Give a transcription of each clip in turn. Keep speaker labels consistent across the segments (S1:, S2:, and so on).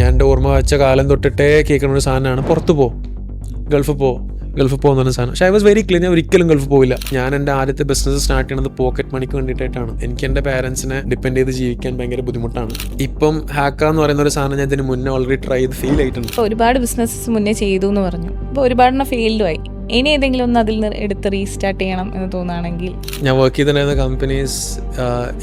S1: ഞാൻ എൻ്റെ ഓർമ്മ വെച്ച കാലം തൊട്ടിട്ടേ കേൾക്കുന്ന ഒരു സാധനമാണ് പുറത്ത് ഗൾഫ് പോകുന്ന സാധനം. പക്ഷേ ഐ വാസ് വെരി ക്ലിയർ, ഞാൻ ഒരിക്കലും ഗൾഫ് പോവില്ല. ഞാൻ എൻ്റെ ആദ്യത്തെ ബിസിനസ് സ്റ്റാർട്ട് ചെയ്യുന്നത് പോക്കറ്റ് മണിക്ക് വേണ്ടിയിട്ടാണ്. എനിക്ക് എൻ്റെ പാരൻസിനെ ഡിപ്പെൻഡ് ചെയ്ത് ജീവിക്കാൻ ഭയങ്കര ബുദ്ധിമുട്ടാണ്. ഇപ്പം ഹാക്ക എന്ന് പറയുന്ന ഒരു സാധനം ഞാൻ ഇതിന് മുന്നേ ഓൾറെഡി ട്രൈ ചെയ്ത് ഫെയിൽ ആയിട്ടുണ്ട്.
S2: ഒരുപാട് ബിസിനസ്സസ് മുന്നേ ചെയ്തു എന്ന് പറഞ്ഞു, അപ്പോൾ ഒരുപാടെണ്ണം ഫെയിൽഡും ആയി. ഇനി ഏതെങ്കിലും ഒന്ന് അതിൽ നിന്ന് എടുത്ത് റീസ്റ്റാർട്ട് ചെയ്യണം എന്ന് തോന്നുകയാണെങ്കിൽ?
S1: ഞാൻ വർക്ക് ചെയ്തിട്ടുണ്ടായിരുന്ന കമ്പനീസ്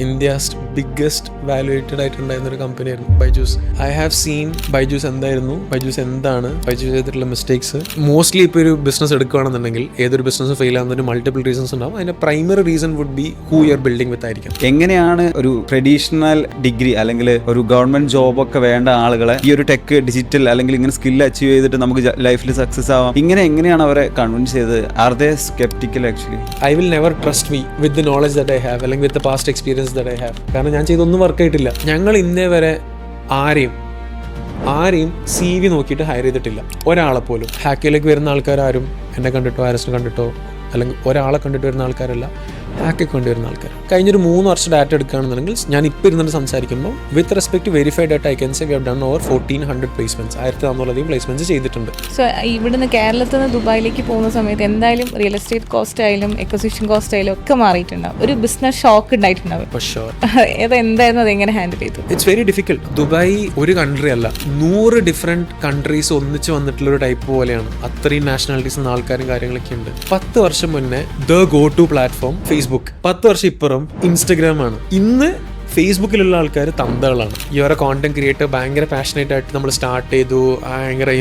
S1: ഇന്ത്യസ് ബിഗ്ഗസ്റ്റ് വാല്യുവേറ്റഡ് ആയിട്ടുണ്ടായിരുന്ന ഒരു കമ്പനിയായിരുന്നു Byju's. I have seen Byju's എന്തായിരുന്നു, ബൈജൂസ് എന്താണ്, ബൈജൂസ് ചെയ്തിട്ടുള്ള മിസ്റ്റേക്സ്. മോസ്റ്റ്ലി ഇപ്പോൾ ഒരു ബിസിനസ് എടുക്കുകയാണെന്നുണ്ടെങ്കിൽ ഏതൊരു ബിസിനസ് ഫെയിൽ ആകുന്നതിന് മൾട്ടിപ്പിൾ റീസൺസ് ഉണ്ടാവും. അതിൻ്റെ primary reason would be who you are building with ആയിരിക്കും.
S3: എങ്ങനെയാണ് ഒരു ട്രഡീഷണൽ ഡിഗ്രി അല്ലെങ്കിൽ ഒരു ഗവൺമെന്റ് ജോബൊക്കെ വേണ്ട ആളുകളെ ഈ ഒരു ടെക് ഡിജിറ്റൽ അല്ലെങ്കിൽ ഇങ്ങനെ സ്കിൽ അച്ചീവ് ചെയ്തിട്ട് നമുക്ക് ലൈഫിൽ സക്സസ് ആവാം, എങ്ങനെയാണ് അവരെ Are they skeptical actually?
S1: I will never trust me with the knowledge that I have, അല്ലെങ്കിൽ with the past experience that I have. കാരണം ഞാൻ ചെയ്തൊന്നും വർക്കായിട്ടില്ല. ഞങ്ങൾ ഇന്നേ വരെ ആരെയും CV നോക്കിയിട്ട് ഹയർ ചെയ്തിട്ടില്ല, ഒരാളെ പോലും. ഹാക്കിലേക്ക് വരുന്ന ആൾക്കാരും എന്നെ കണ്ടിട്ടോ ഹാരിസിനെ കണ്ടിട്ടോ അല്ലെങ്കിൽ ഒരാളെ കണ്ടിട്ട് വരുന്ന ആൾക്കാരല്ല, ഹാക്കൊക്കെ കൊണ്ടുവരുന്ന ആൾക്കാർ. കഴിഞ്ഞൊരു 3 വർഷം ഡാറ്റ എടുക്കുകയാണെന്നുണ്ടെങ്കിൽ ഞാൻ ഇപ്പോൾ ഇരുന്നിട്ട് സംസാരിക്കുമ്പോൾ with respect verified data I can say we have done over 1400 placements, 1400 placements ചെയ്തിട്ടുണ്ട്.
S2: സോ ഇവിടുന്ന് കേരളത്തിൽ നിന്ന് ദുബായിലേക്ക് പോകുന്ന സമയത്ത് എന്തായാലും റിയൽ എസ്റ്റേറ്റ് കോസ്റ്റ് ആയാലും എക്വസിഷൻ കോസ്റ്റ് ആയാലും ഒക്കെ മാറിയിട്ടുണ്ടാവും. ഒരു ബിസിനസ് ഷോക്ക് ഉണ്ടായിട്ടുണ്ടാവും. എന്തായിരുന്നു, അതെങ്ങനെ ഹാൻഡിൽ ചെയ്തു?
S1: It's very difficult. ദുബായ് ഒരു കൺട്രി അല്ല, 100 ഡിഫറെന്റ് കൺട്രീസ് ഒന്നിച്ച് വന്നിട്ടുള്ള ഒരു ടൈപ്പ് പോലെയാണ്. അത്രയും നാഷണാലിറ്റീസ് എന്ന ആൾക്കാരും കാര്യങ്ങളൊക്കെ ഉണ്ട്. 10 വർഷം മുന്നേ the go to platform Facebook, 10 വർഷം ഇപ്പുറം ഇൻസ്റ്റഗ്രാം ആണ്. ഇന്ന് ഫേസ്ബുക്കിലുള്ള ആൾക്കാർ തന്തകളാണ്. ഈ ഒരു കോണ്ടന്റ് ക്രിയേറ്റർ ഭയങ്കര പാഷനേറ്റ് ആയിട്ട് നമ്മൾ സ്റ്റാർട്ട് ചെയ്തു, ഭയങ്കര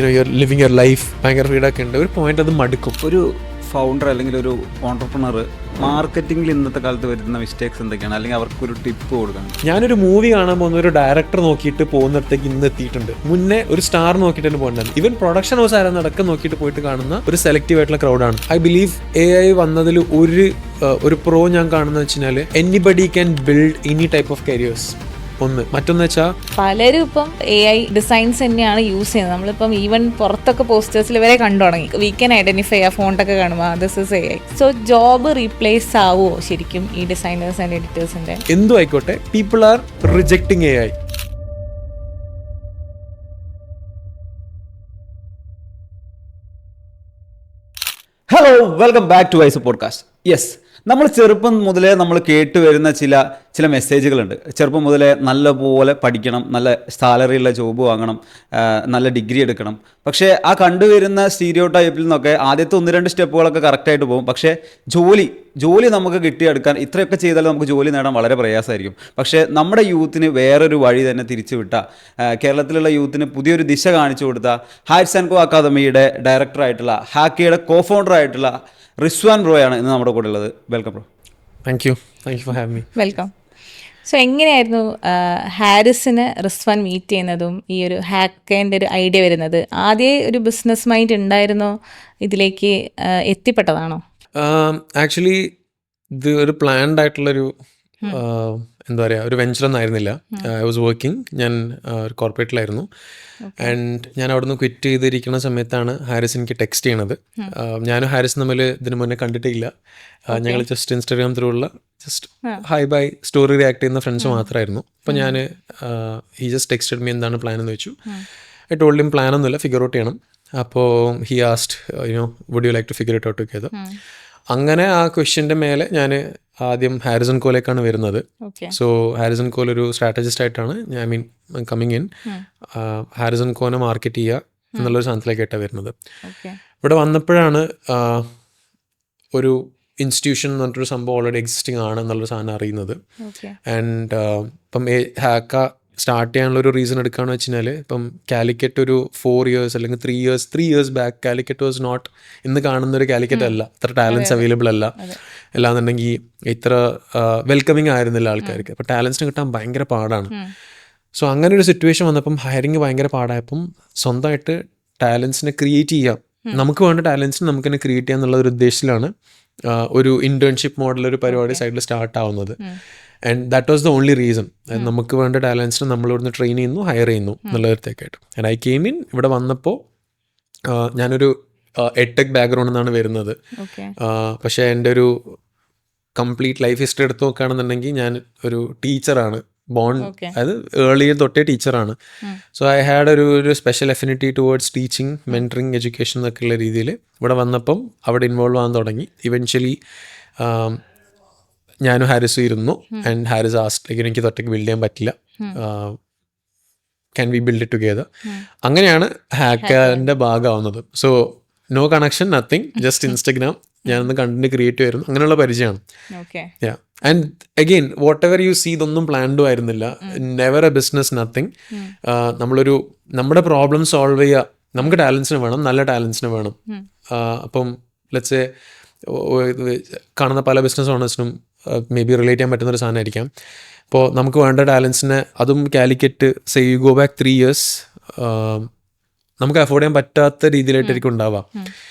S1: ലിവിങ് യുവർ ലൈഫ്, ഭയങ്കര ഫ്രീഡം ഒക്കെ ഉണ്ട്. ഒരു പോയിന്റ് അത് മടുക്കും.
S3: ഒരു ഫൗണ്ടർ അല്ലെങ്കിൽ ഒരു ഓൺടർപ്രണർ മാർക്കറ്റിംഗിൽ ഇന്നത്തെ കാലത്ത് വരുന്ന മിസ്റ്റേക്സ് എന്തൊക്കെയാണ്, അല്ലെങ്കിൽ അവർക്ക് ഒരു ടിപ്പ് കൊടുക്കണം?
S1: ഞാനൊരു മൂവി കാണാൻ പോകുന്ന ഒരു ഡയറക്ടർ നോക്കിയിട്ട് പോകുന്നിടത്തേക്ക് ഇന്ന് എത്തിയിട്ടുണ്ട്. മുന്നേ ഒരു സ്റ്റാർ നോക്കിയിട്ടാണ് പോകുന്നത്. ഈവൻ പ്രൊഡക്ഷൻ ഹൗസ് ആരാന്ന് അടക്കം നോക്കിയിട്ട് പോയിട്ട് കാണുന്ന ഒരു സെലക്റ്റീവ് ആയിട്ടുള്ള ക്രൗഡാണ്. ഐ ബിലീവ് AI വന്നതിൽ ഒരു പ്രോ ഞാൻ കാണുന്നത് വെച്ചാൽ anybody can build any type of careers. മറ്റൊന്ന് വെച്ചാൽ
S2: പലരും ഇപ്പം AI ഡിസൈൻസ് തന്നെയാണ് യൂസ് ചെയ്യുന്നത്. നമ്മളിപ്പം ഈവൻ പുറത്തൊക്കെ പോസ്റ്റേഴ്സിൽ വരെ കണ്ടു തുടങ്ങി. വി ക്യാൻ ഐഡന്റിഫൈ ആ ഫോണ്ടൊക്കെ കാണുമ്പോൾ this is AI. So job replace ആവുമോ ശരിക്കും ഈ ഡിസൈനേഴ്സ് ആൻഡ് എഡിറ്റേഴ്സിന്റെ?
S1: എന്തും ആയിക്കോട്ടെ, people are rejecting AI.
S3: Hello, welcome back to wise podcast. Yes, നമ്മൾ ചെറുപ്പം മുതലേ നമ്മൾ കേട്ടുവരുന്ന ചില മെസ്സേജുകളുണ്ട്. ചെറുപ്പം മുതലേ നല്ലപോലെ പഠിക്കണം, നല്ല സാലറിയുള്ള ജോബ് വാങ്ങണം, നല്ല ഡിഗ്രി എടുക്കണം. പക്ഷേ ആ കണ്ടുവരുന്ന സ്റ്റീരിയോ ടൈപ്പിൽ നിന്നൊക്കെ ആദ്യത്തെ 1-2 സ്റ്റെപ്പുകളൊക്കെ കറക്റ്റായിട്ട് പോകും. പക്ഷേ ജോലി നമുക്ക് കിട്ടിയെടുക്കാൻ ഇത്രയൊക്കെ ചെയ്താലും നമുക്ക് ജോലി നേടാൻ വളരെ പ്രയാസമായിരിക്കും. പക്ഷേ നമ്മുടെ യൂത്തിന് വേറൊരു വഴി തന്നെ തിരിച്ചുവിട്ട, കേരളത്തിലുള്ള യൂത്തിന് പുതിയൊരു ദിശ കാണിച്ചു കൊടുത്ത ഹാരിസ് ആൻഡ് കോ അക്കാദമിയുടെ ഡയറക്ടറായിട്ടുള്ള ഹാക്കിയുടെ കോഫൗണ്ടറായിട്ടുള്ള റിസ്വാൻ ബ്രോയാണ് ഇന്ന് നമ്മുടെ കൂടെ ഉള്ളത്. Welcome bro.
S1: Thank you for having me.
S2: Welcome. So എങ്ങനെയായിരുന്നു ഹാരിസിനെ റിസ്വാൻ മീറ്റ് ചെയ്യുന്നതും ഈ ഒരു ഹാക്കേൻ്റെ ഒരു ഐഡിയ വരുന്നത്? ആദ്യമേ ഒരു ബിസിനസ് മൈൻഡ് ഉണ്ടായിരുന്നോ, ഇതിലേക്ക് എത്തിപ്പെട്ടതാണോ?
S1: ആക്ച്വലി ഇത് ഒരു പ്ലാൻഡ് ആയിട്ടുള്ളൊരു എന്താ പറയുക, ഒരു വെഞ്ചറൊന്നും ആയിരുന്നില്ല. ഐ വാസ് വർക്കിംഗ്, ഞാൻ ഒരു കോർപ്പറേറ്റിലായിരുന്നു. ആൻഡ് ഞാൻ അവിടെ നിന്ന് ക്വിറ്റ് ചെയ്തിരിക്കുന്ന സമയത്താണ് ഹാരിസ് എനിക്ക് ടെക്സ്റ്റ് ചെയ്യണത്. ഞാനും ഹാരിസ് തമ്മിൽ ഇതിന് മുന്നേ കണ്ടിട്ടില്ല. ഞങ്ങൾ ജസ്റ്റ് ഇൻസ്റ്റാഗ്രാം ത്രൂ ഉള്ള just hi bye story react ചെയ്യുന്ന ഫ്രണ്ട്സ് മാത്രമായിരുന്നു. അപ്പോൾ ഞാൻ ഹി ജസ്റ്റ് ടെക്സ്റ്റഡ് മീ എന്താണ് പ്ലാൻ എന്ന് വെച്ചു. ഐ ടോൾഡ് ഹിം പ്ലാനൊന്നുമില്ല, ഫിഗർ ഔട്ട് ചെയ്യണം. അപ്പോൾ he asked would you like to figure it out together. അങ്ങനെ ആ ക്വസ്റ്റ്യൻ്റെ മേലെ ഞാൻ ആദ്യം ഹാരിസ് ആൻഡ് കോയിലേക്കാണ് വരുന്നത്. സോ ഹാരിസ് ആൻഡ് കോയിൽ ഒരു സ്ട്രാറ്റജിസ്റ്റ് ആയിട്ടാണ് കമ്മിങ് ഇൻ. ഹാരിസ് ആൻഡ് കോനെ മാർക്കറ്റ് ചെയ്യുക എന്നുള്ളൊരു സാധനത്തിലേക്കായിട്ടാണ് വരുന്നത്. ഇവിടെ വന്നപ്പോഴാണ് ഒരു ഇൻസ്റ്റിറ്റ്യൂഷൻ എന്ന് പറഞ്ഞിട്ടൊരു സംഭവം ഓൾറെഡി എക്സിസ്റ്റിംഗ് ആണ് എന്നുള്ളൊരു സാധനം അറിയുന്നത്. ആൻഡ് ഇപ്പം ഹാക്ക സ്റ്റാർട്ട് ചെയ്യാനുള്ളൊരു റീസൺ എടുക്കുകയാണെന്ന് വെച്ച് കഴിഞ്ഞാൽ, ഇപ്പം കാലിക്കറ്റ് ഒരു 4 years അല്ലെങ്കിൽ 3 years back Calicut was not ഇന്ന് കാണുന്നൊരു കാലിക്കറ്റ് അല്ല. ഇത്ര ടാലൻസ് അവൈലബിൾ അല്ല. അല്ലാന്നുണ്ടെങ്കിൽ ഇത്ര വെൽക്കമിങ് ആയിരുന്നില്ല ആൾക്കാർക്ക്. അപ്പോൾ ടാലൻസിന് കിട്ടാൻ ഭയങ്കര പാടാണ്. സോ അങ്ങനെ ഒരു സിറ്റുവേഷൻ വന്നപ്പം ഹയറിങ് ഭയങ്കര പാടായപ്പം സ്വന്തമായിട്ട് ടാലൻസിനെ ക്രിയേറ്റ് ചെയ്യാം, നമുക്ക് വേണ്ട ടാലൻസിന് നമുക്ക് തന്നെ ക്രിയേറ്റ് ചെയ്യാം എന്നുള്ള ഒരു ഉദ്ദേശത്തിലാണ് ഒരു ഇന്റേൺഷിപ്പ് മോഡലൊരു പരിപാടി സൈഡിൽ സ്റ്റാർട്ട് ആവുന്നത്. And that was the only reason. നമുക്ക് വേണ്ട ടാലൻസിന് നമ്മളിവിടുന്ന് ട്രെയിൻ ചെയ്യുന്നു, ഹയർ ചെയ്യുന്നു എന്നുള്ളതിലേക്കായിട്ട്. And I came in. ഇവിടെ വന്നപ്പോൾ ഞാനൊരു എഡ്ടെക് ബാക്ക്ഗ്രൗണ്ടിൽ നിന്നാണ് വരുന്നത്. പക്ഷേ എൻ്റെ ഒരു കംപ്ലീറ്റ് ലൈഫ് ഹിസ്റ്ററി എടുത്ത് നോക്കുകയാണെന്നുണ്ടെങ്കിൽ ഞാൻ ഒരു ടീച്ചറാണ്. Bone,
S2: Okay.
S1: അതായത് ഏർലി തൊട്ടേ ടീച്ചറാണ്. സോ ഐ ഹാഡ് ഒരു special affinity towards teaching, mentoring, education എന്നൊക്കെയുള്ള രീതിയിൽ ഇവിടെ വന്നപ്പം അവിടെ ഇൻവോൾവ് ആകാൻ തുടങ്ങി. ഇവൻച്വലി ഞാനും ഹാരിസും ഇരുന്നു. ആൻഡ് ഹാരിസ് ആസ്റ്റ് എനിക്ക് ഒറ്റയ്ക്ക് ബിൽഡ് ചെയ്യാൻ പറ്റില്ല, can we build it together. അങ്ങനെയാണ് ഹാക്കറിൻ്റെ ഭാഗമാവുന്നത്. So no connection, nothing, just Instagram. ഞാനൊന്ന് കണ്ടന്റ് ക്രിയേറ്റ് ആയിരുന്നു, അങ്ങനെയുള്ള പരിചയമാണ്.
S2: Okay.
S1: And again whatever you see, ഇതൊന്നും പ്ലാൻഡും ആയിരുന്നില്ല. Never a business, nothing. നമ്മുടെ പ്രോബ്ലം സോൾവ് ചെയ്യുക. നമുക്ക് ടാലൻസിന് വേണം, നല്ല ടാലൻസിന് വേണം. അപ്പം ലെറ്റ്സ് കാണുന്ന പല ബിസിനസ് ഓണേഴ്സിനും മേ ബി റിലേറ്റ് ചെയ്യാൻ പറ്റുന്നൊരു സാധനമായിരിക്കാം. ഇപ്പോൾ നമുക്ക് വേണ്ട ടാലൻസിനെ, അതും Calicut say you go back 3 years, നമുക്ക് അഫോർഡ് ചെയ്യാൻ പറ്റാത്ത രീതിയിലായിട്ടായിരിക്കും ഉണ്ടാവുക.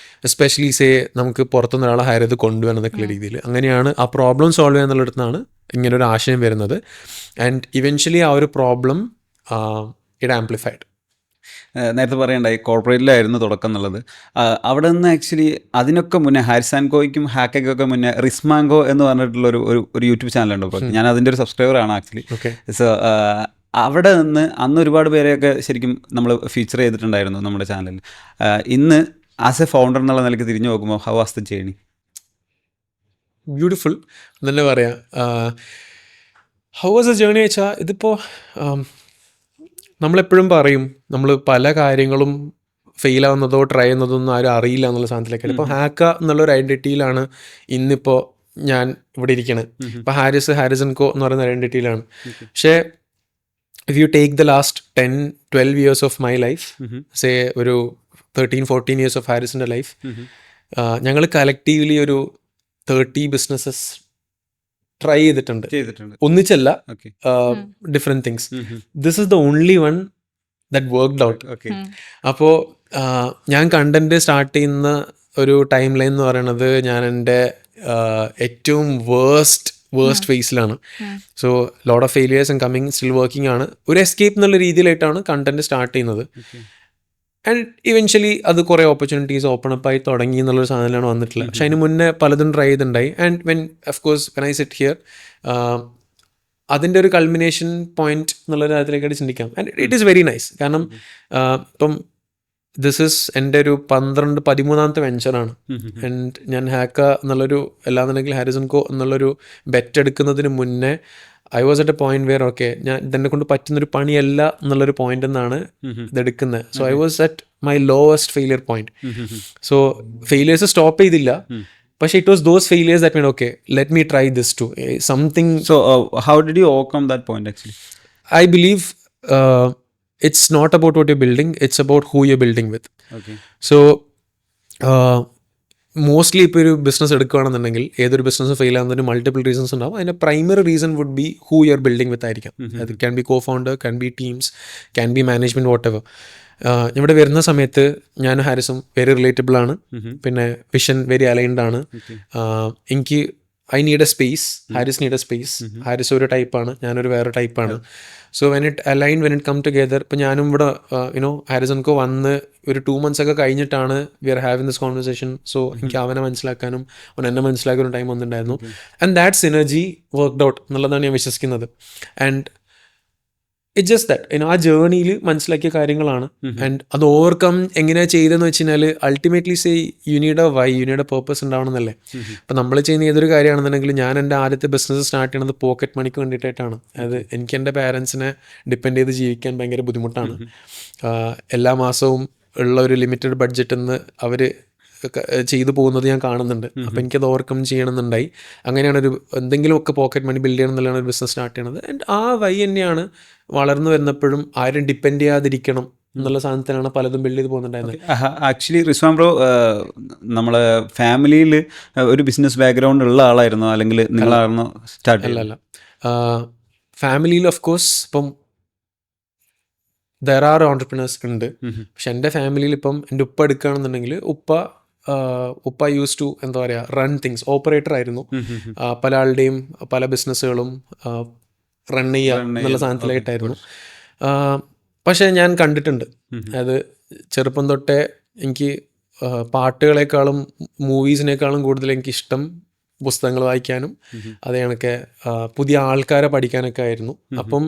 S1: എസ്പെഷ്യലി സേ നമുക്ക് പുറത്തുനിന്ന് ഒരാളെ ഹയർ ചെയ്ത് കൊണ്ടുവരണം എന്നൊക്കെയുള്ള രീതിയിൽ. അങ്ങനെയാണ് ആ പ്രോബ്ലം സോൾവ് ചെയ്യുക എന്നുള്ളിടത്താണ് ഇങ്ങനൊരു ആശയം വരുന്നത്. ആൻഡ് ഇവൻച്വലി ആ ഒരു പ്രോബ്ലം ഇറ്റ് ആംപ്ലിഫൈഡ്.
S3: നേരത്തെ പറയണ്ടായി കോർപ്പറേറ്റിലായിരുന്നു തുടക്കം എന്നുള്ളത്. അവിടെ നിന്ന് ആക്ച്വലി അതിനൊക്കെ മുന്നേ ഹാരിസ് ആൻഡ് കോയ്ക്കും ഹാക്കൊക്കെ മുന്നേ റിസ്മാങ്കോ എന്ന് പറഞ്ഞിട്ടുള്ള ഒരു യൂട്യൂബ് ചാനലുണ്ട്. ഇപ്പോൾ ഞാൻ അതിൻ്റെ ഒരു സബ്സ്ക്രൈബറാണ് ആക്ച്വലി. സോ അവിടെ നിന്ന് അന്ന് ഒരുപാട് പേരെയൊക്കെ ശരിക്കും നമ്മൾ ഫീച്ചർ ചെയ്തിട്ടുണ്ടായിരുന്നു നമ്മുടെ ചാനലിൽ. ഇന്ന് ആസ് എ ഫൗണ്ടർ എന്നുള്ള നിലയ്ക്ക് തിരിഞ്ഞു നോക്കുമ്പോൾ how was the journey?
S1: Beautiful എന്നല്ലേ പറയാം. ഹൗ വാസ് ദ ജേർണി വെച്ചാൽ ഇതിപ്പോൾ നമ്മളെപ്പോഴും പറയും, നമ്മൾ പല കാര്യങ്ങളും ഫെയിലാവുന്നതോ ട്രൈ ചെയ്യുന്നതൊന്നും ആരും അറിയില്ല എന്നുള്ള സാധനത്തിലേക്കാണ്. ഇപ്പോൾ ഹാക്ക എന്നുള്ളൊരു ഐഡൻറ്റിറ്റിയിലാണ് ഇന്നിപ്പോൾ ഞാൻ ഇവിടെ ഇരിക്കണത്. ഇപ്പോൾ ഹാരിസ് ആൻഡ് കോ എന്ന് പറയുന്ന ഐഡൻറ്റിറ്റിയിലാണ്. പക്ഷേ if you take the last 10-12 years of my life, say ഒരു 13-14 years ഓഫ് ഹാരിസിൻ്റെ ലൈഫ്, ഞങ്ങൾ കളക്റ്റീവ്ലി ഒരു 30 businesses ട്രൈ ചെയ്തിട്ടുണ്ട്. ഒന്നിച്ചല്ല, different things. This is the only one that worked out. അപ്പോൾ ഞാൻ കണ്ടന്റ് സ്റ്റാർട്ട് ചെയ്യുന്ന ഒരു ടൈം ലൈൻ എന്ന് പറയുന്നത് ഞാൻ എൻ്റെ ഏറ്റവും വേഴ്സ്റ്റ് ഫേസിലാണ്. So lot of failures and coming, still working ആണ്. ഒരു എസ്കേപ്പ് എന്നുള്ള രീതിയിലായിട്ടാണ് കണ്ടന്റ് സ്റ്റാർട്ട് ചെയ്യുന്നത്. ആൻഡ് ഇവൻച്വലി അത് കുറേ ഓപ്പർച്യൂണിറ്റീസ് ഓപ്പൺ അപ്പ് ആയി തുടങ്ങി എന്നുള്ളൊരു സാധനമാണ് വന്നിട്ടുള്ളത്. പക്ഷെ അതിന് മുന്നേ പലതും ട്രൈ ചെയ്തിട്ടുണ്ടായി. And when I sit here, അതിൻ്റെ ഒരു കൾമിനേഷൻ പോയിന്റ് എന്നുള്ള കാര്യത്തിലേക്കായിട്ട് ചിന്തിക്കാം. And it is very nice. കാരണം ഇപ്പം ദിസ് ഇസ് എൻ്റെ ഒരു 13ാമത്തെ വെഞ്ചറാണ്. ആൻഡ് ഞാൻ ഹാക്ക എന്നുള്ളൊരു, അല്ലാന്നുണ്ടെങ്കിൽ ഹാരിസ് ആൻഡ് കോ എന്നുള്ളൊരു ബെറ്റ് എടുക്കുന്നതിന് മുന്നേ I was at a point where okay, ഞാൻ ഇതെന്നെ കൊണ്ട് പറ്റുന്നൊരു പണിയല്ല എന്നുള്ളൊരു പോയിന്റ് എന്നാണ് ഇതെടുക്കുന്നത്. So I was at my lowest failure point. So failures stop ചെയ്തില്ല, പക്ഷേ it was those failures that mean okay let me try this to something.
S3: So how did you overcome that point actually?
S1: I believe it's not about what you're building, it's about who you're building with. So mostly ഇപ്പോൾ ഒരു business എടുക്കുകയാണെന്നുണ്ടെങ്കിൽ, ഏതൊരു business fail ആകുന്നതിന് multiple reasons ഉണ്ടാവും. അതിൻ്റെ primary reason would be who you are building with ആയിരിക്കാം. അത് can be cofounder, can be teams, can be management, whatever. ഇവിടെ വരുന്ന സമയത്ത് ഞാനും ഹാരിസും വെരി റിലേറ്റബിൾ ആണ്. പിന്നെ വിഷൻ വെരി അലൈൻഡ് ആണ്. എനിക്ക് I need a space, Haris need a space. Haris ഒരു ടൈപ്പാണ്, ഞാനൊരു വേറെ ടൈപ്പാണ്. So when it align, when it come together. ഇപ്പം ഞാനും ഇവിടെ ഹാരിസൺക്ക് വന്ന് ഒരു 2 months ഒക്കെ കഴിഞ്ഞിട്ടാണ് we are having this conversation. So എനിക്ക് അവനെ മനസ്സിലാക്കാനും അവൻ എന്നെ മനസ്സിലാക്കാനും ടൈം വന്നിട്ടുണ്ടായിരുന്നു. And that synergy worked out എന്നുള്ളതാണ് ഞാൻ വിശ്വസിക്കുന്നത്. ആൻഡ് ഇറ്റ് ജസ്റ്റ് ദാറ്റ് ആ ജേർണിയിൽ മനസ്സിലാക്കിയ കാര്യങ്ങളാണ്. ആൻഡ് അത് ഓവർകം എങ്ങനെയാണ് ചെയ്തതെന്ന് വെച്ച് കഴിഞ്ഞാൽ ultimately say you need a why, you need a purpose ഉണ്ടാവണമെന്നല്ലേ. അപ്പം നമ്മൾ ചെയ്യുന്ന ഏതൊരു കാര്യമാണെന്നുണ്ടെങ്കിൽ, ഞാൻ എൻ്റെ ആദ്യത്തെ ബിസിനസ് സ്റ്റാർട്ട് ചെയ്യണത് പോക്കറ്റ് മണിക്ക് വേണ്ടിയിട്ടാണ്. അതായത് എനിക്ക് എൻ്റെ പാരൻസിനെ ഡിപ്പെൻഡ് ചെയ്ത് ജീവിക്കാൻ ഭയങ്കര ബുദ്ധിമുട്ടാണ്. എല്ലാ മാസവും ഉള്ള ഒരു ലിമിറ്റഡ് ബഡ്ജറ്റിൽ നിന്ന് അവർ ചെയ്തു പോകുന്നത് ഞാൻ കാണുന്നുണ്ട്. അപ്പോൾ എനിക്കത് ഓവർകം ചെയ്യണമെന്നുണ്ടായി. അങ്ങനെയാണ് ഒരു എന്തെങ്കിലുമൊക്കെ പോക്കറ്റ് മണി ബിൽഡ് ചെയ്യണം എന്നുള്ളതാണ് ഒരു ബിസിനസ് സ്റ്റാർട്ട് ചെയ്യണത്. ആൻഡ് ആ വൈ തന്നെയാണ് വളർന്നു വരുന്നപ്പോഴും ആരും ഡിപ്പെൻഡ് ചെയ്യാതിരിക്കണം എന്നുള്ള സാധനത്തിലാണ് പലതും ബിൽഡ് ചെയ്ത് പോകുന്നുണ്ടായിരുന്നത്.
S3: ആക്ച്വലി റിസ്വാൻ ബ്രോ, നമ്മളെ ഫാമിലിയിൽ ഒരു ബിസിനസ് ബാക്ക്ഗ്രൗണ്ട് ഉള്ള ആളായിരുന്നോ, അല്ലെങ്കിൽ നിങ്ങളായിരുന്നോ സ്റ്റാർട്ട്?
S1: അല്ല, ഫാമിലിയിൽ ഓഫ് കോഴ്സ് ഇപ്പം ദർ ആർ ഓൺടർപ്രിനേഴ്സ് ഉണ്ട്. പക്ഷെ എൻ്റെ ഫാമിലിയിൽ ഇപ്പം എൻ്റെ ഉപ്പ എടുക്കുകയാണെന്നുണ്ടെങ്കിൽ ഉപ്പ യൂസ് ടു എന്താ പറയുക റൺ തിങ്സ്, ഓപ്പറേറ്റർ ആയിരുന്നു. പല ആളുടെയും പല ബിസിനസ്സുകളും റൺ ചെയ്യുക എന്നുള്ള സാധനത്തിലായിട്ടായിരുന്നു. പക്ഷേ ഞാൻ കണ്ടിട്ടുണ്ട്, അതായത് ചെറുപ്പം തൊട്ടേ എനിക്ക് പാട്ടുകളെക്കാളും മൂവീസിനേക്കാളും കൂടുതൽ എനിക്കിഷ്ടം പുസ്തകങ്ങൾ വായിക്കാനും അതേ കണക്കെ പുതിയ ആൾക്കാരെ പഠിക്കാനൊക്കെ ആയിരുന്നു. അപ്പം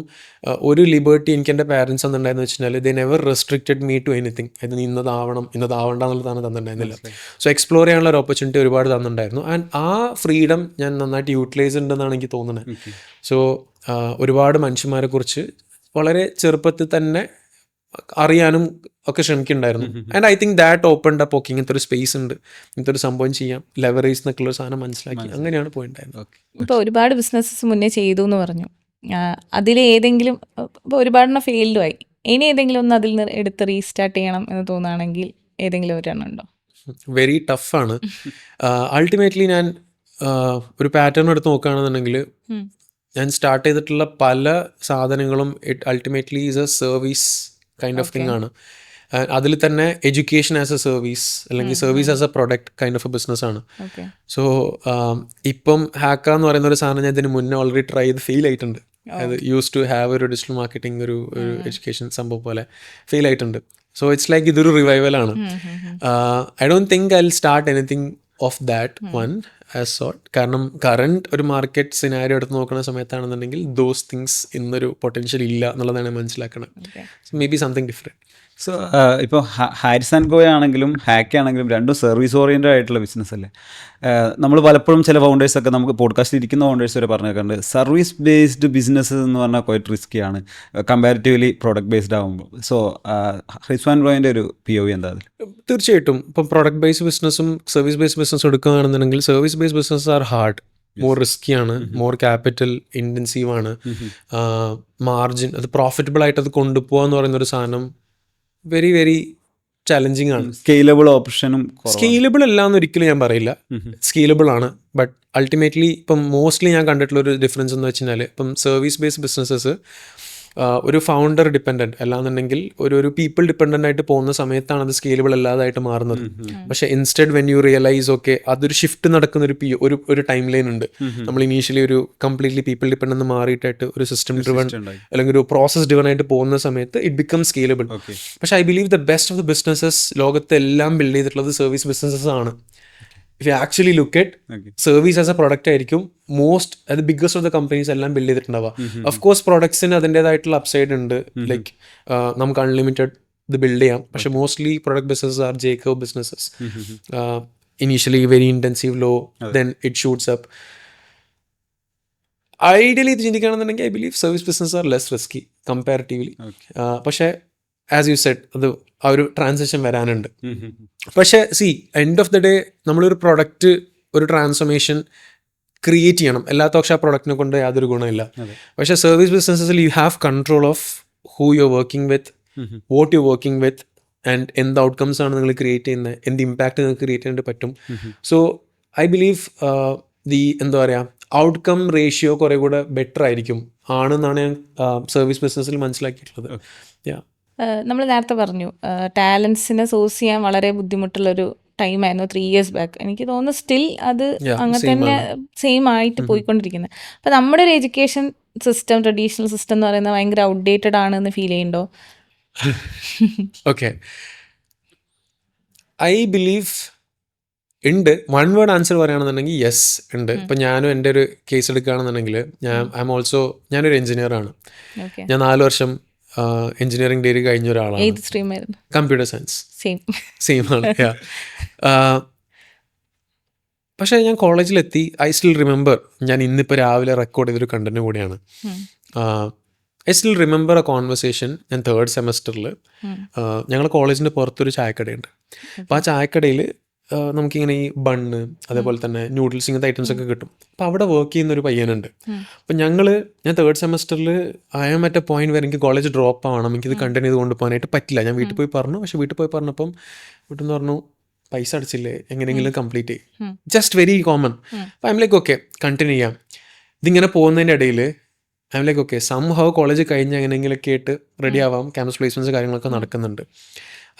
S1: ഒരു ലിബർട്ടി എനിക്ക് എൻ്റെ പാരൻസ് തന്നിട്ടുണ്ടായെന്ന് വെച്ച് കഴിഞ്ഞാൽ they never restricted me to anything. അത് ഇന്നതാവണം ഇന്നതാവണ്ട എന്നുള്ളതാണ് തന്നിട്ടുണ്ടായിരുന്നില്ല. സോ എക്സ്പ്ലോർ ചെയ്യാനുള്ള ഒരു ഓപ്പർച്യൂണിറ്റി ഒരുപാട് തന്നിട്ടുണ്ടായിരുന്നു. ആൻഡ് ആ ഫ്രീഡം ഞാൻ നന്നായിട്ട് യൂട്ടിലൈസ് ഉണ്ടെന്നാണ് എനിക്ക് തോന്നുന്നത്. സോ ഒരുപാട് മനുഷ്യന്മാരെ കുറിച്ച് വളരെ ചെറുപ്പത്തിൽ തന്നെ അറിയാനും ഒക്കെ ശ്രമിക്കുന്നുണ്ടായിരുന്നു. And I think that opened up. Okay, ഇങ്ങനത്തെ ഒരു സ്പേസ് ഉണ്ട്, ഇങ്ങനത്തെ ഒരു സംഭവം ചെയ്യാം, ലെവറേജ് എന്നൊക്കെ ഒരു സാധനം മനസ്സിലാക്കി അങ്ങനെയാണ് പോയിട്ടുണ്ടായിരുന്നത്.
S2: ഇപ്പോൾ ഒരുപാട് ബിസിനസ്സസ് മുന്നേ ചെയ്തു എന്ന് പറഞ്ഞു. അതിലേതെങ്കിലും ഇപ്പോൾ ഒരുപാടെണ്ണം ഫെയിൽഡും ആയി, ഇനി ഏതെങ്കിലും ഒന്ന് അതിൽ നിന്ന് എടുത്ത് റീസ്റ്റാർട്ട് ചെയ്യണം എന്ന് തോന്നുകയാണെങ്കിൽ ഏതെങ്കിലും ഒരെണ്ണം ഉണ്ടോ?
S1: വെരി ടഫാണ്. അൾട്ടിമേറ്റ്ലി ഞാൻ ഒരു പാറ്റേൺ എടുത്ത് നോക്കുകയാണെന്നുണ്ടെങ്കിൽ ഞാൻ സ്റ്റാർട്ട് ചെയ്തിട്ടുള്ള പല സാധനങ്ങളും it ultimately is A service kind of thing ആണ്. അതിൽ തന്നെ എഡ്യൂക്കേഷൻ ആസ് എ സർവീസ് അല്ലെങ്കിൽ service as a product kind of A business ആണ്. സോ ഇപ്പം ഹാക്ക എന്ന് പറയുന്ന ഒരു സാധനം ഞാൻ ഇതിന് മുന്നേ ഓൾറെഡി ട്രൈ ചെയ്ത് ഫെയിൽ ആയിട്ടുണ്ട്. അത് യൂസ് ടു ഹാവ് ഒരു ഡിജിറ്റൽ മാർക്കറ്റിംഗ് ഒരു എഡ്യൂക്കേഷൻ സംഭവം പോലെ ഫെയിൽ ആയിട്ടുണ്ട്. സോ ഇറ്റ്സ് ലൈക്ക് ഇതൊരു റിവൈവലാണ്. I don't think I will start anything of that one as sort. കാരണം കറണ്ട് ഒരു മാർക്കറ്റ് സിനാരിയോ എടുത്ത് നോക്കുന്ന സമയത്താണെന്നുണ്ടെങ്കിൽ ദോസ് തിങ്സ് ഇന്നൊരു പൊട്ടൻഷ്യൽ ഇല്ല എന്നുള്ളതാണ് മനസ്സിലാക്കണം. Maybe something different.
S3: So ഇപ്പോൾ ഹാരിസ് ആൻഡ് കോ ആണെങ്കിലും ഹാക്ക് ആണെങ്കിലും രണ്ടും സർവീസ് ഓറിയൻറ്റഡ് ആയിട്ടുള്ള ബിസിനസ് അല്ലേ. നമ്മൾ പലപ്പോഴും ചില ഫൗണ്ടേഴ്സൊക്കെ നമുക്ക് പോഡ്കാസ്റ്റിൽ ഇരിക്കുന്ന ഫൗണ്ടേഴ്സ് വരെ പറഞ്ഞേക്കുന്നുണ്ട് സർവീസ് ബേസ്ഡ് ബിസിനസ് എന്ന് പറഞ്ഞാൽ ക്വൈറ്റ് റിസ്ക്കിയാണ് കമ്പാരിറ്റീവ്ലി പ്രോഡക്റ്റ് ബേസ്ഡ് ആകുമ്പോൾ. സോ ഹാരിസ് ആൻഡ് കോയുടെ ഒരു POV എന്താ അതിൽ?
S1: തീർച്ചയായിട്ടും ഇപ്പം പ്രോഡക്റ്റ് ബേസ്ഡ് ബിസിനസ്സും സർവീസ് ബേസ്ഡ് ബിസിനസ്സും എടുക്കുകയാണെന്നുണ്ടെങ്കിൽ service based business are hard, more റിസ്ക്കിയാണ്, മോർ ക്യാപിറ്റൽ ഇൻറ്റൻസീവ് ആണ്. മാർജിൻ അത് പ്രോഫിറ്റബിൾ ആയിട്ട് അത് കൊണ്ടുപോകാന്ന് പറയുന്ന ഒരു സാധനം വെരി വെരി ചലഞ്ചിങ് ആണ്.
S3: സ്കെയിലബിൾ ഓപ്ഷനും
S1: സ്കെയിലബിൾ അല്ല എന്ന് ഒരിക്കലും ഞാൻ പറയില്ല, സ്കെയിലബിൾ ആണ്. ബട്ട് അൾട്ടിമേറ്റ്ലി ഇപ്പം മോസ്റ്റ്ലി ഞാൻ കണ്ടിട്ടുള്ളൊരു ഡിഫറൻസ് എന്ന് വെച്ച് കഴിഞ്ഞാൽ ഇപ്പം സർവീസ് ബേസ്ഡ് ബിസിനസ്സസ് ഒരു ഫൗണ്ടർ ഡിപ്പെൻഡൻറ്റ് അല്ലാന്നുണ്ടെങ്കിൽ ഒരു പീപ്പിൾ ഡിപ്പെൻഡൻ്റ് ആയിട്ട് പോകുന്ന സമയത്താണ് അത് സ്കെയിലബിൾ അല്ലാതായിട്ട് മാറുന്നത്. പക്ഷേ instead when you realise okay അതൊരു ഷിഫ്റ്റ് നടക്കുന്ന ഒരു ടൈം ലൈൻ ഉണ്ട്. നമ്മൾ ഇനീഷ്യലി ഒരു കംപ്ലീറ്റ്ലി പീപ്പിൾ ഡിപ്പെൻഡൻ്റ് മാറിയിട്ടായിട്ട് ഒരു സിസ്റ്റം ഡ്രിവൺ അല്ലെങ്കിൽ ഒരു പ്രോസസ് ഡ്രിവൺ ആയിട്ട് പോകുന്ന സമയത്ത് ഇറ്റ് ബിക്കം സ്കെയിലബിൾ. പക്ഷേ I believe the best of the businesses ലോകത്തെല്ലാം ബിൽഡ് ചെയ്തിട്ടുള്ളത് സർവീസ് ബിസിനസ്സസ് ആണ്. If you actually look at service as a product ആയിരിക്കും അത് ബിഗ്ഗസ്റ്റ് ഓഫ് ദ കമ്പനീസ് എല്ലാം ബിൽഡ് ചെയ്തിട്ടുണ്ടാവുക. ഓഫ് കോഴ്സ് പ്രൊഡക്ട്സിന് അതിൻ്റെതായിട്ടുള്ള അപ്സൈഡ് ഉണ്ട്, ലൈക്ക് നമുക്ക് അൺലിമിറ്റഡ് ഇത് ബിൽഡ് ചെയ്യാം. പക്ഷെ mostly product business are J curve businesses. Initially very intensive low, then it shoots up. Ideally ഇത് ചിന്തിക്കുകയാണെന്നുണ്ടെങ്കിൽ I believe service business are less risky comparatively. പക്ഷേ ആസ് യു സെഡ് അത് ആ ഒരു ട്രാൻസിഷൻ വരാനുണ്ട്. പക്ഷേ എൻഡ് ഓഫ് ദ ഡേ നമ്മളൊരു product ഒരു ട്രാൻസ്ഫോർമേഷൻ ക്രിയേറ്റ് ചെയ്യണം. അല്ലാത്ത പക്ഷേ ആ പ്രൊഡക്റ്റിനെ കൊണ്ട് യാതൊരു ഗുണമില്ല. പക്ഷേ സർവീസ് ബിസിനസ്സിൽ you have control of who you are working with, what you working with, and എന്ത് ഔട്ട്കംസ് ആണ് നിങ്ങൾ ക്രിയേറ്റ് ചെയ്യുന്നത്, എന്ത് ഇമ്പാക്റ്റ് നിങ്ങൾക്ക് ക്രിയേറ്റ് ചെയ്യാൻ പറ്റും. സോ ഐ ബിലീവ് എന്താ പറയുക ഔട്ട്കം റേഷ്യോ കുറേ കൂടെ ബെറ്റർ ആയിരിക്കും ആണെന്നാണ് ഞാൻ സർവീസ് ബിസിനസ്സിൽ മനസ്സിലാക്കിയിട്ടുള്ളത്.
S2: നമ്മൾ നേരത്തെ പറഞ്ഞു ടാലൻസിനെ സോഴ്സ് ചെയ്യാൻ വളരെ ബുദ്ധിമുട്ടുള്ളൊരു ടൈമായിരുന്നു 3 years ബാക്ക്. എനിക്ക് തോന്നുന്നു സ്റ്റിൽ അത് അങ്ങനെ തന്നെ സെയിം ആയിട്ട് പോയിക്കൊണ്ടിരിക്കുന്നത്. അപ്പം നമ്മുടെ ഒരു എഡ്യൂക്കേഷൻ സിസ്റ്റം, ട്രഡീഷണൽ സിസ്റ്റം എന്ന് പറയുന്നത് ഭയങ്കര ഔട്ട്ഡേറ്റഡ് ആണെന്ന് ഫീൽ ചെയ്യുന്നുണ്ടോ?
S1: ഓക്കെ, ഐ ബിലീവ് ഉണ്ട്. വൺ വേർഡ് ആൻസർ പറയുകയാണെന്നുണ്ടെങ്കിൽ യെസ് ഉണ്ട്. ഇപ്പം ഞാനും എൻ്റെ ഒരു കേസ് എടുക്കുകയാണെന്നുണ്ടെങ്കിൽ ഞാനൊരു എഞ്ചിനീയറാണ്. ഞാൻ 4 വർഷം എഞ്ചിനീയറിംഗ് ഡിഗ്രി കഴിഞ്ഞ ഒരാളാണ്. കമ്പ്യൂട്ടർ സയൻസ് സെയിം ആണ്. പക്ഷേ ഞാൻ കോളേജിലെത്തി, ഐ സ്റ്റിൽ റിമെമ്പർ, ഞാൻ ഇന്നിപ്പോൾ രാവിലെ റെക്കോർഡ് ചെയ്തൊരു കണ്ടന്റ് കൂടിയാണ്. I still remember A conversation. ഞാൻ 3rd സെമസ്റ്ററിൽ ഞങ്ങളുടെ കോളേജിൻ്റെ പുറത്തൊരു ചായക്കടയുണ്ട്. അപ്പോൾ ആ ചായക്കടയിൽ നമുക്കിങ്ങനെ ഈ ബണ്ണ് അതേപോലെ തന്നെ നൂഡിൽസ് ഇങ്ങനത്തെ ഐറ്റംസ് ഒക്കെ കിട്ടും. അപ്പം അവിടെ വർക്ക് ചെയ്യുന്നൊരു പയ്യനുണ്ട്. അപ്പം ഞാൻ 3rd സെമസ്റ്ററിൽ മറ്റേ പോയിന്റ് വരെ എനിക്ക് കോളേജ് ഡ്രോപ്പ് ആവണം, എനിക്കിത് കണ്ടിന്യൂ ചെയ്ത് കൊണ്ടുപോകാനായിട്ട് പറ്റില്ല. ഞാൻ വീട്ടിൽ പോയി പറഞ്ഞു. പക്ഷെ വീട്ടിൽ പോയി പറഞ്ഞപ്പം വീട്ടിൽ നിന്ന് പറഞ്ഞു പൈസ അടച്ചില്ലേ, എങ്ങനെയെങ്കിലും കംപ്ലീറ്റ് ചെയ്യും. Just very common. അപ്പം I'm like okay continue ചെയ്യാം. ഇതിങ്ങനെ പോകുന്നതിൻ്റെ ഇടയിൽ I'm like okay somehow college കഴിഞ്ഞ് എങ്ങനെയെങ്കിലൊക്കെ ആയിട്ട് റെഡി ആവാം, ക്യാമ്പസ് പ്ലേസ്മെൻറ്റ്സ് കാര്യങ്ങളൊക്കെ നടക്കുന്നുണ്ട്.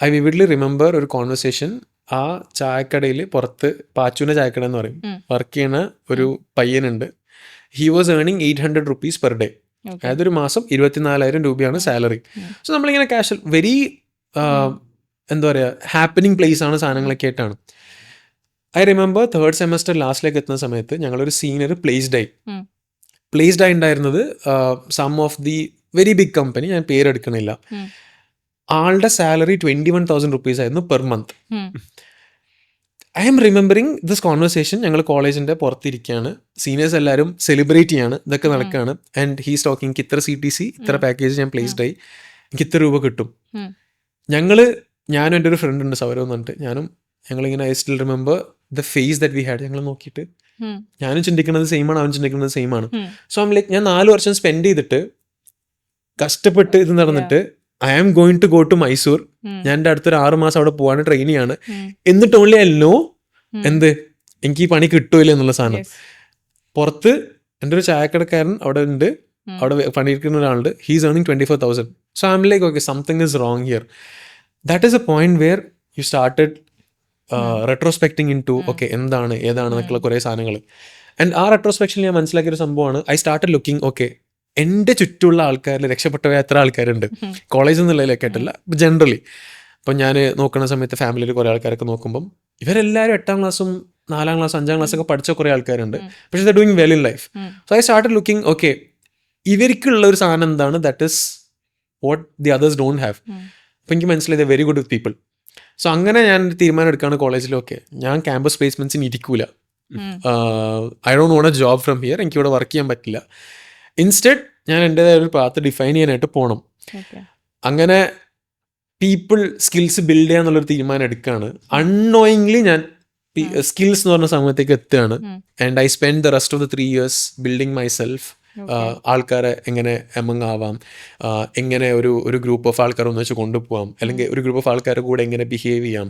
S1: ഐ വിവിഡ്ലി റിമെമ്പർ ഒരു കോൺവെർസേഷൻ. ആ ചായക്കടയിൽ പുറത്ത് പാച്ചുവിൻ്റെ ചായക്കട എന്ന് പറയും, വർക്ക് ചെയ്യുന്ന ഒരു പയ്യനുണ്ട്. He was earning 800 rupees per day. അതായത് ഒരു മാസം 24,000 രൂപയാണ് സാലറി. സോ നമ്മളിങ്ങനെ കാഷ്വൽ വെരി എന്താ പറയുക ഹാപ്പനിങ് പ്ലേസ് ആണ്, സാധനങ്ങളൊക്കെ ആയിട്ടാണ്. ഐ റിമെമ്പർ തേർഡ് സെമസ്റ്റർ ലാസ്റ്റിലേക്ക് എത്തുന്ന സമയത്ത് ഞങ്ങളൊരു സീനിയർ പ്ലേസ്ഡ്
S2: ഉം.
S1: ആയി ഉണ്ടായിരുന്നത് some of the very big company, ഞാൻ പേരെടുക്കണില്ല.
S2: ഉം.
S1: ആളുടെ സാലറി 21,000 റുപ്പീസ് ആയിരുന്നു പെർ മന്ത്.
S2: ഉം.
S1: I'm remembering this conversation. ഞങ്ങൾ കോളേജിന്റെ പുറത്തിരിക്കുകയാണ്, സീനിയേഴ്സ് എല്ലാവരും സെലിബ്രേറ്റ് ചെയ്യാണ്, ഇതൊക്കെ നടക്കുകയാണ്. ആൻഡ് ഹീസ് ടോക്കിംഗ് എനിക്ക് ഇത്ര CTC, ഇത്ര പാക്കേജ് ഞാൻ പ്ലേസ്ഡ് ആയി, എനിക്ക് ഇത്ര രൂപ കിട്ടും.
S2: ഉം.
S1: ഞാനും എൻ്റെ ഒരു ഫ്രണ്ട് ഉണ്ട് സൗരവ് എന്ന് പറഞ്ഞിട്ട്, ഞങ്ങളിങ്ങനെ I still remember the phase that we had. ഞങ്ങൾ നോക്കിയിട്ട്
S2: ഉം.
S1: ഞാനും ചിന്തിക്കുന്നത് സെയിം ആണ്, അവൻ ചിന്തിക്കുന്നത് സെയിം ആണ്.
S2: ഉം.
S1: സോ ഐം ലൈക്ക്, ഞാൻ 4 വർഷം സ്പെൻഡ് ചെയ്തിട്ട് കഷ്ടപ്പെട്ട് ഇത് നടന്നിട്ട് I am going to go to Mysore. ഞാൻ എൻ്റെ അടുത്തൊരു 6 മാസം അവിടെ പോവാണ്, ട്രെയിനിയാണ്. എന്നിട്ട് ഓൺലി ഐ നോ എന്ത് എനിക്ക് ഈ പണി കിട്ടൂല എന്നുള്ള സാധനം.
S2: Yes.
S1: പുറത്ത് എൻ്റെ ഒരു ചായക്കടക്കാരൻ അവിടെ ഉണ്ട്, അവിടെ പണിയിരിക്കുന്ന ഒരാളുണ്ട്. He's earning 24,000. So I'm like okay, something is wrong here. That is a point where you started retrospecting in to okay എന്താണ് ഏതാണ് എന്നൊക്കെയുള്ള കുറേ സാധനങ്ങൾ. ആൻഡ് ആ റെട്രോസ്പെക്ഷനിൽ ഞാൻ മനസ്സിലാക്കിയൊരു സംഭവമാണ്, ഐ സ്റ്റാർട്ടഡ് ലുക്കിംഗ് ഓക്കെ എൻ്റെ ചുറ്റുമുള്ള ആൾക്കാരിൽ രക്ഷപ്പെട്ടവ എത്ര ആൾക്കാരുണ്ട്, കോളേജിൽ നിന്നുള്ളതിലൊക്കെ ആയിട്ടല്ല, ജനറലി. അപ്പം ഞാൻ നോക്കുന്ന സമയത്ത് ഫാമിലിയിൽ കുറേ ആൾക്കാരൊക്കെ നോക്കുമ്പം ഇവരെല്ലാവരും 8ാം ക്ലാസ്സും 4ാം ക്ലാസ് 5ാം ക്ലാസ്സൊക്കെ പഠിച്ച കുറേ ആൾക്കാരുണ്ട്. പക്ഷേ the doing well in life. So I started looking okay ഇവർക്കുള്ള ഒരു സാധനം എന്താണ്, that is what the others don't have. അപ്പം എനിക്ക് മനസ്സിലായത് very good with people. So അങ്ങനെ ഞാൻ തീരുമാനം എടുക്കുകയാണ് കോളേജിലൊക്കെ ഞാൻ ക്യാമ്പസ് പ്ലേസ്മെൻറ്റ്സിന് ഇരിക്കൂല. I don't want a job from here, എനിക്കിവിടെ വർക്ക് ചെയ്യാൻ പറ്റില്ല. ഇൻസ്റ്റെഡ് ഞാൻ എൻ്റെതായ ഒരു പാത്ത് ഡിഫൈൻ ചെയ്യാനായിട്ട് പോകണം. അങ്ങനെ പീപ്പിൾ സ്കിൽസ് ബിൽഡ് ചെയ്യാന്നുള്ളൊരു തീരുമാനം എടുക്കുകയാണ്. അൺനോയിങ്ലി ഞാൻ സ്കിൽസ് എന്ന് പറഞ്ഞ സമയത്തേക്ക് എത്തുകയാണ്. And I spend the rest of the 3 years building my self. ആൾക്കാരെ എങ്ങനെ എമംഗ് ആവാം, എങ്ങനെ ഒരു ഗ്രൂപ്പ് ഓഫ് ആൾക്കാർ ഒന്നിച്ച് കൊണ്ടുപോകാം, അല്ലെങ്കിൽ ഒരു ഗ്രൂപ്പ് ഓഫ് ആൾക്കാരുടെ കൂടെ എങ്ങനെ ബിഹേവ് ചെയ്യാം,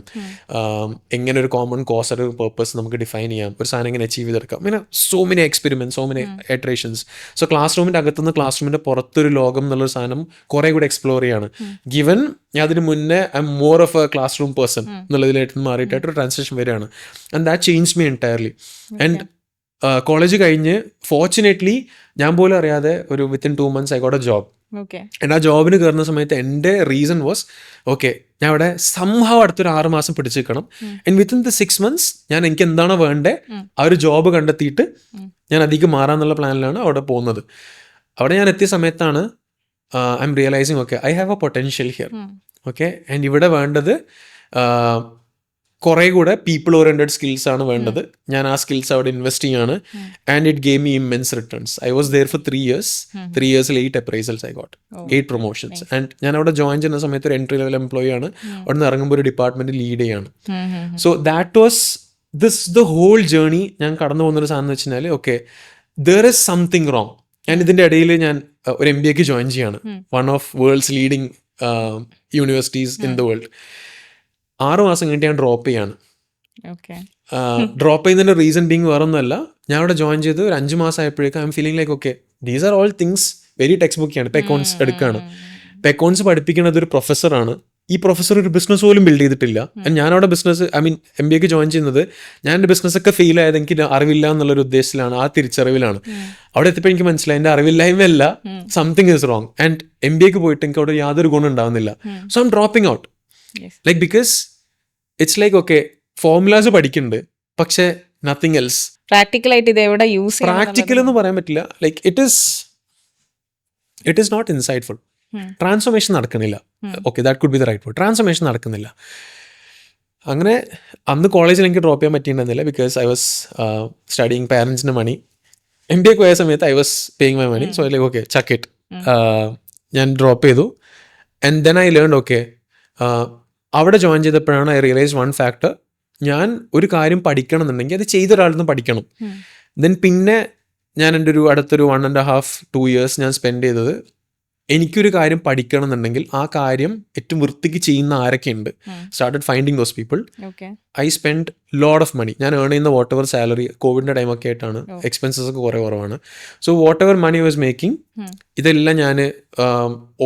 S1: എങ്ങനെ ഒരു കോമൺ കോസ് ഒരു പേർപ്പസ് നമുക്ക് ഡിഫൈൻ ചെയ്യാം, ഒരു സാധനം എങ്ങനെ അച്ചീവ് ചെയ്തെടുക്കാം. അങ്ങനെ so many experiments, so many iterations. So class റൂമിൻ്റെ അകത്തുനിന്ന് ക്ലാസ് റൂമിൻ്റെ പുറത്തൊരു ലോകം എന്നുള്ളൊരു സാധനം കുറേ കൂടെ എക്സ്പ്ലോർ ചെയ്യാണ്. ഗിവൻ ഞാൻ അതിന് മുന്നേ I'm more of a classroom person എന്നുള്ളതിലായിട്ട് മാറിയിട്ടായിട്ടൊരു ട്രാൻസിഷൻ വരികയാണ്. And that change me entirely. And college കഴിഞ്ഞ് ഫോർച്ചുനേറ്റ്ലി ഞാൻ പോലും അറിയാതെ ഒരു within 2 months I got a job. And ആ ജോബിന് കയറുന്ന സമയത്ത് എൻ്റെ റീസൺ വാസ് ഓക്കെ ഞാൻ അവിടെ സംഭവം അടുത്തൊരു 6 മാസം പിടിച്ച് നിൽക്കണം. ആൻഡ് വിത്തിൻ ദ 6 months ഞാൻ എനിക്ക് എന്താണോ വേണ്ടേ ആ ഒരു ജോബ് കണ്ടെത്തിയിട്ട് ഞാൻ അധികം മാറാന്നുള്ള പ്ലാനിലാണ് അവിടെ പോകുന്നത്. അവിടെ ഞാൻ എത്തിയ സമയത്താണ് I M realising okay I have A potential here. Okay and ഇവിടെ വേണ്ടത് കുറേ കൂടെ പീപ്പിൾ ഓറിയൻറ്റഡ് സ്കിൽസ് ആണ് വേണ്ടത്. ഞാൻ ആ സ്കിൽസ് അവിടെ ഇൻവെസ്റ്റ് ചെയ്യാണ്. And it gave me immense returns. I was there for 3 years. 3 yearsൽ 8 appraisals I got, 8 promotions. And ഞാൻ അവിടെ ജോയിൻ ചെയ്യുന്ന സമയത്ത് ഒരു എൻട്രി ലെവൽ എംപ്ലോയി ആണ്. അവിടെ നിന്ന് ഇറങ്ങുമ്പോൾ ഒരു ഡിപ്പാർട്ട്മെന്റ് ലീഡ് ചെയ്യാണ്. So that was the whole journey. ഞാൻ കടന്നു പോകുന്നൊരു സാധനം എന്ന് വെച്ച് കഴിഞ്ഞാൽ okay there is something wrong. And ഇതിൻ്റെ ഇടയിൽ ഞാൻ ഒരു MBAക്ക് ജോയിൻ ചെയ്യാണ്, one of world's leading universities in the world. 6 മാസം കഴിഞ്ഞിട്ട് ഞാൻ ഡ്രോപ്പ് ചെയ്യാണ്. ഡ്രോപ്പ് ചെയ്യുന്നതിൻ്റെ റീസൺ ബീങ് വേറൊന്നുമല്ല, ഞാൻ അവിടെ ജോയിൻ ചെയ്ത് ഒരു 5 മാസം ആയപ്പോഴേക്കും I'm feeling like okay these are all things very text ബുക്കിയാണ്. ഇപ്പം അക്കൗണ്ട്സ് എടുക്കുകയാണ്. ഇപ്പം അക്കൗണ്ട്സ് പഠിപ്പിക്കുന്നത് ഒരു പ്രൊഫസറാണ്. ഈ പ്രൊഫസർ ഒരു ബിസിനസ് പോലും ബിൽഡ് ചെയ്തിട്ടില്ല. ഞാനവിടെ ബിസിനസ് MBAക്ക് ജോയിൻ ചെയ്യുന്നത് ഞാൻ എൻ്റെ ബിസിനസ്സൊക്കെ ഫെയിൽ ആയത് എനിക്ക് അറിവില്ല എന്നുള്ളൊരു ഉദ്ദേശത്തിലാണ്, ആ തിരിച്ചറിവിലാണ്. അവിടെ എത്തിയപ്പോൾ എനിക്ക് മനസ്സിലായി എൻ്റെ അറിവില്ലായ്മയല്ല, സംതിങ് ഈസ് റോങ്. ആൻഡ് MBAക്ക് പോയിട്ട് എനിക്ക് അവിടെ യാതൊരു ഗുണം ഉണ്ടാവുന്നില്ല. So I M dropping out. Like because it's like okay formulas പഠിക്കുന്നുണ്ട് പക്ഷെ നത്തിങ് എൽസ്.
S2: പ്രാക്ടിക്കലായിട്ട് ഇത് എവിടെ യൂസ് ചെയ്യാം?
S1: പ്രാക്ടിക്കൽ എന്ന് പറയാൻ പറ്റില്ല. Like it is not insightful. Transformation നടക്കുന്നില്ല. Okay that could be the right word. Transformation നടക്കുന്നില്ല. അങ്ങനെ അന്ന് കോളേജിൽ എനിക്ക് ഡ്രോപ്പ് ചെയ്യാൻ പറ്റിയിട്ടുണ്ടെന്നില്ല ബിക്കോസ് ഐ വാസ് സ്റ്റഡിങ് പാരൻസിൻ്റെ മണി. MBAക്ക് പോയ സമയത്ത് I was paying my money. So like okay chuck it. ഞാൻ ഡ്രോപ്പ് ചെയ്തു. And then I learn okay അവിടെ ജോയിൻ ചെയ്തപ്പോഴാണ് ഐ റിയലൈസ് വൺ ഫാക്ടർ. ഞാൻ ഒരു കാര്യം പഠിക്കണം എന്നുണ്ടെങ്കിൽ അത് ചെയ്തൊരാളിൽ നിന്ന് പഠിക്കണം. ദെൻ പിന്നെ ഞാൻ എൻ്റെ ഒരു അടുത്തൊരു 1.5-2 years ഞാൻ സ്പെൻഡ് ചെയ്തത് എനിക്കൊരു കാര്യം പഠിക്കണം എന്നുണ്ടെങ്കിൽ ആ കാര്യം ഏറ്റവും വൃത്തിക്ക് ചെയ്യുന്ന ആരൊക്കെ ഉണ്ട്. Started finding those people. I spend lot of money. ഞാൻ ഏൺ ചെയ്യുന്ന വാട്ട് എവർ സാലറി കോവിഡിൻ്റെ ടൈമൊക്കെ ആയിട്ടാണ്, എക്സ്പെൻസസ് ഒക്കെ കുറേ കുറവാണ്. So whatever money was making ഇതെല്ലാം ഞാൻ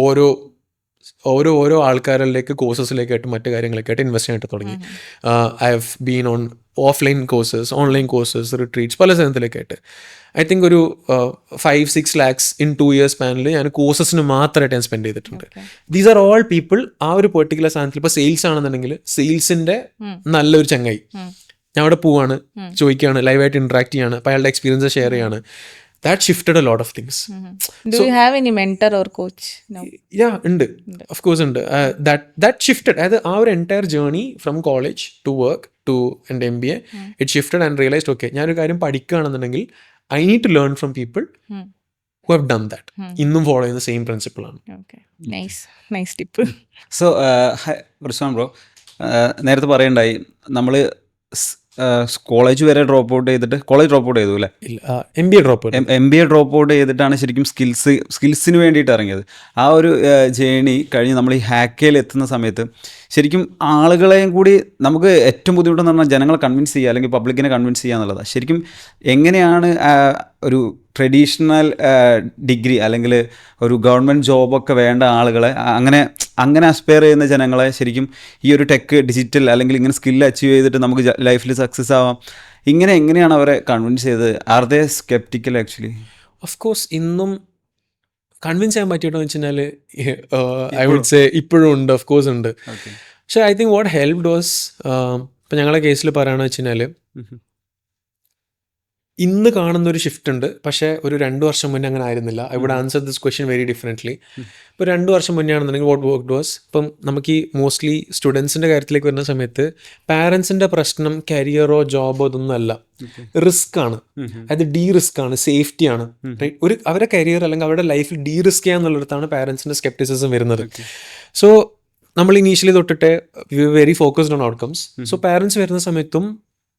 S1: ഓരോ ആൾക്കാരിലേക്ക് കോഴ്സസിലേക്കായിട്ട് മറ്റു കാര്യങ്ങളൊക്കെയായിട്ട് ഇൻവെസ്റ്റ് ചെയ്യാനായിട്ട് തുടങ്ങി. I have been on offline courses, online courses, retreats, പല സ്ഥലത്തിലേക്കായിട്ട്. ഐ തിങ്ക് ഒരു 5-6 lakhs ഇൻ 2 years സ്പാനിൽ ഞാൻ കോഴ്സസിന് മാത്രമായിട്ട് ഞാൻ സ്പെൻഡ് ചെയ്തിട്ടുണ്ട്. ദീസ് ആർ ഓൾ പീപ്പിൾ ആ ഒരു പെർട്ടിക്കുലർ സാധനത്തിൽ. ഇപ്പോൾ സെയിൽസ് ആണെന്നുണ്ടെങ്കിൽ സെയിൽസിൻ്റെ നല്ലൊരു ചങ്ങായി, ഞാൻ അവിടെ പോവാണ്, ചോദിക്കുകയാണ്, ലൈവായിട്ട് ഇൻട്രാക്ട് ചെയ്യാണ്, അപ്പോൾ അയാളുടെ എക്സ്പീരിയൻസ് ഷെയർ ചെയ്യാണ്. That shifted a lot of things.
S2: Do you have any mentor or coach? No.
S1: Yeah ഉണ്ട്, ഓഫ് കോഴ്സ് ഉണ്ട്. ദാറ്റ് ഷിഫ്റ്റഡ്, അതായത് ആ ഒരു entire journey from college to work to എൻ്റെ MBA, it shifted and realised okay ഞാനൊരു കാര്യം പഠിക്കുകയാണെന്നുണ്ടെങ്കിൽ I need to learn from people who have done that. ഇന്നും ഫോളോ ചെയ്യുന്ന സെയിം പ്രിൻസിപ്പിളാണ്.
S2: Okay. Nice tip.
S3: സോ പ്രശ്നം ബ്രോ, നേരത്തെ പറയണ്ടായി നമ്മൾ കോളേജ് വരെ ഡ്രോപ്പ് ഔട്ട് ചെയ്തിട്ട്, കോളേജ് ഡ്രോപ്പ് ഔട്ട് ചെയ്തു അല്ലേ?
S1: MBA drop
S3: MBA drop out ചെയ്തിട്ടാണ് ശരിക്കും സ്കിൽസിന് വേണ്ടിയിട്ട് ഇറങ്ങിയത്. ആ ഒരു ജേണി കഴിഞ്ഞ് നമ്മൾ ഈ ഹാക്കയിൽ എത്തുന്ന സമയത്ത് ശരിക്കും ആളുകളെയും കൂടി നമുക്ക് ഏറ്റവും ബുദ്ധിമുട്ടെന്ന് പറഞ്ഞാൽ ജനങ്ങളെ കൺവിൻസ് ചെയ്യുക, അല്ലെങ്കിൽ പബ്ലിക്കിനെ കൺവിൻസ് ചെയ്യുക എന്നുള്ളതാണ്. ശരിക്കും എങ്ങനെയാണ് ഒരു ട്രഡീഷണൽ ഡിഗ്രി അല്ലെങ്കിൽ ഒരു ഗവൺമെൻറ് ജോബൊക്കെ വേണ്ട ആളുകളെ അങ്ങനെ അസ്പയർ ചെയ്യുന്ന ജനങ്ങളെ ശരിക്കും ഈ ഒരു ടെക്, ഡിജിറ്റൽ അല്ലെങ്കിൽ ഇങ്ങനെ സ്കിൽ അച്ചീവ് ചെയ്തിട്ട് നമുക്ക് ലൈഫിൽ സക്സസ് ആവാം, എങ്ങനെയാണ് അവരെ കൺവിൻസ് ചെയ്തത്? Are they sceptical actually?
S1: Of course ഇന്നും കൺവിൻസ് ചെയ്യാൻ പറ്റിയിട്ടോ എന്ന് വെച്ച് കഴിഞ്ഞാൽ ഐ വുഡ് സേ ഇപ്പോഴും ഉണ്ട്, ഓഫ് കോഴ്സ് ഉണ്ട്. പക്ഷേ I think what helped was, ഇപ്പം ഞങ്ങളുടെ കേസിൽ പറയുകയാണെന്ന് വെച്ച് കഴിഞ്ഞാൽ ഇന്ന് കാണുന്നൊരു ഷിഫ്റ്റ് ഉണ്ട്, പക്ഷേ ഒരു 2 വർഷം മുന്നേ അങ്ങനെ ആയിരുന്നില്ല. I would answer this question very differently. ഇപ്പോൾ 2 വർഷം മുന്നേ ആണെന്നുണ്ടെങ്കിൽ വാട്ട് വർക്ക് വാസ്, ഇപ്പം നമുക്ക് ഈ മോസ്റ്റ്ലി സ്റ്റുഡൻസിൻ്റെ കാര്യത്തിലേക്ക് വരുന്ന സമയത്ത് പാരൻസിൻ്റെ പ്രശ്നം കരിയറോ ജോബോ ഇതൊന്നും അല്ല, റിസ്ക് ആണ്. അത് റിസ്ക് ആണ്, സേഫ്റ്റി ആണ്. ഒരു അവരുടെ കരിയർ അല്ലെങ്കിൽ അവരുടെ ലൈഫിൽ റിസ്ക് ചെയ്യാന്നുള്ളിടത്താണ് പാരൻസിൻ്റെ സ്കെപ്റ്റിസിസം വരുന്നത്. സോ നമ്മൾ ഇനീഷ്യലി തൊട്ടിട്ട് very focused on outcomes. So parents വരുന്ന സമയത്തും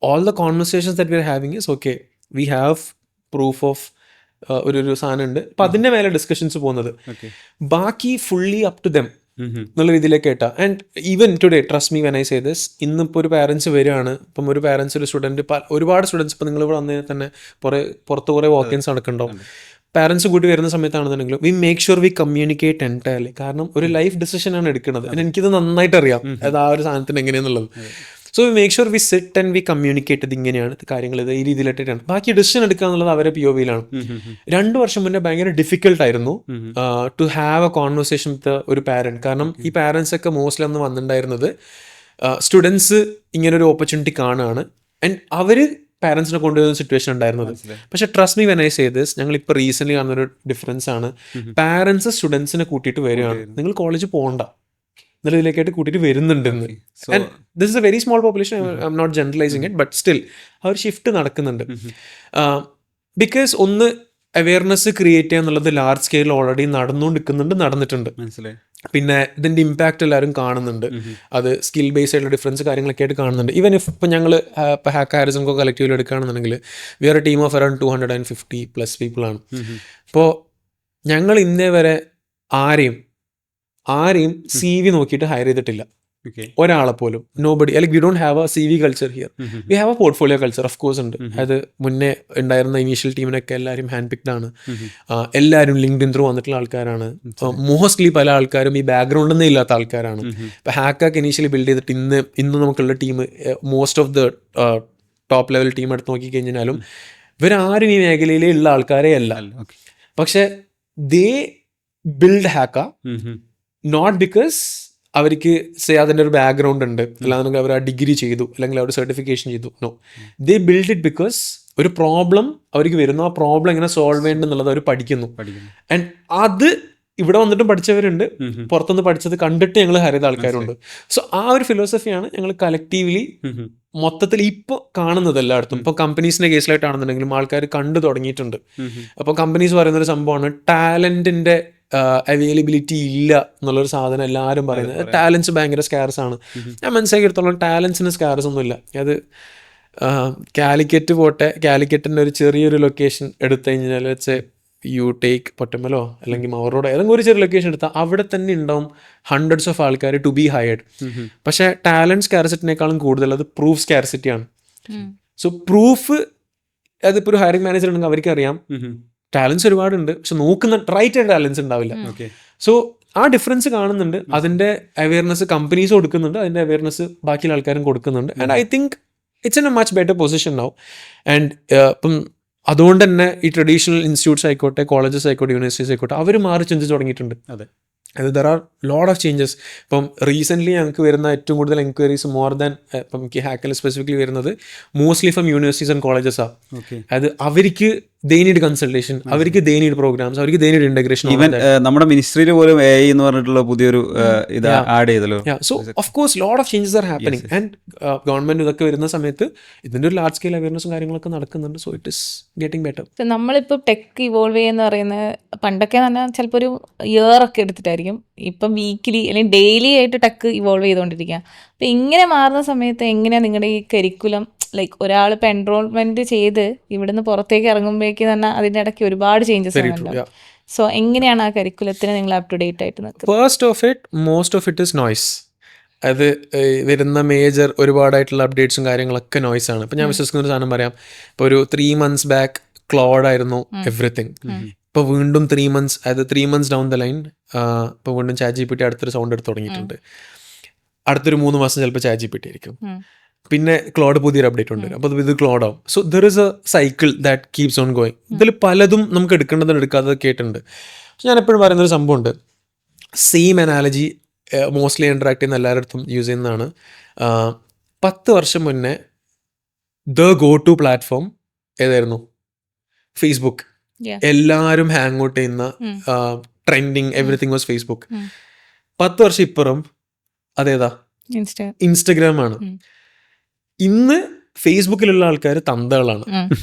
S1: all the conversations that we are having is okay, we have proof of ഒരു സാധനം ഉണ്ട്, അപ്പം അതിൻ്റെ മേലെ ഡിസ്കഷൻസ് പോകുന്നത്. ബാക്കി ഫുള്ളി അപ് ടു ദം എന്നുള്ള രീതിയിലേക്ക് കേട്ടാ. And even today trust me when I say this, ഇന്നിപ്പോൾ ഒരു പാരൻസ് വരികയാണ്, ഇപ്പം ഒരു പാരൻസ് ഒരു സ്റ്റുഡൻറ്റ്, ഒരുപാട് സ്റ്റുഡൻസ് ഇപ്പം നിങ്ങൾ ഇവിടെ വന്നതിൽ തന്നെ പുറത്ത് കുറേ വാക്കിൻസ് നടക്കുന്നുണ്ടാവും. പാരൻസ് കൂട്ടി വരുന്ന സമയത്താണെന്നുണ്ടെങ്കിലും we make sure we communicate entirely. കാരണം ഒരു ലൈഫ് ഡിസിഷനാണ് എടുക്കുന്നത്. എനിക്കിത് നന്നായിട്ട് അറിയാം അത് ആ ഒരു സാധനത്തിന് എങ്ങനെയാണെന്നുള്ളത്. So we make sure V sit and we communicate, ഇത് ഇങ്ങനെയാണ് കാര്യങ്ങൾ, ഇത് ഈ രീതിയിലായിട്ടാണ്. ബാക്കി ഡിസിഷൻ എടുക്കുക എന്നുള്ളത് അവരെ POVയിലാണ്. 2 വർഷം മുന്നേ ഭയങ്കര ഡിഫിക്കൽട്ട് ആയിരുന്നു to have a conversation with ഒരു പാരൻറ്റ്. കാരണം ഈ പാരൻസ് ഒക്കെ മോസ്റ്റ്ലി അന്ന് വന്നിട്ടുണ്ടായിരുന്നത് സ്റ്റുഡൻസ് ഇങ്ങനെ ഒരു ഓപ്പർച്യൂണിറ്റി കാണുകയാണ്, ആൻഡ് അവർ പാരൻസിനെ കൊണ്ടുവരുന്ന സിറ്റുവേഷൻ ഉണ്ടായിരുന്നത്. പക്ഷേ trust me when I say this, ഞങ്ങൾ ഇപ്പോൾ റീസെൻ്റ്ലി കാണുന്നൊരു ഡിഫറൻസ് ആണ്, പാരൻസ് സ്റ്റുഡൻസിനെ കൂട്ടിയിട്ട് വരികയാണ്, നിങ്ങൾ കോളേജ് പോകണ്ട എന്നുള്ള ഇതിലേക്കായിട്ട് കൂട്ടിയിട്ട് വരുന്നുണ്ടെന്ന്. And this is a very small population, I am not generalising it, but still ആ ഒരു ഷിഫ്റ്റ് നടക്കുന്നുണ്ട്. ബിക്കോസ് ഒന്ന് അവെയർനെസ് ക്രിയേറ്റ് ചെയ്യുക എന്നുള്ളത് ലാർജ് സ്കെയിൽ ഓൾറെഡി നടന്നിട്ടുണ്ട്. പിന്നെ ഇതിൻ്റെ ഇമ്പാക്റ്റ് എല്ലാവരും കാണുന്നുണ്ട്. അത് സ്കിൽ ബേസ്ഡ് ആയിട്ടുള്ള ഡിഫറൻസ് കാര്യങ്ങളൊക്കെ ആയിട്ട് കാണുന്നുണ്ട്. ഈവൻ ഇപ്പം ഞങ്ങൾ ഇപ്പോൾ ഹാക്ക് ഹാരിസൺ കളക്റ്റീവിൽ എടുക്കുകയാണെന്നുണ്ടെങ്കിൽ we are a team of around 250+ പീപ്പിളാണ്. അപ്പോൾ ഞങ്ങൾ ഇന്നേ വരെ ആരെയും CV നോക്കിയിട്ട് ഹയർ ചെയ്തിട്ടില്ല, ഒരാളെ പോലും. നോബഡി, അല്ലെങ്കിൽ we don't have A CV culture here, we have A portfolio culture. Of course ഉണ്ട്. അത് മുന്നേ ഉണ്ടായിരുന്ന ഇനീഷ്യൽ ടീമിനൊക്കെ എല്ലാവരും ഹാൻഡ് പിക്ഡ് ആണ്, എല്ലാവരും ലിങ്ക്ഡിൻ ത്രൂ വന്നിട്ടുള്ള ആൾക്കാരാണ്. മോസ്റ്റ്ലി പല ആൾക്കാരും ഈ ബാക്ക്ഗ്രൗണ്ടൊന്നും ഇല്ലാത്ത ആൾക്കാരാണ്. ഇപ്പോൾ ഹാക്കാക്ക് ഇനീഷ്യലി ബിൽഡ് ചെയ്തിട്ട് ഇന്ന് നമുക്കുള്ള team, most of the top level team എടുത്ത് നോക്കിക്കഴിഞ്ഞാലും ഇവരാരും ഈ മേഖലയിലേ ഉള്ള ആൾക്കാരേ അല്ല. പക്ഷെ ദേ ബിൽഡ് ഹാക്ക നോട്ട് ബിക്കോസ് അവർക്ക് അതിൻ്റെ ഒരു ബാക്ക്ഗ്രൗണ്ട് ഉണ്ട്, അല്ലാതെ അവർ ആ ഡിഗ്രി ചെയ്തു അല്ലെങ്കിൽ അവർ സർട്ടിഫിക്കേഷൻ ചെയ്തു. No, they build it because ഒരു പ്രോബ്ലം അവർക്ക് വരുന്നു, ആ പ്രോബ്ലം എങ്ങനെ സോൾവ് ചെയ്യേണ്ടെന്നുള്ളത് അവർ പഠിക്കുന്നു. ആൻഡ് അത് ഇവിടെ വന്നിട്ടും പഠിച്ചവരുണ്ട്, പുറത്തുനിന്ന് പഠിച്ചത് കണ്ടിട്ട് ഞങ്ങൾ ഹയർ ചെയ്ത ആൾക്കാരുണ്ട്. സോ ആ ഒരു ഫിലോസഫിയാണ് ഞങ്ങൾ കളക്റ്റീവ്ലി മൊത്തത്തിൽ ഇപ്പോൾ കാണുന്നത് എല്ലായിടത്തും. ഇപ്പോൾ കമ്പനീസിൻ്റെ കേസിലായിട്ടാണെന്നുണ്ടെങ്കിലും ആൾക്കാർ കണ്ടു തുടങ്ങിയിട്ടുണ്ട്. അപ്പോൾ കമ്പനീസ് പറയുന്നൊരു സംഭവമാണ് ടാലൻറ്റിൻ്റെ അവൈലബിലിറ്റി ഇല്ല എന്നുള്ളൊരു സാധനം എല്ലാവരും പറയുന്നത്. ടാലൻസ് ഭയങ്കര സ്കാർസ് ആണ്. ഞാൻ മനസ്സിലാക്കിയെടുത്തോളം ടാലൻസിന് സ്കാർസ് ഒന്നുമില്ല. അത് കാലിക്കറ്റ് പോട്ടെ, കാലിക്കറ്റിൻ്റെ ഒരു ചെറിയൊരു ലൊക്കേഷൻ എടുത്തു കഴിഞ്ഞാൽ വെച്ച് യു ടേക്ക് പൊറ്റമ്മലോ അല്ലെങ്കിൽ മവറോഡോ ഏതെങ്കിലും ഒരു ചെറിയ ലൊക്കേഷൻ എടുത്താൽ അവിടെ തന്നെ ഉണ്ടാവും ഹൺഡ്രഡ്സ് ഓഫ് ആൾക്കാർ ടു ബി ഹയർഡ്. പക്ഷേ ടാലൻറ്റ് സ്കാർസിറ്റിനേക്കാളും കൂടുതൽ അത് പ്രൂഫ് സ്കാർസിറ്റിയാണ്. സോ പ്രൂഫ്, അതിപ്പോൾ ഒരു ഹയറിംഗ് മാനേജർ ഉണ്ടെങ്കിൽ അവർക്കറിയാം ടാലൻസ് ഒരുപാടുണ്ട്, പക്ഷെ നോക്കുന്ന റൈറ്റ് ആയിട്ട് ടാലൻസ് ഉണ്ടാവില്ല. സോ ആ ഡിഫറൻസ് കാണുന്നുണ്ട്. അതിൻ്റെ അവെയർനെസ് കമ്പനീസ് കൊടുക്കുന്നുണ്ട്, അതിൻ്റെ അവെയർനെസ് ബാക്കിയുള്ള ആൾക്കാരും കൊടുക്കുന്നുണ്ട്. And I think it's in a much better position now. And ഇപ്പം അതുകൊണ്ട് തന്നെ ഈ ട്രഡീഷണൽ ഇൻസ്റ്റിറ്റ്യൂട്ട്സ് ആയിക്കോട്ടെ, കോളേജസ് ആയിക്കോട്ടെ, യൂണിവേഴ്സിറ്റീസ് ആയിക്കോട്ടെ, അവർ മാറി ചിന്തിച്ച് തുടങ്ങിയിട്ടുണ്ട്. അത് there are lot of changes. ഇപ്പം റീസെൻ്റ്ലി ഞങ്ങൾക്ക് വരുന്ന ഏറ്റവും കൂടുതൽ എൻക്വയറീസ് മോർ ദാൻ ഇപ്പം എനിക്ക് ഹാക്കിൽ സ്പെസിഫിക്കലി വരുന്നത് mostly from universities and colleges
S3: okay.
S1: അത് അവർക്ക് ദേ നീഡ് കൺസൾട്ടേഷൻ, അവർക്ക് ദേ നീഡ് പ്രോഗ്രാംസ്, അവർക്ക് ദേ നീഡ് ഇന്റഗ്രേഷൻ.
S3: ഈവൻ നമ്മുടെ മിനിസ്ട്രിയിൽ പോലും AI എന്ന് പറഞ്ഞിട്ടുള്ള പുതിയൊരു ഇത് ആഡ് ചെയ്തല്ലോ.
S1: So of course lot of changes are happening and government ഇതൊക്കെ വരുന്ന സമയത്ത് ഇതിന്റെ ഒരു ലാർജ് സ്കെയിൽ അവയർനെസ്സും കാര്യങ്ങളൊക്കെ നടക്കുന്നുണ്ട്. So it is getting better.
S2: നമ്മളിപ്പോൾ ടെക് ഇവോൾവ് ചെയ്യുന്ന പറയുന്നത് പണ്ടൊക്കെ പറഞ്ഞാൽ ചിലപ്പോൾ ഒരു ഇയർ ഒക്കെ എടുത്തിട്ടായിരിക്കും, ഇപ്പം വീക്കിലി അല്ലെങ്കിൽ ഡെയിലി ആയിട്ട് ടെക് ഇവോൾവ് ചെയ്തുകൊണ്ടിരിക്കുക. അപ്പം ഇങ്ങനെ മാറുന്ന സമയത്ത് എങ്ങനെയാണ് നിങ്ങളുടെ ഈ കരിക്കുലം, ലൈക്ക് ഒരാൾ ഇപ്പോൾ എൻറോൾമെന്റ് ചെയ്ത് ഇവിടുന്ന് പുറത്തേക്ക് ഇറങ്ങുമ്പോഴേക്ക് തന്നെ അതിൻ്റെ ഇടയ്ക്ക് ഒരുപാട് ചേഞ്ചസ് ഉണ്ടാവും. സോ എങ്ങനെയാണ് ആ കരിക്കുലത്തിന് നിങ്ങൾ അപ് ടു ഡേറ്റ് ആയിട്ട് നിൽക്കുന്നത്?
S1: Most of it is noise. അത് വരുന്ന മേജർ ഒരുപാടായിട്ടുള്ള അപ്ഡേറ്റ്സും കാര്യങ്ങളൊക്കെ നോയ്സ് ആണ്. ഇപ്പം ഞാൻ വിശ്വസിക്കുന്ന ഒരു സാധനം പറയാം. ഇപ്പോൾ ഒരു 3 months ബാക്ക് ക്ലോഡ് ആയിരുന്നു എവറിത്തിങ്. ഇപ്പോൾ വീണ്ടും 3 months, അതായത് 3 months ഡൗൺ ദ ലൈൻ ഇപ്പോൾ വീണ്ടും ChatGPT അടുത്തൊരു സൗണ്ട് എടുത്ത് തുടങ്ങിയിട്ടുണ്ട്. അടുത്തൊരു 3 മാസം ചിലപ്പോൾ ChatGPT ആയിരിക്കും. പിന്നെ ക്ലോഡ് പുതിയൊരു അപ്ഡേറ്റ് ഉണ്ട്, അപ്പോൾ ഇത് ക്ലോഡ് ആവും. So there is A cycle that keeps on going. ഇതിൽ പലതും നമുക്ക് എടുക്കേണ്ടതും എടുക്കാത്തത് കേട്ടിട്ടുണ്ട്. പക്ഷെ ഞാൻ എപ്പോഴും പറയുന്നൊരു സംഭവമുണ്ട്, സെയിം അനാലജി മോസ്റ്റ്ലി ഇൻട്രാക്ട് ചെയ്യുന്ന എല്ലാവരുടെ യൂസ് ചെയ്യുന്നതാണ്. 10 വർഷം മുന്നേ ദ ഗോ ടു പ്ലാറ്റ്ഫോം ഏതായിരുന്നു? ഫേസ്ബുക്ക്. എല്ലാവരും ഹാങ് ഔട്ട് ചെയ്യുന്ന ട്രെൻഡിങ് എവറിത്തിങ് വാസ് ഫേസ്ബുക്ക്. 10 വർഷം ഇപ്പുറം അതേതാ? ഇൻസ്റ്റഗ്രാം ആണ്. ഇന്ന് ഫേസ്ബുക്കിലുള്ള ആൾക്കാർ തന്തകളാണ്,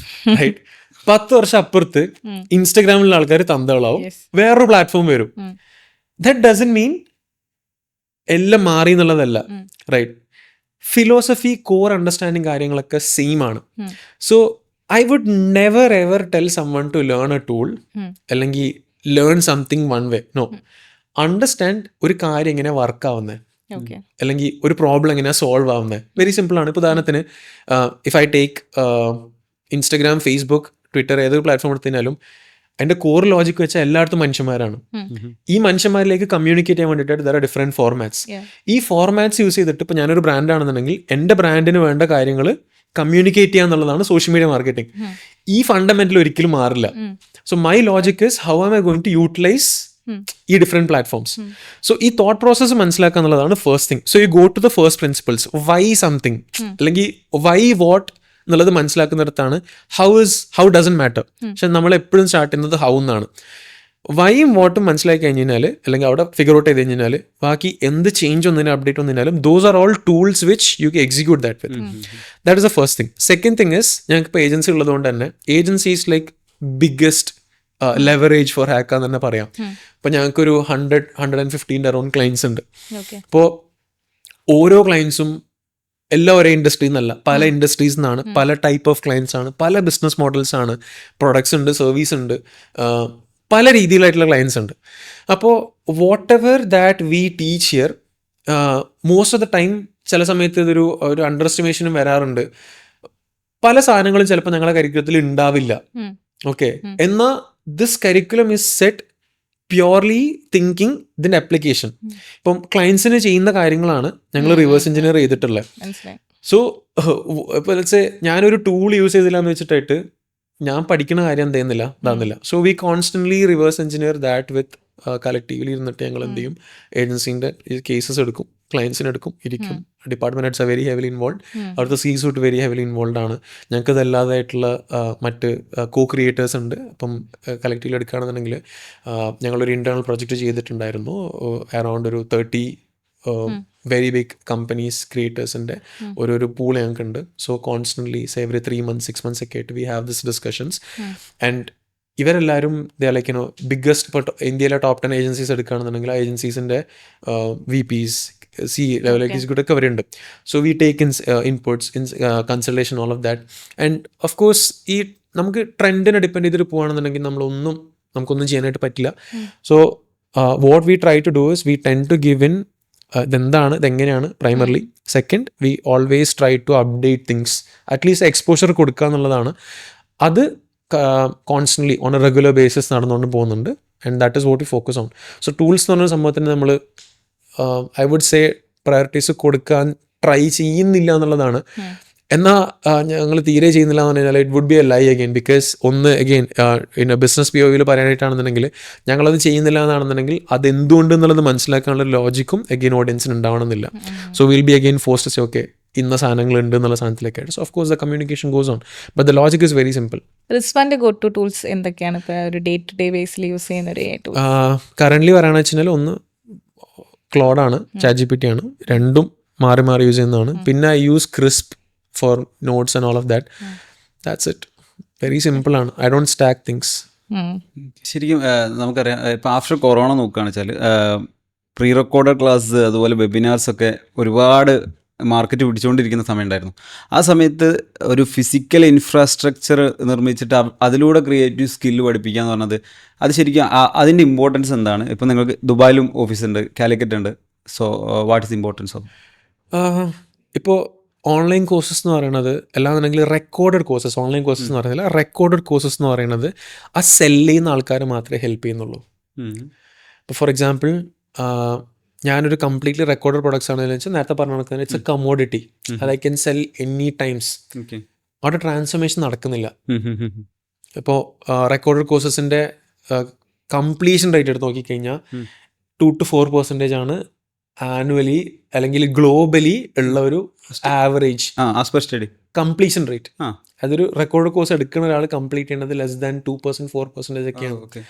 S1: റൈറ്റ്? 10 വർഷം അപ്പുറത്ത് ഇൻസ്റ്റഗ്രാമിലുള്ള ആൾക്കാർ തന്തകളാവും, വേറൊരു പ്ലാറ്റ്ഫോം വരും. ദാറ്റ് ഡസൻ മീൻ എല്ലാം മാറി എന്നുള്ളതല്ല, റൈറ്റ്? ഫിലോസഫി, കോർ അണ്ടർസ്റ്റാൻഡിങ് കാര്യങ്ങളൊക്കെ സെയിം ആണ്. So I would never ever tell someone to learn a tool അല്ലെങ്കിൽ learn something one way. No, understand ഒരു കാര്യം എങ്ങനെ വർക്ക് ആവുന്നത്, അല്ലെങ്കിൽ ഒരു പ്രോബ്ലം എങ്ങനെയാണ് സോൾവ് ആവുന്നത്. വെരി സിമ്പിൾ ആണ്. ഇപ്പോൾ ഉദാഹരണത്തിന് if I take Instagram, Facebook, Twitter, ഏതൊരു പ്ലാറ്റ്ഫോം എടുത്തതിനാലും അതിൻ്റെ കോർ ലോജിക്ക് വെച്ചാൽ എല്ലായിടത്തും മനുഷ്യന്മാരാണ്. ഈ മനുഷ്യന്മാരിലേക്ക് കമ്മ്യൂണിക്കേറ്റ് ചെയ്യാൻ വേണ്ടിയിട്ട് ദർ ആർ ഡിഫറെൻറ്റ് ഫോർമാറ്റ്സ്. ഈ ഫോർമാറ്റ്സ് യൂസ് ചെയ്തിട്ട് ഇപ്പോൾ ഞാനൊരു ബ്രാൻഡാണെന്നുണ്ടെങ്കിൽ എൻ്റെ ബ്രാൻഡിന് വേണ്ട കാര്യങ്ങൾ കമ്മ്യൂണിക്കേറ്റ് ചെയ്യുക എന്നുള്ളതാണ് സോഷ്യൽ മീഡിയ മാർക്കറ്റിംഗ്. ഈ ഫണ്ടമെന്റൽ ഒരിക്കലും മാറില്ല. So my logic is how am I going to utilise ഈ ഡിഫറെൻറ്റ് പ്ലാറ്റ്ഫോംസ്. സോ ഈ തോട്ട് പ്രോസസ്സ് മനസ്സിലാക്കുക എന്നുള്ളതാണ് first thing. So you go to the first principles, why something അല്ലെങ്കിൽ വൈ വാട്ട് എന്നുള്ളത് മനസ്സിലാക്കുന്നിടത്താണ് ഹൗ ഡസൻ മാറ്റർ. പക്ഷെ നമ്മൾ എപ്പോഴും സ്റ്റാർട്ട് ചെയ്യുന്നത് ഹൗ എന്നാണ്. വൈയും വാട്ടും മനസ്സിലാക്കി കഴിഞ്ഞാൽ അല്ലെങ്കിൽ അവിടെ ഫിഗർ ഔട്ട് ചെയ്ത് കഴിഞ്ഞാൽ ബാക്കി എന്ത് ചേഞ്ച് ഒന്നിനും അപ്ഡേറ്റ് ഒന്നിനാലും those are all tools which you can execute that with. That is the first thing. Second thing is, ഞങ്ങൾക്ക് ഇപ്പോൾ ഏജൻസി ഉള്ളതുകൊണ്ട് തന്നെ agencies like biggest leverage for hack എന്ന് തന്നെ പറയാം. ഇപ്പോൾ ഞങ്ങൾക്കൊരു 100-115 അറൗണ്ട് ക്ലയൻസ് ഉണ്ട്. അപ്പോൾ ഓരോ ക്ലയൻസും എല്ലാം ഒരേ ഇൻഡസ്ട്രിയിൽ നിന്നല്ല, പല ഇൻഡസ്ട്രീസ് നിന്നാണ്, പല ടൈപ്പ് ഓഫ് ക്ലയൻസ് ആണ്, പല ബിസിനസ് മോഡൽസ് ആണ്, പ്രൊഡക്ട്സ് ഉണ്ട്, സർവീസ് ഉണ്ട്, പല രീതിയിലായിട്ടുള്ള ക്ലയൻസ് ഉണ്ട്. അപ്പോൾ what ever that we teach here most of the time ചില സമയത്ത് ഇതൊരു അണ്ടർ എസ്റ്റിമേഷനും വരാറുണ്ട്. പല സാധനങ്ങളും ചിലപ്പോൾ ഞങ്ങളുടെ കരിക്കുലത്തിൽ ഉണ്ടാവില്ല. ഓക്കെ, എന്നാൽ this curriculum is set purely thinking ഇതിൻ്റെ അപ്ലിക്കേഷൻ. ഇപ്പം ക്ലയൻസിന് ചെയ്യുന്ന കാര്യങ്ങളാണ് ഞങ്ങൾ റിവേഴ്സ് എഞ്ചിനീയർ ചെയ്തിട്ടുള്ളത്. സോ ഇപ്പോൾ ഞാനൊരു ടൂൾ യൂസ് ചെയ്തില്ല എന്ന് വെച്ചിട്ടായിട്ട് ഞാൻ പഠിക്കുന്ന കാര്യം എന്ത് ചെയ്യുന്നില്ല, ഇതാകുന്നില്ല. So we constantly reverse engineer that with collectively ഇരുന്നിട്ട് ഞങ്ങൾ എന്ത് ചെയ്യും, ഏജൻസിൻ്റെ കേസസ് എടുക്കും, ക്ലയൻസിന് എടുക്കും, ഇരിക്കും. Department heads are very heavily involve, അവിടുത്തെ സീസൂട്ട് വെരി ഹെവിലി ഇൻവോൾവ് ആണ്. ഞങ്ങൾക്ക് ഇതല്ലാതായിട്ടുള്ള മറ്റ് കോ ക്രിയേറ്റേഴ്സ് ഉണ്ട്. അപ്പം കളക്റ്റീവിൽ എടുക്കുകയാണെന്നുണ്ടെങ്കിൽ ഞങ്ങളൊരു ഇൻറ്റേർണൽ പ്രൊജക്റ്റ് ചെയ്തിട്ടുണ്ടായിരുന്നു. അറൗണ്ട് ഒരു 30 വെരി ബിഗ് കമ്പനീസ് ക്രിയേറ്റേഴ്സിൻ്റെ ഒരു പൂൾ ഞങ്ങൾക്കുണ്ട്. So constantly every 3 months 6 months ഒക്കെ ആയിട്ട് we have this discussions. And ഇവരെല്ലാവരും ലൈക്ക് ബിഗ്ഗസ്റ്റ് ഇപ്പോൾ ഇന്ത്യയിലെ ടോപ്പ് 10 ഏജൻസീസ് എടുക്കുകയാണെന്നുണ്ടെങ്കിൽ ആ ഏജൻസീസിൻ്റെ VPs, ലെവൽ എക്സിക്യൂട്ടീവ് ഒക്കെ അവരുണ്ട്. So we take inputs, consultation, all of that. And of course ഈ നമുക്ക് ട്രെൻഡിനെ ഡിപ്പെൻഡ് ചെയ്തിട്ട് പോകുകയാണെന്നുണ്ടെങ്കിൽ നമുക്കൊന്നും ചെയ്യാനായിട്ട് പറ്റില്ല. So what we try to do is we tend to give in ഇതെന്താണ്, ഇതെങ്ങനെയാണ് primarily. Second, we always try to update things, at least exposure കൊടുക്കുക എന്നുള്ളതാണ്. അത് constantly on a regular basis നടന്നുകൊണ്ട് പോകുന്നുണ്ട്. And that is what we focus on. So tools എന്ന് പറഞ്ഞ സംഭവത്തിന് നമ്മൾ ഐ വുഡ് സേ പ്രയോറിറ്റീസ് കൊടുക്കാൻ ട്രൈ ചെയ്യുന്നില്ല എന്നുള്ളതാണ്. എന്നാൽ ഞങ്ങൾ തീരെ ചെയ്യുന്നില്ല എന്ന് പറഞ്ഞു കഴിഞ്ഞാൽ it would be a lie again. Because ഒന്ന് അഗെയിൻ ഇൻ ബിസിനസ് POVയിൽ പറയാനായിട്ടാണെന്നുണ്ടെങ്കിൽ ഞങ്ങളത് ചെയ്യുന്നില്ല എന്നാണെന്നുണ്ടെങ്കിൽ അതെന്തുകൊണ്ട് എന്നുള്ളത് മനസ്സിലാക്കാനുള്ള ലോജിക്കും അഗെയിൻ ഓഡിയൻസിന് ഉണ്ടാവണമെന്നില്ല. So will be again force to say okay ഇന്ന സാധനങ്ങൾ ഉണ്ട് എന്നുള്ള സാധനത്തിലേക്കായിട്ട്. So of course the communication goes on, but the logic is very simple.
S2: റിസ്വാന്റെ ഗോ ടു ടൂൾസ് എന്തൊക്കെയാണ് ഇപ്പോൾ ഒരു ഡേ ടു ഡേ ബേസിൽ യൂസ് ചെയ്യുന്ന ഒരു AI ടൂൾ?
S1: കറൻ്റ്ലി പറയുകയാണെന്ന് വെച്ച് കഴിഞ്ഞാൽ ഒന്ന് ക്ലോഡാണ്, ChatGPT ആണ്. രണ്ടും മാറി മാറി യൂസ് ചെയ്യുന്നതാണ്. പിന്നെ I use Krisp for notes and all of that. That's it. Very simple ആണ്. I don't stack things.
S3: ശരിക്കും നമുക്കറിയാം ഇപ്പം ആഫ്റ്റർ കൊറോണ നോക്കുകയാണെന്ന് വെച്ചാൽ പ്രീ റെക്കോർഡഡ് ക്ലാസ് അതുപോലെ വെബിനാർസ് ഒക്കെ ഒരുപാട് മാർക്കറ്റ് പിടിച്ചുകൊണ്ടിരിക്കുന്ന സമയം ഉണ്ടായിരുന്നു. ആ സമയത്ത് ഒരു ഫിസിക്കൽ ഇൻഫ്രാസ്ട്രക്ചർ നിർമ്മിച്ചിട്ട് അതിലൂടെ ക്രിയേറ്റീവ് സ്കില്ല് പഠിപ്പിക്കുക എന്ന് പറഞ്ഞത് അത് ശരിക്കും അതിൻ്റെ ഇമ്പോർട്ടൻസ് എന്താണ്? ഇപ്പം നിങ്ങൾക്ക് ദുബായിലും ഓഫീസുണ്ട്, കാലിക്കറ്റ് ഉണ്ട്. So what is importance of?
S1: ഇപ്പോൾ ഓൺലൈൻ കോഴ്സസ് എന്ന് പറയുന്നത് എല്ലാന്നുണ്ടെങ്കിൽ റെക്കോർഡഡ് കോഴ്സസ്, ഓൺലൈൻ കോഴ്സസ് എന്ന് പറയുന്നില്ല, റെക്കോർഡഡ് കോഴ്സസ് എന്ന് പറയുന്നത് ആ സെല്ല് ചെയ്യുന്ന ആൾക്കാർ മാത്രമേ ഹെൽപ്പ് ചെയ്യുന്നുള്ളൂ. ഇപ്പോൾ ഫോർ എക്സാമ്പിൾ ഞാനൊരു കംപ്ലീറ്റ്ലി റെക്കോർഡഡ് പ്രൊഡക്ട്സ് ആണെന്ന് വെച്ചാൽ നേരത്തെ പറഞ്ഞ കണക്ക് ഇറ്റ്സ് എ കമോഡിറ്റി, അത് I can sell any times. അവിടെ ട്രാൻസ്ഫോർമേഷൻ നടക്കുന്നില്ല. ഇപ്പോൾ റെക്കോർഡഡ് കോഴ്സസിൻ്റെ കംപ്ലീഷൻ റേറ്റ് എടുത്ത് നോക്കിക്കഴിഞ്ഞാൽ 2 to 4% ആണ് ആനുവലി അല്ലെങ്കിൽ ഗ്ലോബലി ഉള്ള ഒരു ആവറേജ്
S3: സ്റ്റഡി
S1: കംപ്ലീഷൻ റേറ്റ്. അതൊരു റെക്കോർഡ് കോഴ്സ് എടുക്കുന്ന ഒരാൾ കംപ്ലീറ്റ് ചെയ്യുന്നത് ലെസ് ദാൻ 2%, 4% ഒക്കെയാണ്.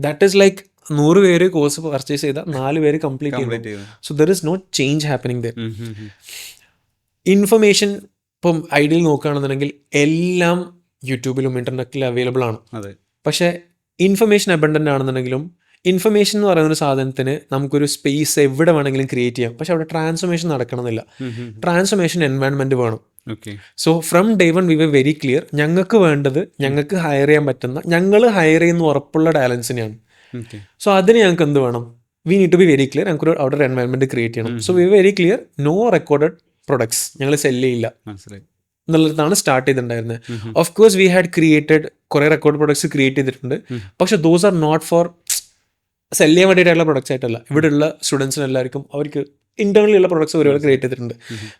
S1: ദാറ്റ് ഈസ് ലൈക്ക് 100 പേര് കോഴ്സ് പർച്ചേസ് ചെയ്താൽ 4 പേര് കംപ്ലീറ്റ് ചെയ്യുന്നു. So there is no change happening there. Information ഇപ്പം ഐഡിയൽ നോക്കുകയാണെന്നുണ്ടെങ്കിൽ എല്ലാം യൂട്യൂബിലും ഇൻ്റർനെറ്റിലും അവൈലബിൾ ആണ്. പക്ഷേ ഇൻഫർമേഷൻ അബണ്ടൻ്റ് ആണെന്നുണ്ടെങ്കിലും ഇൻഫർമേഷൻ എന്ന് പറയുന്ന ഒരു സാധനത്തിന് നമുക്കൊരു സ്പേസ് എവിടെ വേണമെങ്കിലും ക്രിയേറ്റ് ചെയ്യാം. പക്ഷെ അവിടെ ട്രാൻസ്ഫോർമേഷൻ നടക്കണമെന്നില്ല. ട്രാൻസ്ഫോർമേഷൻ എൻവയൺമെൻറ്റ് വേണം. So from day one we were very clear, ഞങ്ങൾക്ക് വേണ്ടത് ഞങ്ങൾക്ക് ഹയർ ചെയ്യാൻ പറ്റുന്ന, ഞങ്ങൾ ഹയർ ചെയ്യുന്ന ഉറപ്പുള്ള ടാലൻസിനെയാണ്. സോ അതിന് ഞങ്ങൾക്ക് എന്ത് വേണം? We need to be very clear, ഞങ്ങൾക്ക് അവിടെ ഒരു എൻവയൺമെൻറ്റ് ക്രിയേറ്റ് ചെയ്യണം. So we very clear, no recorded products ഞങ്ങൾ സെല്ല് ചെയ്യില്ല എന്നുള്ളതാണ് സ്റ്റാർട്ട് ചെയ്തിട്ടുണ്ടായിരുന്നത്. Of course we had created കുറേ റെക്കോർഡ് പ്രൊഡക്ട്സ് ക്രിയേറ്റ് ചെയ്തിട്ടുണ്ട്. പക്ഷെ those are not for sell ചെയ്യാൻ വേണ്ടിയിട്ടുള്ള പ്രൊഡക്ട്സ് ആയിട്ടല്ല. ഇവിടെയുള്ള സ്റ്റുഡൻസിന് എല്ലാവർക്കും അവർക്ക് ഇന്റേണലി ഉള്ള പ്രൊഡക്ട്സ് ഒരുപാട് ക്രിയേറ്റ് ചെയ്തിട്ടുണ്ട്.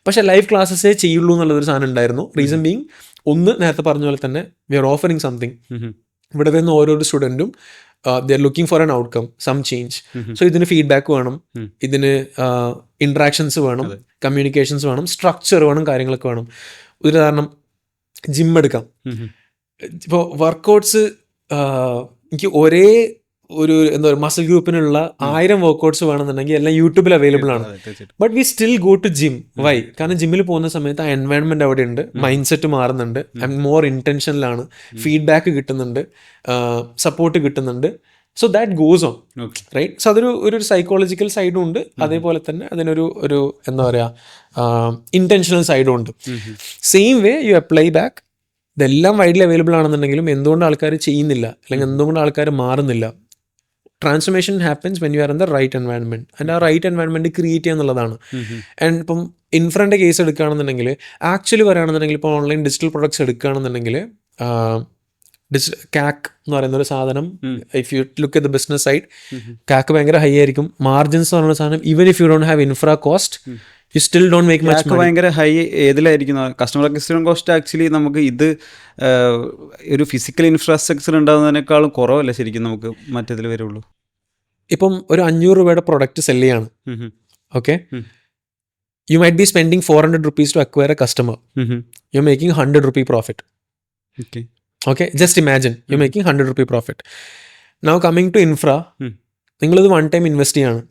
S1: പക്ഷേ ലൈവ് ക്ലാസ്സസേ ചെയ്യുള്ളൂ എന്നുള്ളൊരു സാധനം ഉണ്ടായിരുന്നു. റീസൺ ബീങ്, ഒന്ന് നേരത്തെ പറഞ്ഞ പോലെ തന്നെ വി ആർ ഓഫറിങ് സംതിങ്. ഇവിടെ വരുന്ന ഓരോരോ സ്റ്റുഡൻറ്റും they are looking for an outcome, some change. So ഇതിന് ഫീഡ്ബാക്ക് വേണം, ഇതിന് ഇൻട്രാക്ഷൻസ് വേണം, കമ്മ്യൂണിക്കേഷൻസ് വേണം, സ്ട്രക്ചർ വേണം, കാര്യങ്ങളൊക്കെ വേണം. ഉദാഹരണം ജിം എടുക്കാം. ഇപ്പോൾ വർക്കൗട്ട്സ് എനിക്ക് ഒരേ ഒരു എന്താ പറയുക മസിൽ ഗ്രൂപ്പിനുള്ള 1000 വർക്കൗട്ട്സ് വേണമെന്നുണ്ടെങ്കിൽ എല്ലാം യൂട്യൂബിൽ അവൈലബിൾ ആണ്. But we still go to gym. Why? കാരണം ജിമ്മിൽ പോകുന്ന സമയത്ത് ആ എൻവയൺമെന്റ് അവിടെ ഉണ്ട്, മൈൻഡ് സെറ്റ് മാറുന്നുണ്ട്, മോർ ഇന്റൻഷനിലാണ്, ഫീഡ്ബാക്ക് കിട്ടുന്നുണ്ട്, സപ്പോർട്ട് കിട്ടുന്നുണ്ട്. So that goes on, right? So അതൊരു ഒരു സൈക്കോളജിക്കൽ സൈഡും ഉണ്ട്, അതേപോലെ തന്നെ അതിനൊരു ഒരു എന്താ പറയുക ഇന്റൻഷണൽ സൈഡും ഉണ്ട്. Same way you apply back. ഇതെല്ലാം വൈഡ്ലി അവൈലബിൾ ആണെന്നുണ്ടെങ്കിലും എന്തുകൊണ്ട് ആൾക്കാർ ചെയ്യുന്നില്ല, അല്ലെങ്കിൽ എന്തുകൊണ്ട് ആൾക്കാർ മാറുന്നില്ല? Transformation happens when you are in the right environment. And ആ റൈറ്റ് എൻവയൺമെന്റ് ക്രിയേറ്റ് ചെയ്യുക എന്നുള്ളതാണ്. ആൻഡ് ഇപ്പം ഇൻഫ്രൻ്റെ കേസ് എടുക്കുകയാണെന്നുണ്ടെങ്കിൽ, ആക്ച്വലി പറയുകയാണെന്നുണ്ടെങ്കിൽ ഇപ്പോൾ ഓൺലൈൻ ഡിജിറ്റൽ പ്രൊഡക്ട്സ് എടുക്കുകയാണെന്നുണ്ടെങ്കിൽ കാക്ക് എന്ന് പറയുന്ന ഒരു സാധനം, if you look at the business side, CAC ഭയങ്കര ഹൈ ആയിരിക്കും. മാർജിൻസ് എന്ന് പറയുന്ന സാധനം, even if you don't have infra cost, you still don't make much money.
S3: ഭയങ്കര ഹൈ ഏതിലായിരിക്കും? കസ്റ്റമർ അക്വിസിഷൻ കോസ്റ്റ് ആക്ച്വലി നമുക്ക് ഇത് ഒരു ഫിസിക്കൽ ഇൻഫ്രാസ്ട്രക്ചർ ഉണ്ടാകുന്നതിനേക്കാളും കുറവല്ല ശരിക്കും നമുക്ക് മറ്റേതിൽ വരുള്ളൂ.
S1: ഇപ്പം ഒരു 500 രൂപയുടെ പ്രൊഡക്റ്റ് സെല് ചെയ്യാണ്, okay? You might be spending 400 rupees to acquire a customer. You are making 100 rupee profit. Okay, just imagine you making 100 rupee profit. Now coming to infra, നിങ്ങളിത് വൺ ടൈം ഇൻവെസ്റ്റ് ചെയ്യാണ്,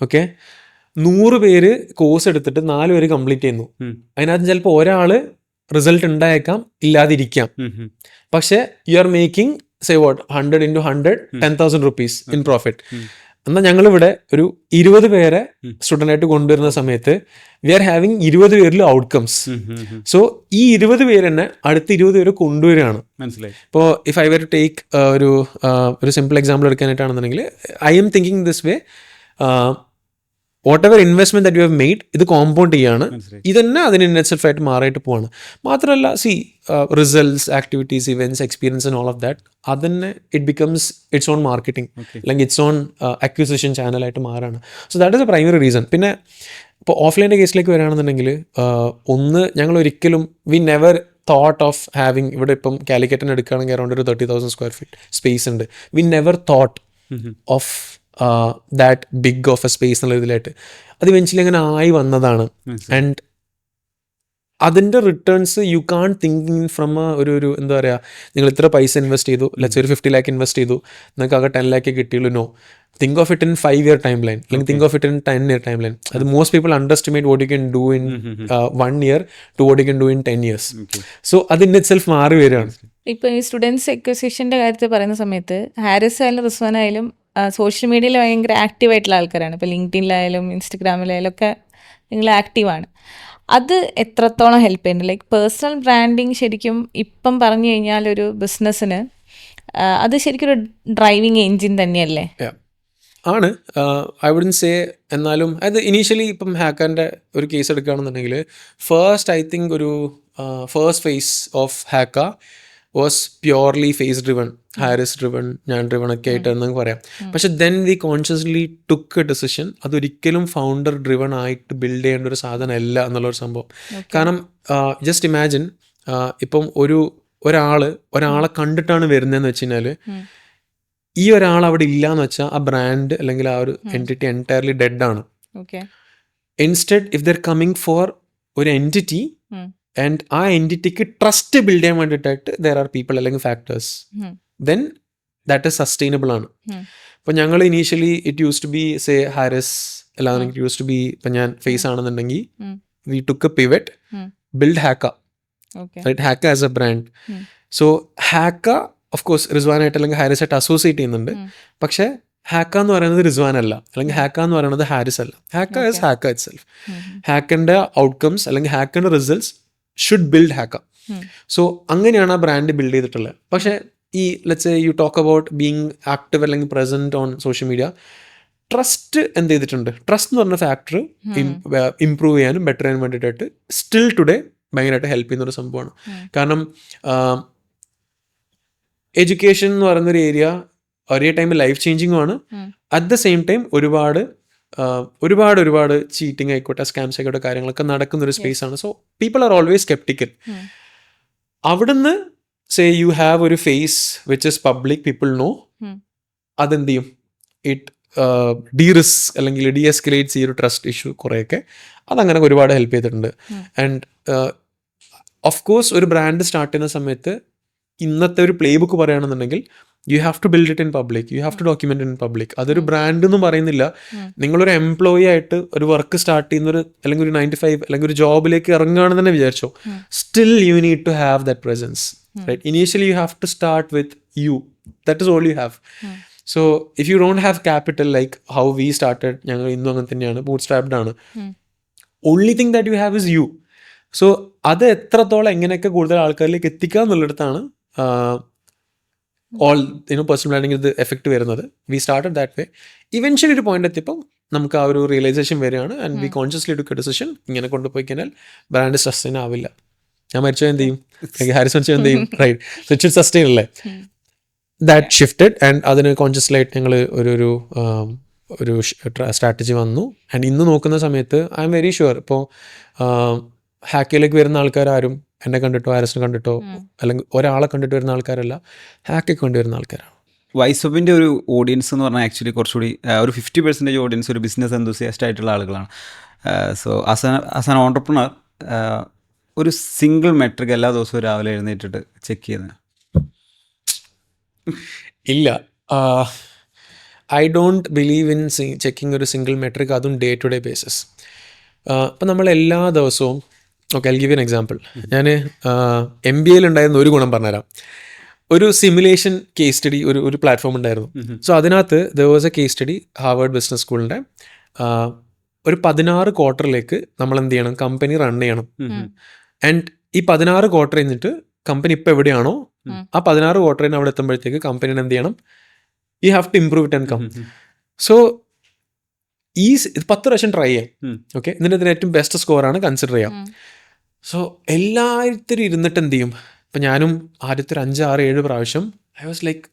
S1: okay? 100 പേര് course എടുത്തിട്ട് 4 പേര് complete ചെയ്യുന്നു. അതിനകത്ത് ചിലപ്പോൾ ഒരാൾ result ഉണ്ടായേക്കാം, ഇല്ലാതിരിക്കാം. പക്ഷേ you are making say what 100 into 100 10,000 rupees in profit. എന്നാൽ ഞങ്ങളിവിടെ ഒരു 20 പേരെ സ്റ്റുഡൻ്റ് ആയിട്ട് കൊണ്ടുവരുന്ന സമയത്ത് വി ആർ ഹാവിങ് 20 പേരിൽ ഔട്ട്കംസ്. സോ ഈ 20 പേര് തന്നെ അടുത്ത 20 പേര് കൊണ്ടുവരികയാണ്.
S3: മനസ്സിലായി.
S1: ഇപ്പോൾ if I were to take ഒരു സിമ്പിൾ എക്സാമ്പിൾ എടുക്കാനായിട്ടാണെന്നുണ്ടെങ്കിൽ, I'm thinking this way, whatever investment that you have made, ഇത് കോമ്പൗണ്ട് ചെയ്യാണ്. ഇതന്നെ അതിന് ഇൻ ഇറ്റ്സെൽഫ് ആയിട്ട് മാറിയിട്ട് പോവാണ്. മാത്രമല്ല results, activities, events, experience and all of that, അതന്നെ it becomes its own marketing, അല്ലെങ്കിൽ ഇറ്റ്സ് ഓൺ അക്വിസിഷൻ ചാനലായിട്ട് മാറാണ്. So that is a primary reason. പിന്നെ ഇപ്പോൾ ഓഫ്ലൈൻ്റെ കേസിലേക്ക് വരികയാണെന്നുണ്ടെങ്കിൽ ഒന്ന് ഞങ്ങൾ ഒരിക്കലും V never thought of having, ഇവിടെ ഇപ്പം കാലിക്കറ്റിന് എടുക്കുകയാണെങ്കിൽ അറൗണ്ട് ഒരു 30,000 സ്ക്വയർ ഫീറ്റ് സ്പേസ് ഉണ്ട്. We never thought of that big of a space എന്നുള്ള ഇതിലായിട്ട്. അത് ഇവൻച്വലി അങ്ങനെ ആയി വന്നതാണ്. ആൻഡ് അതിൻ്റെ returns you can thinking from ഒരു എന്താ പറയുക, നിങ്ങൾ ഇത്ര പൈസ ഇൻവെസ്റ്റ് ചെയ്തു, ലെറ്റ്സ് ഒരു 50 lakh ഇൻവെസ്റ്റ് ചെയ്തു, നിങ്ങൾക്ക് ആകെ 10 lakh കിട്ടിയുള്ളൂ. No, think of it in 5-year timeline, അല്ലെങ്കിൽ think of it in 10-year timeline. അത് most people underestimate what you can do in 1 year to what you can do in 10 years. So അത് in itself മാറി വരികയാണ്.
S2: ഇപ്പോൾ ഈ students എക്വസിഷൻ്റെ കാര്യത്തിൽ പറയുന്ന സമയത്ത് ഹാരിസ് ആയാലും റിസ്വാൻ ആയാലും സോഷ്യൽ മീഡിയയിൽ ഭയങ്കര ആക്റ്റീവായിട്ടുള്ള ആൾക്കാരാണ്. ഇപ്പോൾ ലിങ്ക്ഡിനിലായാലും ഇൻസ്റ്റഗ്രാമിലായാലും ഒക്കെ നിങ്ങൾ ആക്റ്റീവാണ്. അത് എത്രത്തോളം ഹെൽപ്പ് ചെയ്യുന്നുണ്ട്? ലൈക്ക് പേഴ്സണൽ ബ്രാൻഡിങ് ശരിക്കും ഇപ്പം പറഞ്ഞു കഴിഞ്ഞാൽ ഒരു ബിസിനസ്സിന് അത് ശരിക്കും ഒരു ഡ്രൈവിങ് എൻജിൻ തന്നെയല്ലേ?
S1: ആണ്, ഐ വുഡൻ സേ. എന്നാലും അത് ഇനീഷ്യലി ഇപ്പം ഹാക്കറിൻ്റെ ഒരു കേസ് എടുക്കുകയാണെന്നുണ്ടെങ്കിൽ ഫസ്റ്റ് ഐ തിങ്ക് ഒരു first phase of Haca was purely face driven, Haris driven, ഞാൻ ഡ്രിവൺ ഒക്കെ ആയിട്ട് എന്നൊക്കെ പറയാം. പക്ഷെ then we consciously took a decision അതൊരിക്കലും ഫൗണ്ടർ ഡ്രിവൺ ആയിട്ട് ബിൽഡ് ചെയ്യേണ്ട ഒരു സാധനമല്ല എന്നുള്ളൊരു സംഭവം. കാരണം ജസ്റ്റ് ഇമാജിൻ, ഇപ്പം ഒരാളെ കണ്ടിട്ടാണ് വരുന്നതെന്ന് വെച്ച് കഴിഞ്ഞാൽ ഈ ഒരാൾ അവിടെ ഇല്ല എന്ന് വെച്ചാൽ ആ ബ്രാൻഡ് അല്ലെങ്കിൽ ആ ഒരു എൻറ്റിറ്റി എൻറ്റയർലി ഡെഡ് ആണ്. Instead if they're coming for ഒരു എൻറ്റിറ്റി ആൻഡ് ആ എൻറ്റിറ്റിക്ക് ട്രസ്റ്റ് ബിൽഡ് ചെയ്യാൻ വേണ്ടിയിട്ടായിട്ട് ദർ ആർ പീപ്പിൾ അല്ലെങ്കിൽ factors, then that is sustainable ആണ്. ഇപ്പം ഞങ്ങൾ initially it use to be say Haris, അല്ലാതെ ഇറ്റ് യൂസ് ടു ബി ഇപ്പം ഞാൻ ഫേസ് ആണെന്നുണ്ടെങ്കിൽ we took a pivot, build Haca, right, Haca as a brand. So Haca of course റിസ്വാനായിട്ട് അല്ലെങ്കിൽ ഹാരിസായിട്ട് അസോസിയേറ്റ് ചെയ്യുന്നുണ്ട്. പക്ഷേ ഹാക്ക എന്ന് പറയുന്നത് റിസ്വാൻ അല്ല, അല്ലെങ്കിൽ ഹാക്ക എന്ന് പറയുന്നത് ഹാരിസ് അല്ല. Haca is Haca itself. ഹാക്കറിൻ്റെ ഔട്ട്കംസ് അല്ലെങ്കിൽ ഹാക്കറിൻ്റെ results should build Haca. So അങ്ങനെയാണ് ആ ബ്രാൻഡ് ബിൽഡ് ചെയ്തിട്ടുള്ളത്. പക്ഷേ ഈ let's say you talk about being active അല്ലെങ്കിൽ present on social media, trust എന്ത് ചെയ്തിട്ടുണ്ട്? ട്രസ്റ്റ് എന്ന് പറഞ്ഞ ഫാക്ടർ ഇംപ്രൂവ് ചെയ്യാനും ബെറ്റർ ചെയ്യാനും വേണ്ടിയിട്ടായിട്ട് സ്റ്റിൽ ടുഡേ ഭയങ്കരമായിട്ട് ഹെൽപ്പ് ചെയ്യുന്ന ഒരു സംഭവമാണ്. കാരണം എഡ്യൂക്കേഷൻ എന്ന് പറയുന്നൊരു ഏരിയ ഒരേ ടൈമിൽ ലൈഫ് ചേഞ്ചിങ്ങും ആണ്, അറ്റ് ദ സെയിം ടൈം ഒരുപാട് ചീറ്റിംഗ് ആയിക്കോട്ടെ, സ്കാംസ് ആയിക്കോട്ടെ, കാര്യങ്ങളൊക്കെ നടക്കുന്ന ഒരു സ്പേസ് ആണ്. So people are always sceptical. അവിടുന്ന് സേ യു ഹാവ് ഒരു face which is public, people know, അതെന്ത് ചെയ്യും? ഇറ്റ് അല്ലെങ്കിൽ ഡീഎസ്കലേറ്റ്സ് ഈ ഒരു ട്രസ്റ്റ് ഇഷ്യൂ കുറേയൊക്കെ. അതങ്ങനെ ഒരുപാട് ഹെൽപ്പ് ചെയ്തിട്ടുണ്ട്. ആൻഡ് ഓഫ് കോഴ്സ് ഒരു ബ്രാൻഡ് സ്റ്റാർട്ട് ചെയ്യുന്ന സമയത്ത് ഇന്നത്തെ ഒരു പ്ലേ ബുക്ക് പറയുകയാണെന്നുണ്ടെങ്കിൽ you have to build it in public, you have to document in public. അതൊരു ബ്രാൻഡ് എന്നും പറയുന്നില്ല. നിങ്ങളൊരു എംപ്ലോയി ആയിട്ട് ഒരു വർക്ക് സ്റ്റാർട്ട് ചെയ്യുന്നൊരു അല്ലെങ്കിൽ ഒരു 9 to 5 അല്ലെങ്കിൽ ഒരു ജോബിലേക്ക് ഇറങ്ങുകയാണെന്ന് തന്നെ വിചാരിച്ചോ, still you need to have that presence, right? Initially you have to start with you, that is all you have. So if you don't have capital like how we started, ഞങ്ങൾ ഇന്നും അങ്ങനെ തന്നെയാണ്, bootstrapped ആണ്, only thing that you have is you. സോ അത് എത്രത്തോളം എങ്ങനെയൊക്കെ കൂടുതൽ ആൾക്കാരിലേക്ക് എത്തിക്കുക എന്നുള്ളിടത്താണ് ഓൾ പേഴ്സണൽ ബ്രാൻഡിങ് ഇത് എഫക്റ്റ് വരുന്നത്. We started that way. Eventually ഒരു പോയിന്റ് എത്തിയപ്പോൾ നമുക്ക് ആ ഒരു റിയലൈസേഷൻ വരികയാണ്. ആൻഡ് വി കോൺഷ്യസ്ലി എടുക്ക ഡിസിഷൻ, ഇങ്ങനെ കൊണ്ടുപോയി കഴിഞ്ഞാൽ ബ്രാൻഡ് സസ്റ്റൈൻ ആവില്ല. ഞാൻ മരിച്ചോ എന്ത് ചെയ്യും, ഹാരിസ് മരിച്ചോ എന്ത് ചെയ്യും, right? So it should sustain അല്ലേ? ദാറ്റ് ഷിഫ്റ്റഡ് ആൻഡ് അതിന് കോൺഷ്യസ്ലായിട്ട് ഞങ്ങൾ ഒരു സ്ട്രാറ്റജി വന്നു. ആൻഡ് ഇന്ന് നോക്കുന്ന സമയത്ത് ഐ എം വെരി ഷുവർ ഇപ്പോൾ ഹാക്കയിലേക്ക് വരുന്ന ആൾക്കാരും എന്നെ കണ്ടിട്ടോ ഹാരിസിനെ കണ്ടിട്ടോ അല്ലെങ്കിൽ ഒരാളെ കണ്ടിട്ട് വരുന്ന ആൾക്കാരല്ല, ഹാക്കയ്ക്ക് കൊണ്ടുവരുന്ന ആൾക്കാരാണ്.
S3: വൈസപ്പിൻ്റെ ഒരു ഓഡിയൻസ് എന്ന് പറഞ്ഞാൽ ആക്ച്വലി കുറച്ചുകൂടി ഒരു 50% ഓഡിയൻസ് ഒരു ബിസിനസ് എന്തൂസിയാസ്റ്റ് ആയിട്ടുള്ള ആളുകളാണ്. സോ ആസ് ആൻ ഓണ്ടർപ്രണർ ഒരു സിംഗിൾ മെട്രിക് എല്ലാ ദിവസവും രാവിലെ എഴുന്നേറ്റിട്ട് ചെക്ക് ചെയ്യുന്നത്
S1: ഇല്ല. I don't believe in checking ഒരു സിംഗിൾ മെട്രിക്, അതും ഡേ ടു ഡേ ബേസിസ്. ഇപ്പം നമ്മൾ എല്ലാ ദിവസവും okay, I give an example. ഞാൻ MBA ഉണ്ടായിരുന്ന ഒരു ഗുണം പറഞ്ഞുതരാം. ഒരു സിമുലേഷൻ കേസ് സ്റ്റഡി ഒരു പ്ലാറ്റ്ഫോം ഉണ്ടായിരുന്നു. സോ അതിനകത്ത് there was A case study, Harvard business സ്കൂളിൻ്റെ. ഒരു 16 ക്വാർട്ടറിലേക്ക് നമ്മൾ എന്ത് ചെയ്യണം, കമ്പനി റൺ ചെയ്യണം. ആൻഡ് ഈ 16 ക്വാർട്ടർ കഴിഞ്ഞിട്ട് കമ്പനി ഇപ്പോൾ എവിടെയാണോ ആ 16 ക്വാർട്ടറിന് അവിടെ എത്തുമ്പോഴത്തേക്ക് കമ്പനിനെ എന്ത് ചെയ്യണം, you have to improve it and come. So ഈ 10 പ്രാവശ്യം ട്രൈ ചെയ്യാം. ഓക്കെ, ഇതിൻ്റെ ഏറ്റവും ബെസ്റ്റ് സ്കോറാണ് കൺസിഡർ ചെയ്യാം. സോ എല്ലാത്തിനും ഇരുന്നിട്ട് എന്ത് ചെയ്യും, ഇപ്പം ഞാനും ആദ്യത്തെ 5, 6, 7 പ്രാവശ്യം ഐ വാസ് ലൈക്ക്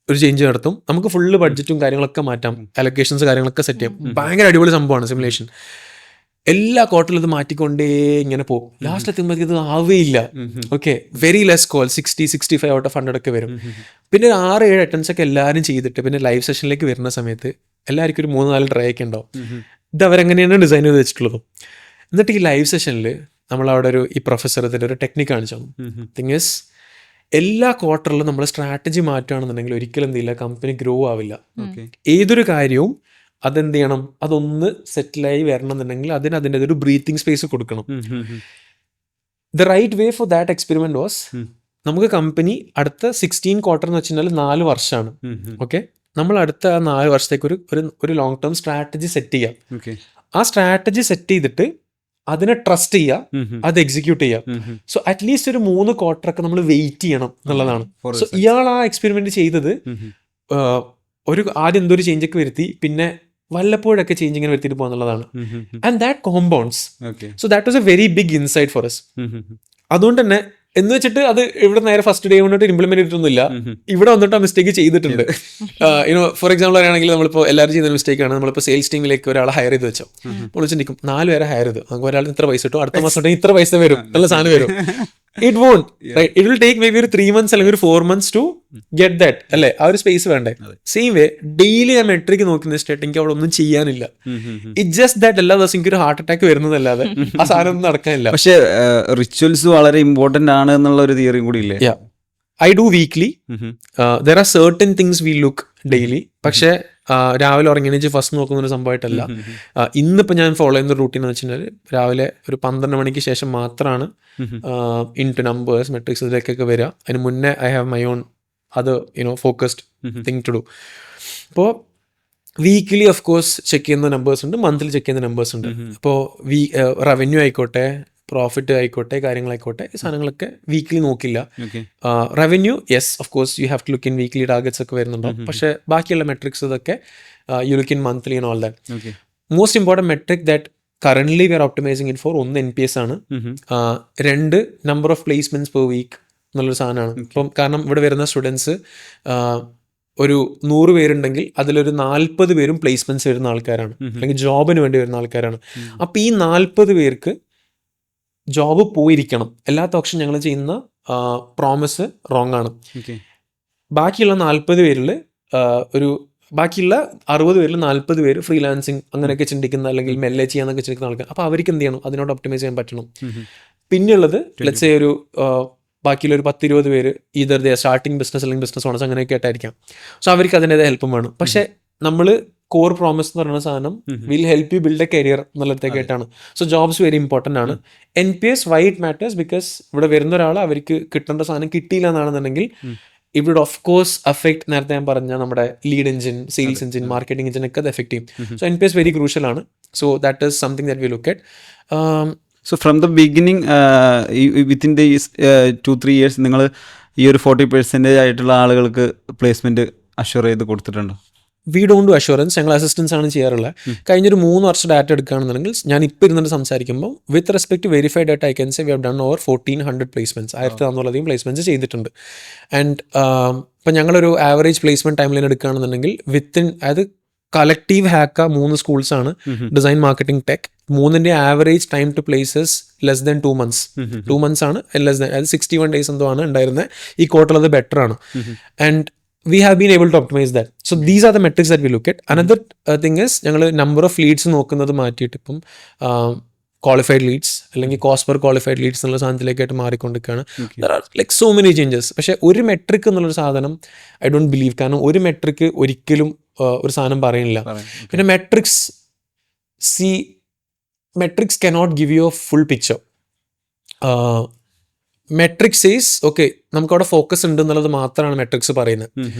S1: ഒരു ചേഞ്ച് നടത്തും. നമുക്ക് ഫുള്ള് ബഡ്ജറ്റും കാര്യങ്ങളൊക്കെ മാറ്റാം, അലൊക്കേഷൻസ് കാര്യങ്ങളൊക്കെ സെറ്റ് ചെയ്യാം. ഭയങ്കര അടിപൊളി സംഭവമാണ് സിമുലേഷൻ. എല്ലാ ക്വാർട്ടറിലും ഇത് മാറ്റിക്കൊണ്ടേ ഇങ്ങനെ പോകും. ലാസ്റ്റ് എത്തുമ്പോഴത്തേക്ക് ഇത് ആവേയില്ല. Okay, very less call, 60-65 out of 100 ഒക്കെ വരും. പിന്നെ 6-7 അറ്റംപ്റ്റ്സ് ഒക്കെ എല്ലാവരും ചെയ്തിട്ട് പിന്നെ ലൈവ് സെഷനിലേക്ക് വരുന്ന സമയത്ത് എല്ലാവർക്കും ഒരു 3-4 ട്രൈ ഒക്കെ ഉണ്ടാവും. ഇത് അവരെങ്ങനെയാണ് ഡിസൈൻ ചെയ്ത് വെച്ചിട്ടുള്ളത്. എന്നിട്ട് ഈ ലൈവ് സെഷനിൽ നമ്മളവിടെ ഈ പ്രൊഫസർ ഇതിൻ്റെ ഒരു ടെക്നിക്ക് കാണിച്ചു. തിങ് ഈസ്, എല്ലാ ക്വാർട്ടറിലും നമ്മൾ സ്ട്രാറ്റജി മാറ്റുകയാണെന്നുണ്ടെങ്കിൽ ഒരിക്കലും എന്തില്ല, കമ്പനി ഗ്രോ ആവില്ല. ഏതൊരു കാര്യവും അതെന്ത് ചെയ്യണം, അതൊന്ന് സെറ്റിലായി വരണം എന്നുണ്ടെങ്കിൽ അതിൻ്റെ ഒരു ബ്രീത്തിങ് സ്പേസ് കൊടുക്കണം. The right way for that experiment was, നമുക്ക് കമ്പനി അടുത്ത 16 ക്വാർട്ടർ എന്ന് വെച്ചാൽ 4 വർഷമാണ്. ഓക്കെ, നമ്മൾ അടുത്ത 4 വർഷത്തേക്ക് ഒരു ലോങ് ടേം സ്ട്രാറ്റജി സെറ്റ് ചെയ്യാം. ആ സ്ട്രാറ്റജി സെറ്റ് ചെയ്തിട്ട് അതിനെ ട്രസ്റ്റ് ചെയ്യുക, അത് എക്സിക്യൂട്ട് ചെയ്യുക. സോ അറ്റ്ലീസ്റ്റ് ഒരു 3 ക്വാർട്ടറൊക്കെ നമ്മൾ വെയിറ്റ് ചെയ്യണം എന്നുള്ളതാണ്. സോ ഇയാൾ ആ എക്സ്പെരിമെന്റ് ചെയ്തത് ആദ്യം എന്തൊരു ചേഞ്ചൊക്കെ വരുത്തി, പിന്നെ വല്ലപ്പോഴൊക്കെ ചേഞ്ച് ഇങ്ങനെ വരുത്തിയിട്ട് പോകുന്നുള്ളതാണ്. And that compounds. So that was a very big insight for us. അതുകൊണ്ട് തന്നെ എന്ന് വെച്ചിട്ട് അത് ഇവിടെ നേരെ ഫസ്റ്റ് ഡേ കൊണ്ടിട്ട് ഇംപ്ലിമെന്റ് ചെയ്തിട്ടൊന്നുമില്ല. ഇവിടെ വന്നിട്ട് ആ മിസ്റ്റേക്ക് ചെയ്തിട്ടുണ്ട്. ഫോർ എക്സാമ്പിൾ പറയുകയാണെങ്കിൽ നമ്മളിപ്പോൾ എല്ലാവരും ചെയ്യുന്ന മിസ്റ്റേക്ക് ആണ്, നമ്മളിപ്പോൾ സെയിൽസ് ടീമിലേക്ക് ഒരാളെ ഹയർ ചെയ്ത് വെച്ചോ, നമ്മൾ വെച്ചിട്ടും 4 പേരെ ഹയർ ചെയ്തു, നമുക്ക് ഒരാൾ ഇത്ര പൈസ കിട്ടും, അടുത്ത മാസം ഇത്ര പൈസ വരും, നല്ല സാധനം വരും. It won't, right? It will take maybe 3 months അല്ലെങ്കിൽ 4 months to get that, അല്ലേ? ആ ഒരു സ്പേസ് വേണ്ടേ? സെയിം വേ ഡെയിലി ഞാൻ മെട്രിക് നോക്കുന്ന സ്റ്റേറ്റ് എനിക്ക് അവിടെ ഒന്നും ചെയ്യാനില്ല. ഇറ്റ് ജസ്റ്റ് ദാറ്റ് എല്ലാ ദിവസം എനിക്ക് ഒരു ഹാർട്ട് അറ്റാക്ക് വരുന്നതല്ലാതെ ആ സാധനം ഒന്നും നടക്കാനില്ല.
S3: പക്ഷേ റിച്വൽസ് വളരെ ഇമ്പോർട്ടന്റ് ആണ് എന്നുള്ള ഒരു തിയറിയും കൂടി ഇല്ലേ?
S1: I do weekly. There are certain things we look daily. പക്ഷേ രാവിലെ ഉറങ്ങിച്ച് ഫസ്റ്റ് നോക്കുന്ന ഒരു സംഭവമായിട്ടല്ല. ഇന്നിപ്പോൾ ഞാൻ ഫോളോ ചെയ്യുന്ന റൂട്ടീൻ എന്ന് വെച്ചാൽ രാവിലെ ഒരു 12 മണിക്ക് ശേഷം മാത്രമാണ് ഇൻ ടു നമ്പേഴ്സ് മെട്രിക്സ് ഇതിലേക്കൊക്കെ വരിക. അതിന് മുന്നേ ഐ ഹാവ് മൈ ഓൺ അത് ഫോക്കസ്ഡ് തിങ് ടു ഡു. അപ്പോൾ വീക്കിലി ഓഫ് കോഴ്സ് ചെക്ക് ചെയ്യുന്ന നമ്പേഴ്സ് ഉണ്ട്, മന്ത്ലി ചെക്ക് ചെയ്യുന്ന നമ്പേഴ്സ് ഉണ്ട്. അപ്പോൾ റവന്യൂ ആയിക്കോട്ടെ, പ്രോഫിറ്റ് ആയിക്കോട്ടെ, കാര്യങ്ങളായിക്കോട്ടെ, ഈ സാധനങ്ങളൊക്കെ വീക്കിലി നോക്കില്ല. Revenue yes of course you have to look in weekly targets ഒക്കെ വരുന്നുണ്ടാവും. പക്ഷേ ബാക്കിയുള്ള മെട്രിക്സ് ഇതൊക്കെ you look in monthly and all that. Most important metric that currently we are optimising in for, 1 NPS ആണ്, 2 number of placements per week എന്നുള്ളൊരു സാധനമാണ്. ഇപ്പം കാരണം ഇവിടെ വരുന്ന സ്റ്റുഡൻസ് ഒരു 100 പേരുണ്ടെങ്കിൽ അതിലൊരു 40 പേരും പ്ലേസ്മെന്റ്സ് വരുന്ന ആൾക്കാരാണ്, അല്ലെങ്കിൽ ജോബിന് വേണ്ടി വരുന്ന ആൾക്കാരാണ്. അപ്പം ഈ 40 പേർക്ക് ജോബ് പോയിരിക്കണം. എല്ലാത്ത ഓപ്ഷൻ ഞങ്ങൾ ചെയ്യുന്ന പ്രോമിസ് റോങ് ആണ്. ബാക്കിയുള്ള 40 പേരിൽ ബാക്കിയുള്ള 60 പേരിൽ 40 പേര് ഫ്രീലാൻസിങ് അങ്ങനെയൊക്കെ ചിന്തിക്കുന്ന, അല്ലെങ്കിൽ മെല്ലെ ചെയ്യാന്നൊക്കെ ചിന്തിക്കുന്ന ആൾക്കാർ. അപ്പോൾ അവർക്ക് എന്ത് ചെയ്യണം, അതിനോട് ഒപ്റ്റിമൈസ് ചെയ്യാൻ പറ്റണം. പിന്നെയുള്ളത് ലെറ്റ്സ് സേ ബാക്കിയുള്ള ഒരു 10-20 പേര് ഈതർ സ്റ്റാർട്ടിങ് ബിസിനസ് അല്ലെങ്കിൽ ബിസിനസ് ഓണേഴ്സ് അങ്ങനെയൊക്കെ ആയിട്ടായിരിക്കാം. സോ അവർക്ക് അതിൻ്റെതായ ഹെൽപ്പും വേണം. പക്ഷേ നമ്മൾ കോർ പ്രോമിസ് എന്ന് പറയുന്ന സാധനം will help you build a career എന്നുള്ളതൊക്കെയായിട്ടാണ്. സോ ജോബ്സ് വെരി ഇമ്പോർട്ടൻ്റ് ആണ്. NPS why it matters because ഇവിടെ വരുന്ന ഒരാൾ അവർക്ക് കിട്ടേണ്ട സാധനം കിട്ടിയില്ല എന്നാണെന്നുണ്ടെങ്കിൽ it would of course affect, നേരത്തെ ഞാൻ പറഞ്ഞ നമ്മുടെ lead engine, sales engine, marketing engine ഒക്കെ അത് എഫക്ട് ചെയ്യും. സോ NPS വെരി ക്രൂഷ്യൽ ആണ്. So that is something that we look at.
S3: So from the beginning within the 2-3 years നിങ്ങൾ ഈ ഒരു 40% ആയിട്ടുള്ള ആളുകൾക്ക് പ്ലേസ്മെന്റ് അഷ്വർ ചെയ്ത് കൊടുത്തിട്ടുണ്ടോ?
S1: വി ഡോണ്ട് ഡു അഷുറൻസ്, ഞങ്ങൾ അസിസ്റ്റൻസ് ആണ് ചെയ്യാറുള്ളത്. കഴിഞ്ഞൊരു 3 വർഷം ഡാറ്റ എടുക്കുകയാണെന്നുണ്ടെങ്കിൽ ഞാൻ ഇപ്പോൾ ഇരുന്നിട്ട് സംസാരിക്കുമ്പോൾ with respect verified data I can say we have done over 1400 placements, 1400 placements ചെയ്തിട്ടുണ്ട്. ആൻഡ് ഇപ്പം ഞങ്ങളൊരു ആവറേജ് പ്ലേസ്മെന്റ് ടൈം ലൈൻ എടുക്കുകയാണെന്നുണ്ടെങ്കിൽ വിത്തിൻ, അതായത് കളക്റ്റീവ് ഹാക്ക 3 സ്കൂൾസാണ്, ഡിസൈൻ, മാർക്കറ്റിംഗ്, ടെക്, 3ന്റെ average time to places less than 2 months. 2 months ആണ്, less than, അതായത് 61 days എന്തോ ആണ് ഉണ്ടായിരുന്നത്. ഈ ക്വാർട്ടറിൽ അത് ബെറ്റർ ആണ്. And we have been able to optimize that. So these are the metrics that we look at. Another thing is ഞങ്ങൾ നമ്പർ ഓഫ് ലീഡ്സ് നോക്കുന്നത് മാറ്റിയിട്ട് ഇപ്പം ക്വാളിഫൈഡ് ലീഡ്സ് അല്ലെങ്കിൽ കോസ്റ്റ് പെർ ക്വാളിഫൈഡ് ലീഡ്സ് എന്നുള്ള സാധനത്തിലേക്കായിട്ട് മാറിക്കൊണ്ടിരിക്കുകയാണ്. There are like so many changes. പക്ഷേ ഒരു metric എന്നുള്ളൊരു സാധനം ഐ ഡോണ്ട് ബിലീവ്. കാരണം ഒരു മെട്രിക് ഒരിക്കലും ഒരു സാധനം പറയുന്നില്ല. പിന്നെ matrix cannot give you A full picture. Matrix says okay, നമുക്ക് അവിടെ ഫോക്കസ് ഉണ്ട് എന്നുള്ളത് മാത്രമാണ് മെട്രിക്സ് പറയുന്നത്.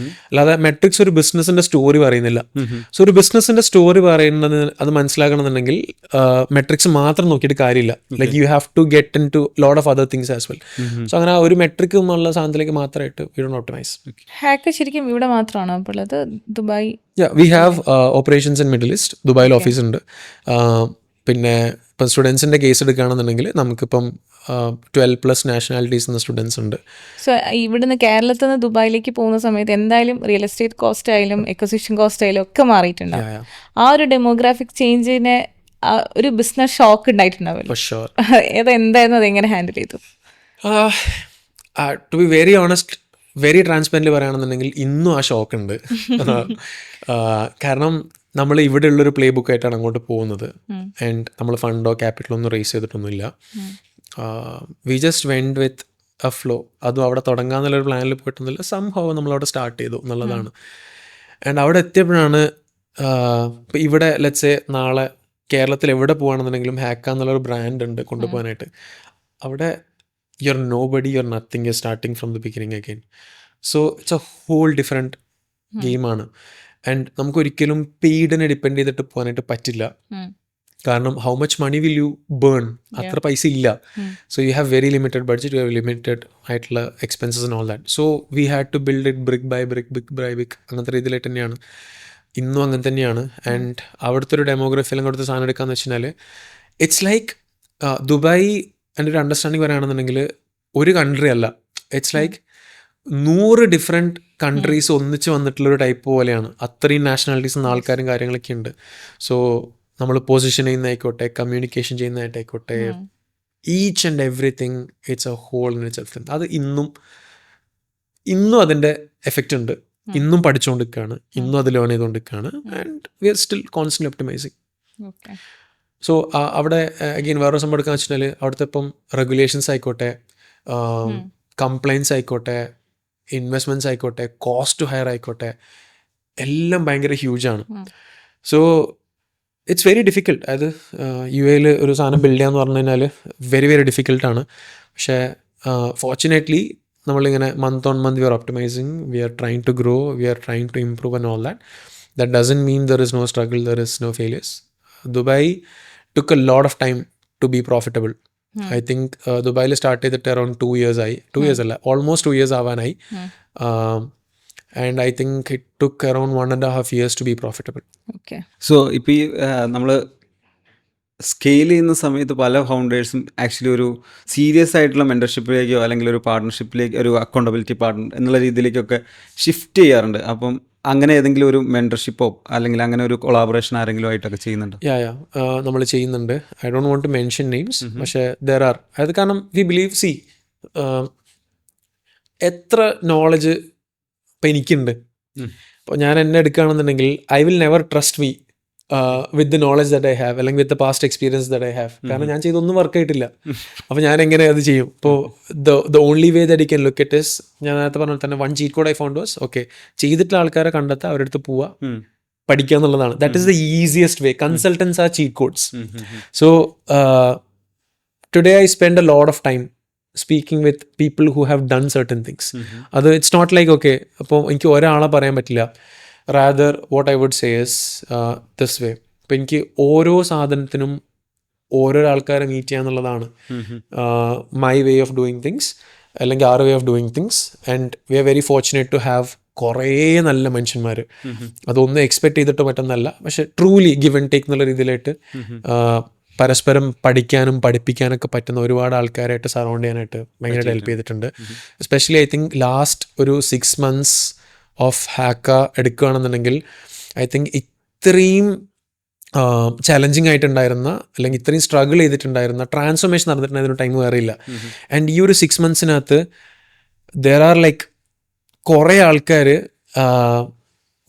S1: അല്ലാതെ മെട്രിക്സ് ഒരു ബിസിനസിന്റെ സ്റ്റോറി പറയുന്നില്ല. സോ ഒരു ബിസിനസിന്റെ സ്റ്റോറി പറയുന്നത് അത് മനസ്സിലാക്കണമെന്നുണ്ടെങ്കിൽ മെട്രിക്സ് മാത്രം നോക്കിയിട്ട് കാര്യമില്ല. Like you have to get into lot of other things as well. So അങ്ങനെ ഒരു മെട്രിക് എന്നുള്ള സാധനത്തിലേക്ക് മാത്രമായിട്ട് വി ഡോണ്ട് ഒപ്റ്റിമൈസ്.
S2: ഹാക്ക് ശരിക്കും ഇവിടെ മാത്രമാണോ ഉള്ളത്? Dubai?
S1: We have operations in middle east. ദുബായിൽ ഓഫീസ് ഉണ്ട്. പിന്നെ ഇപ്പം സ്റ്റുഡൻസിൻ്റെ കേസ് എടുക്കുകയാണെന്നുണ്ടെങ്കിൽ നമുക്കിപ്പം 12+ നാഷണാലിറ്റീസ് എന്ന സ്റ്റുഡൻസ് ഉണ്ട്.
S2: സോ ഇവിടുന്ന് കേരളത്തിൽ നിന്ന് ദുബായിലേക്ക് പോകുന്ന സമയത്ത് എന്തായാലും റിയൽ എസ്റ്റേറ്റ് കോസ്റ്റ് ആയാലും എക്കോസിസ്റ്റം കോസ്റ്റ് ആയാലും ഒക്കെ മാറിയിട്ടുണ്ടാവും. ആ ഒരു ഡെമോഗ്രാഫിക് ചേഞ്ചിനെ ഒരു ബിസിനസ് ഷോക്ക് ഉണ്ടായിട്ടുണ്ടാവുമല്ലോ,
S1: ഫോർ ഷുവർ.
S2: എന്തായിരുന്നു, അതെങ്ങനെ ഹാൻഡിൽ ചെയ്തു?
S1: To be very honest, very transparent പറയുകയാണെന്നുണ്ടെങ്കിൽ ഇന്നും ആ ഷോക്ക് ഉണ്ട്. കാരണം നമ്മൾ ഇവിടെ ഉള്ളൊരു പ്ലേ ബുക്ക് ആയിട്ടാണ് അങ്ങോട്ട് പോകുന്നത്. ആൻഡ് നമ്മൾ ഫണ്ടോ ക്യാപിറ്റലോ ഒന്നും റേസ് ചെയ്തിട്ടൊന്നുമില്ല. We just went with a flow. അതും അവിടെ തുടങ്ങാന്നുള്ളൊരു പ്ലാനിൽ പോയിട്ടൊന്നുമില്ല. സംഭവം നമ്മളവിടെ സ്റ്റാർട്ട് ചെയ്തു എന്നുള്ളതാണ്. ആൻഡ് അവിടെ എത്തിയപ്പോഴാണ് ഇപ്പം ഇവിടെ ലെറ്റ്സ് സേ നാളെ കേരളത്തിൽ എവിടെ പോകുകയാണെന്നുണ്ടെങ്കിലും ഹാക്ക എന്നുള്ളൊരു ബ്രാൻഡ് ഉണ്ട് കൊണ്ടുപോകാനായിട്ട്. അവിടെ you're nobody, you're nothing, you're starting from the beginning again. So it's a whole different game ആണ്. ആൻഡ് നമുക്കൊരിക്കലും പെയ്ഡിനെ ഡിപ്പെൻഡ് ചെയ്തിട്ട് പോകാനായിട്ട് പറ്റില്ല. കാരണം how much money will you burn, അത്ര പൈസ ഇല്ല. So you have very limited budget, you have limited ആയിട്ടുള്ള expenses and all that. So we had to build it brick by brick, big by big, അങ്ങനത്തെ രീതിയിലായിട്ട് തന്നെയാണ് ഇന്നും അങ്ങനെ തന്നെയാണ്. ആൻഡ് അവിടുത്തെ ഒരു ഡെമോഗ്രഫി എല്ലാം കൊടുത്ത് സാധനം എടുക്കാന്ന് വെച്ച് കഴിഞ്ഞാൽ ഇറ്റ്സ് ലൈക്ക് ദുബായ്. എൻ്റെ ഒരു അണ്ടർസ്റ്റാൻഡിങ് പറയുകയാണെന്നുണ്ടെങ്കിൽ ഒരു കൺട്രി അല്ല, ഇറ്റ്സ് ലൈക്ക് 100 ഡിഫറെൻറ്റ് കൺട്രീസ് ഒന്നിച്ച് വന്നിട്ടുള്ളൊരു ടൈപ്പ് പോലെയാണ്. അത്രയും നാഷണാലിറ്റീസ് ആൾക്കാരും കാര്യങ്ങളൊക്കെ ഉണ്ട്. സോ നമ്മൾ പൊസിഷൻ ചെയ്യുന്നതായിക്കോട്ടെ, കമ്മ്യൂണിക്കേഷൻ ചെയ്യുന്നതായിട്ടായിക്കോട്ടെ, each and everything it's a whole in itself. അത് ഇന്നും അതിൻ്റെ എഫക്റ്റ് ഉണ്ട്. ഇന്നും പഠിച്ചുകൊണ്ടിരിക്കുകയാണ്, ഇന്നും അത് ലേൺ ചെയ്തുകൊണ്ടിരിക്കുകയാണ്. And we are still constant optimising. So അവിടെ അഗെയിൻ വേറെ സംഭവം എടുക്കാന്ന് വെച്ചാൽ അവിടുത്തെ ഇപ്പം റെഗുലേഷൻസ് ആയിക്കോട്ടെ, കംപ്ലൈൻറ്റ്സ് ആയിക്കോട്ടെ, ഇൻവെസ്റ്റ്മെൻറ്റ്സ് ആയിക്കോട്ടെ, കോസ്റ്റ് ടു ഹയർ ആയിക്കോട്ടെ, എല്ലാം ഭയങ്കര ഹ്യൂജാണ്. So it's very difficult. അതായത് യു എയിൽ ഒരു സാധനം ബിൽഡ് ചെയ്യാന്ന് പറഞ്ഞു കഴിഞ്ഞാൽ വെരി വെരി ഡിഫിക്കൽട്ടാണ്. പക്ഷേ ഫോർച്ചുനേറ്റ്ലി നമ്മളിങ്ങനെ month on month we are optimising, we are trying to grow, we are trying to improve and all that. That doesn't mean there is no struggle, there is no failures. Dubai took a lot of time to be profitable. I think Dubai start ചെയ്തിട്ട് around 2 years ആയി. 2 years അല്ല, almost 2 years ആവാനായി. And I think it took around 1.5 years to be profitable.
S2: Okay.
S3: So ഇപ്പോൾ ഈ നമ്മൾ scale ചെയ്യുന്ന സമയത്ത് പല ഫൗണ്ടേഴ്സും actually ഒരു സീരിയസ് ആയിട്ടുള്ള മെൻറ്റർഷിപ്പിലേക്കോ അല്ലെങ്കിൽ ഒരു പാർട്ട്ണർഷിപ്പിലേക്ക്, ഒരു അക്കൗണ്ടബിലിറ്റി പാർട്ണർ എന്നുള്ള രീതിയിലേക്കൊക്കെ ഷിഫ്റ്റ് ചെയ്യാറുണ്ട്. അപ്പം അങ്ങനെ ഏതെങ്കിലും ഒരു മെൻറ്റർഷിപ്പോ അല്ലെങ്കിൽ അങ്ങനെ ഒരു കൊളാബറേഷൻ ആരെങ്കിലും ആയിട്ടൊക്കെ ചെയ്യുന്നുണ്ട്?
S1: നമ്മൾ ചെയ്യുന്നുണ്ട്. I don't want to mention names, പക്ഷേ ദർ ആർ. അത് കാരണം വി ബിലീവ്, സി എത്ര നോളജ് ഇപ്പം എനിക്കുണ്ട്. ഇപ്പോൾ ഞാൻ എന്നെ എടുക്കുകയാണെന്നുണ്ടെങ്കിൽ I will never trust me with the knowledge that I have, അല്ലെങ്കിൽ with the past experience that I have. കാരണം ഞാൻ ചെയ്തൊന്നും വർക്ക് ആയിട്ടില്ല. അപ്പോൾ ഞാൻ എങ്ങനെ അത് ചെയ്യും? ഇപ്പോൾ the only way that I can look it is, ഞാൻ നേരത്തെ പറഞ്ഞ തന്നെ one cheat code I found was okay, ചെയ്തിട്ടുള്ള ആൾക്കാരെ കണ്ടെത്തുക, അവരുടെ അടുത്ത് പോവുക, പഠിക്കുക എന്നുള്ളതാണ്. That is the easiest way. Consultants are cheat codes. So today I spend a lot of time speaking with people who have done certain things. അത് it's not like okay അപ്പോൾ എനിക്ക് ഒരാളെ പറയാൻ പറ്റില്ല. Rather what I would say is this way. ഇപ്പം എനിക്ക് ഓരോ സാധനത്തിനും ഓരോ ആൾക്കാരെ മീറ്റ് ചെയ്യുക എന്നുള്ളതാണ് my way of doing things, അല്ലെങ്കിൽ our way of doing things. And we are very fortunate to have കുറേ നല്ല മനുഷ്യന്മാർ. അതൊന്നും എക്സ്പെക്ട് ചെയ്തിട്ട് പറ്റുന്നതല്ല, പക്ഷെ ട്രൂലി ഗിവ് ആൻഡ് ടേക്ക് എന്നുള്ള രീതിയിലായിട്ട് പരസ്പരം പഠിക്കാനും പഠിപ്പിക്കാനൊക്കെ പറ്റുന്ന ഒരുപാട് ആൾക്കാരായിട്ട് സറൗണ്ട് ചെയ്യാനായിട്ട് ഭയങ്കരമായിട്ട് ഹെൽപ്പ് ചെയ്തിട്ടുണ്ട്. എസ്പെഷ്യലി ഐ തിങ്ക് ലാസ്റ്റ് ഒരു 6 months ഓഫ് ഹാക്ക എടുക്കുകയാണെന്നുണ്ടെങ്കിൽ ഐ തിങ്ക് ഇത്രയും ചലഞ്ചിങ് ആയിട്ടുണ്ടായിരുന്ന, അല്ലെങ്കിൽ ഇത്രയും സ്ട്രഗിൾ ചെയ്തിട്ടുണ്ടായിരുന്ന, ട്രാൻസ്ഫോർമേഷൻ നടന്നിട്ടുണ്ടായിരുന്ന ടൈം വേറെ ഇല്ല. ആൻഡ് ഈ ഒരു 6 months ദർ ആർ ലൈക്ക് കുറേ ആൾക്കാർ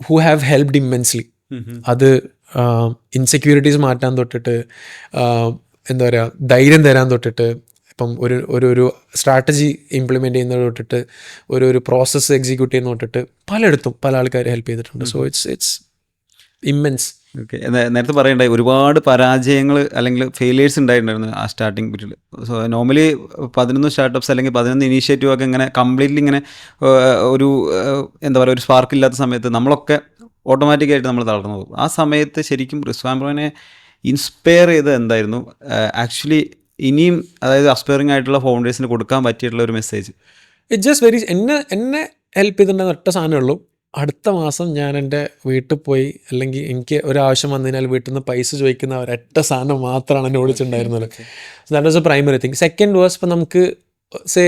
S1: ഹു ഹാവ് ഹെൽപ്ഡ് ഇമ്മെൻസ്ലി. അത് ഇൻസെക്യൂരിറ്റീസ് മാറ്റാൻ തൊട്ടിട്ട്, എന്താ പറയുക, ധൈര്യം തരാൻ തൊട്ടിട്ട്, ഇപ്പം ഒരു സ്ട്രാറ്റജി ഇംപ്ലിമെൻ്റ് ചെയ്യുന്നത് തൊട്ടിട്ട്, ഒരു പ്രോസസ്സ് എക്സിക്യൂട്ട് ചെയ്യുന്ന തൊട്ടിട്ട് പലയിടത്തും പല ആൾക്കാർ ഹെൽപ്പ് ചെയ്തിട്ടുണ്ട്. So it's immense.
S3: ഓക്കെ, നേരത്തെ പറയണ്ടായി ഒരുപാട് പരാജയങ്ങൾ അല്ലെങ്കിൽ ഫെയിലിയേഴ്സ് ഉണ്ടായിട്ടുണ്ടായിരുന്നു ആ സ്റ്റാർട്ടിങ് പീരീഡിൽ. സോ നോർമലി 11 സ്റ്റാർട്ടപ്സ് അല്ലെങ്കിൽ 11 ഇനീഷ്യേറ്റീവ് ഒക്കെ ഇങ്ങനെ കംപ്ലീറ്റ്ലി ഇങ്ങനെ ഒരു എന്താ പറയുക, ഒരു സ്പാർക്ക് ഇല്ലാത്ത സമയത്ത് നമ്മളൊക്കെ ഓട്ടോമാറ്റിക്കായിട്ട് നമ്മൾ തളർന്നു പോകും. ആ സമയത്ത് ശരിക്കും റിസ്വാൻ ബ്രോനെ ഇൻസ്പയർ ചെയ്തത് എന്തായിരുന്നു ആക്ച്വലി? ഇനിയും അതായത് അസ്പയറിംഗ് ആയിട്ടുള്ള ഫൗണ്ടേഴ്സിന് കൊടുക്കാൻ പറ്റിയിട്ടുള്ള ഒരു മെസ്സേജ്?
S1: ഇറ്റ് ജസ്റ്റ് വെരി എന്നെ ഹെൽപ്പ് ചെയ്തിട്ടുണ്ടെന്ന് ഒറ്റ സാധനമേ ഉള്ളൂ. അടുത്ത മാസം ഞാൻ എൻ്റെ വീട്ടിൽ പോയി, അല്ലെങ്കിൽ എനിക്ക് ഒരാവശ്യം വന്നതിനാൽ വീട്ടിൽ നിന്ന് പൈസ ചോദിക്കുന്ന ഒരൊറ്റ സാധനം മാത്രമാണ് എന്നെ വിളിച്ചിട്ടുണ്ടായിരുന്നത്. That was a primary thing. Second was, ഇപ്പം നമുക്ക് സേ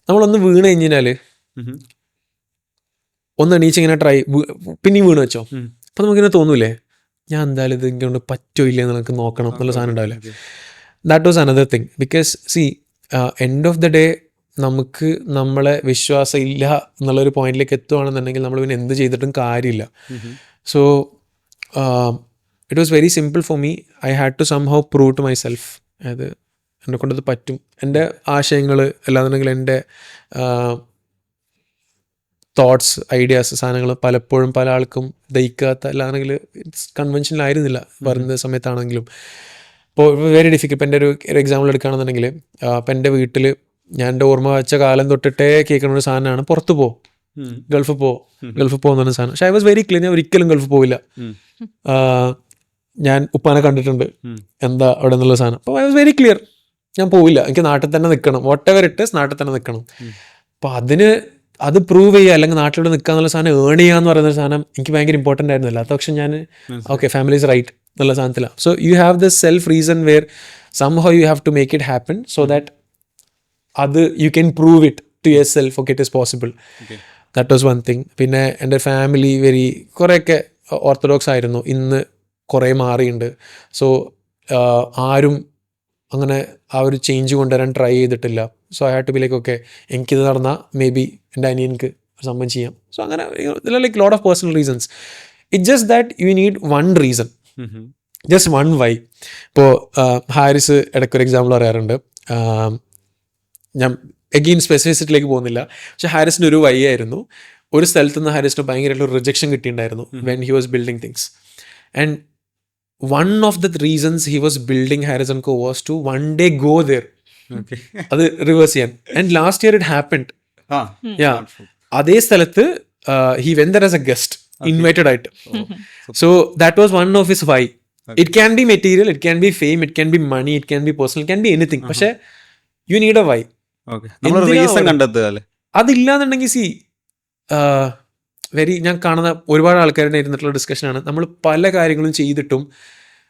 S1: നമ്മളൊന്ന് വീണ് കഴിഞ്ഞാൽ ഒന്ന് എണീച്ചിങ്ങനെ പിന്നെയും വീണ് വെച്ചോ, അപ്പം നമുക്കിങ്ങനെ തോന്നൂലേ ഞാൻ എന്തായാലും ഇത് എനിക്കൊണ്ട് പറ്റോ ഇല്ല എന്ന് നമുക്ക് നോക്കണം എന്നുള്ള സാധനം ഉണ്ടാവില്ല. That was another thing. Because C end of the day നമുക്ക് നമ്മളെ വിശ്വാസം ഇല്ല എന്നുള്ളൊരു പോയിന്റിലേക്ക് എത്തുകയാണെന്നുണ്ടെങ്കിൽ നമ്മൾ പിന്നെ എന്ത് ചെയ്തിട്ടും കാര്യമില്ല. So it was very simple for me. I had to somehow prove to myself അത് എന്നെ കൊണ്ടത് പറ്റും. എൻ്റെ ആശയങ്ങൾ അല്ലാന്നുണ്ടെങ്കിൽ എൻ്റെ തോട്ട്സ്, ഐഡിയാസ്, സാധനങ്ങൾ പലപ്പോഴും പല ആൾക്കും ദഹിക്കാത്ത, അല്ലാന്നുണ്ടെങ്കിൽ ഇറ്റ്സ് കൺവെൻഷനിലായിരുന്നില്ല വരുന്ന സമയത്താണെങ്കിലും. ഇപ്പോൾ വെരി ഡിഫിക്കൽട്ട്. ഇപ്പം എൻ്റെ ഒരു എക്സാമ്പിൾ എടുക്കുകയാണെന്നുണ്ടെങ്കിൽ ഇപ്പം എൻ്റെ വീട്ടിൽ ഞാൻ എൻ്റെ ഓർമ്മ വെച്ച കാലം തൊട്ടിട്ടേ കേൾക്കുന്ന ഒരു സാധനമാണ് പുറത്ത് പോ, ഗൾഫ് പോകുന്ന സാധനം. പക്ഷേ ഐ വാസ് വെരി ക്ലിയർ, ഞാൻ ഒരിക്കലും ഗൾഫ് പോവില്ല. ഞാൻ ഉപ്പാനെ കണ്ടിട്ടുണ്ട് എന്താ അവിടെ എന്നുള്ള സാധനം. അപ്പോൾ ഐ വാസ് വെരി ക്ലിയർ, ഞാൻ പോവില്ല, എനിക്ക് നാട്ടിൽ തന്നെ നിൽക്കണം, വാട്ട് എവർ ഇട്ട് നാട്ടിൽ തന്നെ നിൽക്കണം. അപ്പോൾ അത് പ്രൂവ് ചെയ്യുക അല്ലെങ്കിൽ നാട്ടിലൂടെ നിൽക്കുക എന്നുള്ള സാധനം ഏൺ ചെയ്യുക എന്ന് പറയുന്ന സാധനം എനിക്ക് ഭയങ്കര ഇമ്പോർട്ടൻ്റ് ആയിരുന്നു. അല്ലാത്ത പക്ഷെ ഞാൻ ഓക്കെ ഫാമിലി ഈസ് റൈറ്റ് എന്നുള്ള സാധനത്തിലാണ്. So you have this self reason where somehow you have to make it happen so that അത് you can prove it to yourself okay it is possible. That was one thing. പിന്നെ എൻ്റെ family കുറേയൊക്കെ orthodox ആയിരുന്നു, ഇന്ന് കുറേ മാറിയുണ്ട്. So ആരും അങ്ങനെ ആ ഒരു ചേഞ്ച് കൊണ്ടുവരാൻ ട്രൈ ചെയ്തിട്ടില്ല. So I had to be like okay എനിക്കിത് നടന്നാൽ മേ ബി എൻ്റെ അനിയൻക്ക് സംഭവം ചെയ്യാം. സോ അങ്ങനെ like lot of personal reasons. It just that you need one reason, just one why. ഇപ്പോൾ ഹാരിസ് ഇടയ്ക്കൊരു എക്സാമ്പിൾ പറയാറുണ്ട്. ഞാൻ എഗെയിൻ സ്പെസിഫിസിറ്റിയിലേക്ക് പോകുന്നില്ല, പക്ഷെ ഹാരിസിൻ്റെ ഒരു വൈ ആയിരുന്നു. ഒരു സ്ഥലത്ത് നിന്ന് ഹാരിസിന് ഭയങ്കരമായിട്ടുള്ള റിജക്ഷൻ കിട്ടിയിട്ടുണ്ടായിരുന്നു when he was building things. And one of the reasons he was building Harris & Co was to one day go there. അത് റിവേഴ്സ് ചെയ്യാൻ. And last year it happened. അതേ സ്ഥലത്ത് he went there as a guest, invited ആയിട്ട്. So that was one of his why. It can be material, it can be fame, it can be money, it can be personal, it can be anything. പക്ഷെ you need a why. അതില്ലാന്നുണ്ടെങ്കിൽ ഞാൻ കാണുന്ന ഒരുപാട് ആൾക്കാരുടെ ഇരുന്നിട്ടുള്ള ഡിസ്കഷനാണ്, നമ്മൾ പല കാര്യങ്ങളും ചെയ്തിട്ടും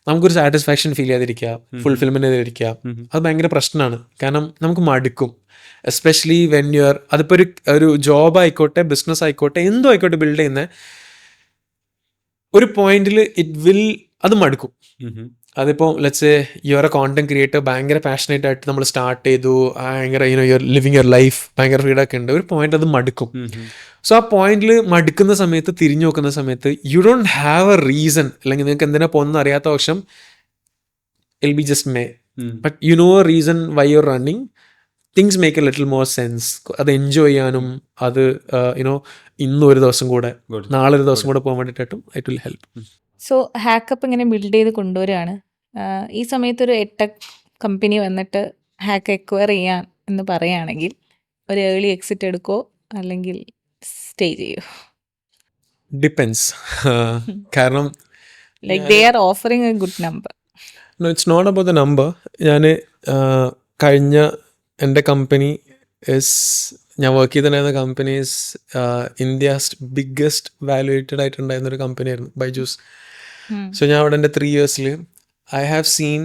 S1: നമുക്കൊരു സാറ്റിസ്ഫാക്ഷൻ ഫീൽ ചെയ്യാതിരിക്കുക, ഫുൾഫിൽമെന്റ് ചെയ്തിരിക്കുക. അത് ഭയങ്കര പ്രശ്നമാണ്. കാരണം നമുക്ക് മടുക്കും. എസ്പെഷ്യലി വെൻ യുവർ അതിപ്പോൾ ഒരു ജോബ് ആയിക്കോട്ടെ, ബിസിനസ് ആയിക്കോട്ടെ, എന്തോ ആയിക്കോട്ടെ, ബിൽഡ് ചെയ്യുന്ന ഒരു പോയിന്റിൽ അത് മടുക്കും. അതിപ്പോൾ let's say you R A content creator, ഭയങ്കര പാഷനേറ്റ് ആയിട്ട് നമ്മൾ സ്റ്റാർട്ട് ചെയ്തു, ഭയങ്കര യുവർ ലിവിങ് യുവർ ലൈഫ്, ഭയങ്കര ഫ്രീഡം ഒക്കെ ഉണ്ട്. ഒരു പോയിന്റ് അത് മടുക്കും. സോ ആ പോയിന്റിൽ മടുക്കുന്ന സമയത്ത്, തിരിഞ്ഞു നോക്കുന്ന സമയത്ത് U don't have A reason, അല്ലെങ്കിൽ നിങ്ങൾക്ക് എന്തിനാ പോകുന്ന അറിയാത്ത പക്ഷം ഇൽ B just may, but you know A reason why you are running. Things make A little more sense. അത് എൻജോയ് ചെയ്യാനും അത് ഇന്നൊരു ദിവസം കൂടെ, നാളെ ഒരു ദിവസം കൂടെ പോകാൻ വേണ്ടിയിട്ടും ഇറ്റ് വിൽ ഹെൽപ്പ്.
S2: സോ ഹാക്കപ്പ് ഇങ്ങനെ ബിൽഡ് ചെയ്ത് കൊണ്ടുവരികയാണ്. ഈ സമയത്തൊരു എട്ടെക് കമ്പനി വന്നിട്ട് ഹാക്ക് എക്വയർ ചെയ്യാൻ എന്ന് പറയുകയാണെങ്കിൽ ഒരു ഏർലി എക്സിറ്റ് എടുക്കോ അല്ലെങ്കിൽ സ്റ്റേ ചെയ്യോ?
S1: ഡിപ്പെൻസ്. കാരണം
S2: like they are offering a good number.
S1: No, it's not about the number. ഞാൻ കഴിഞ്ഞ എൻ്റെ കമ്പനി ഞാൻ വർക്ക് ചെയ്തിട്ടുണ്ടായിരുന്ന കമ്പനി ഇന്ത്യസ് ബിഗ്ഗസ്റ്റ് വാല്യുവേറ്റഡ് ആയിട്ടുണ്ടായിരുന്ന ഒരു കമ്പനിയായിരുന്നു ബൈജൂസ്. സോ ഞാൻ അവിടെ എൻ്റെ 3 yearsൽ ഐ ഹാവ് സീൻ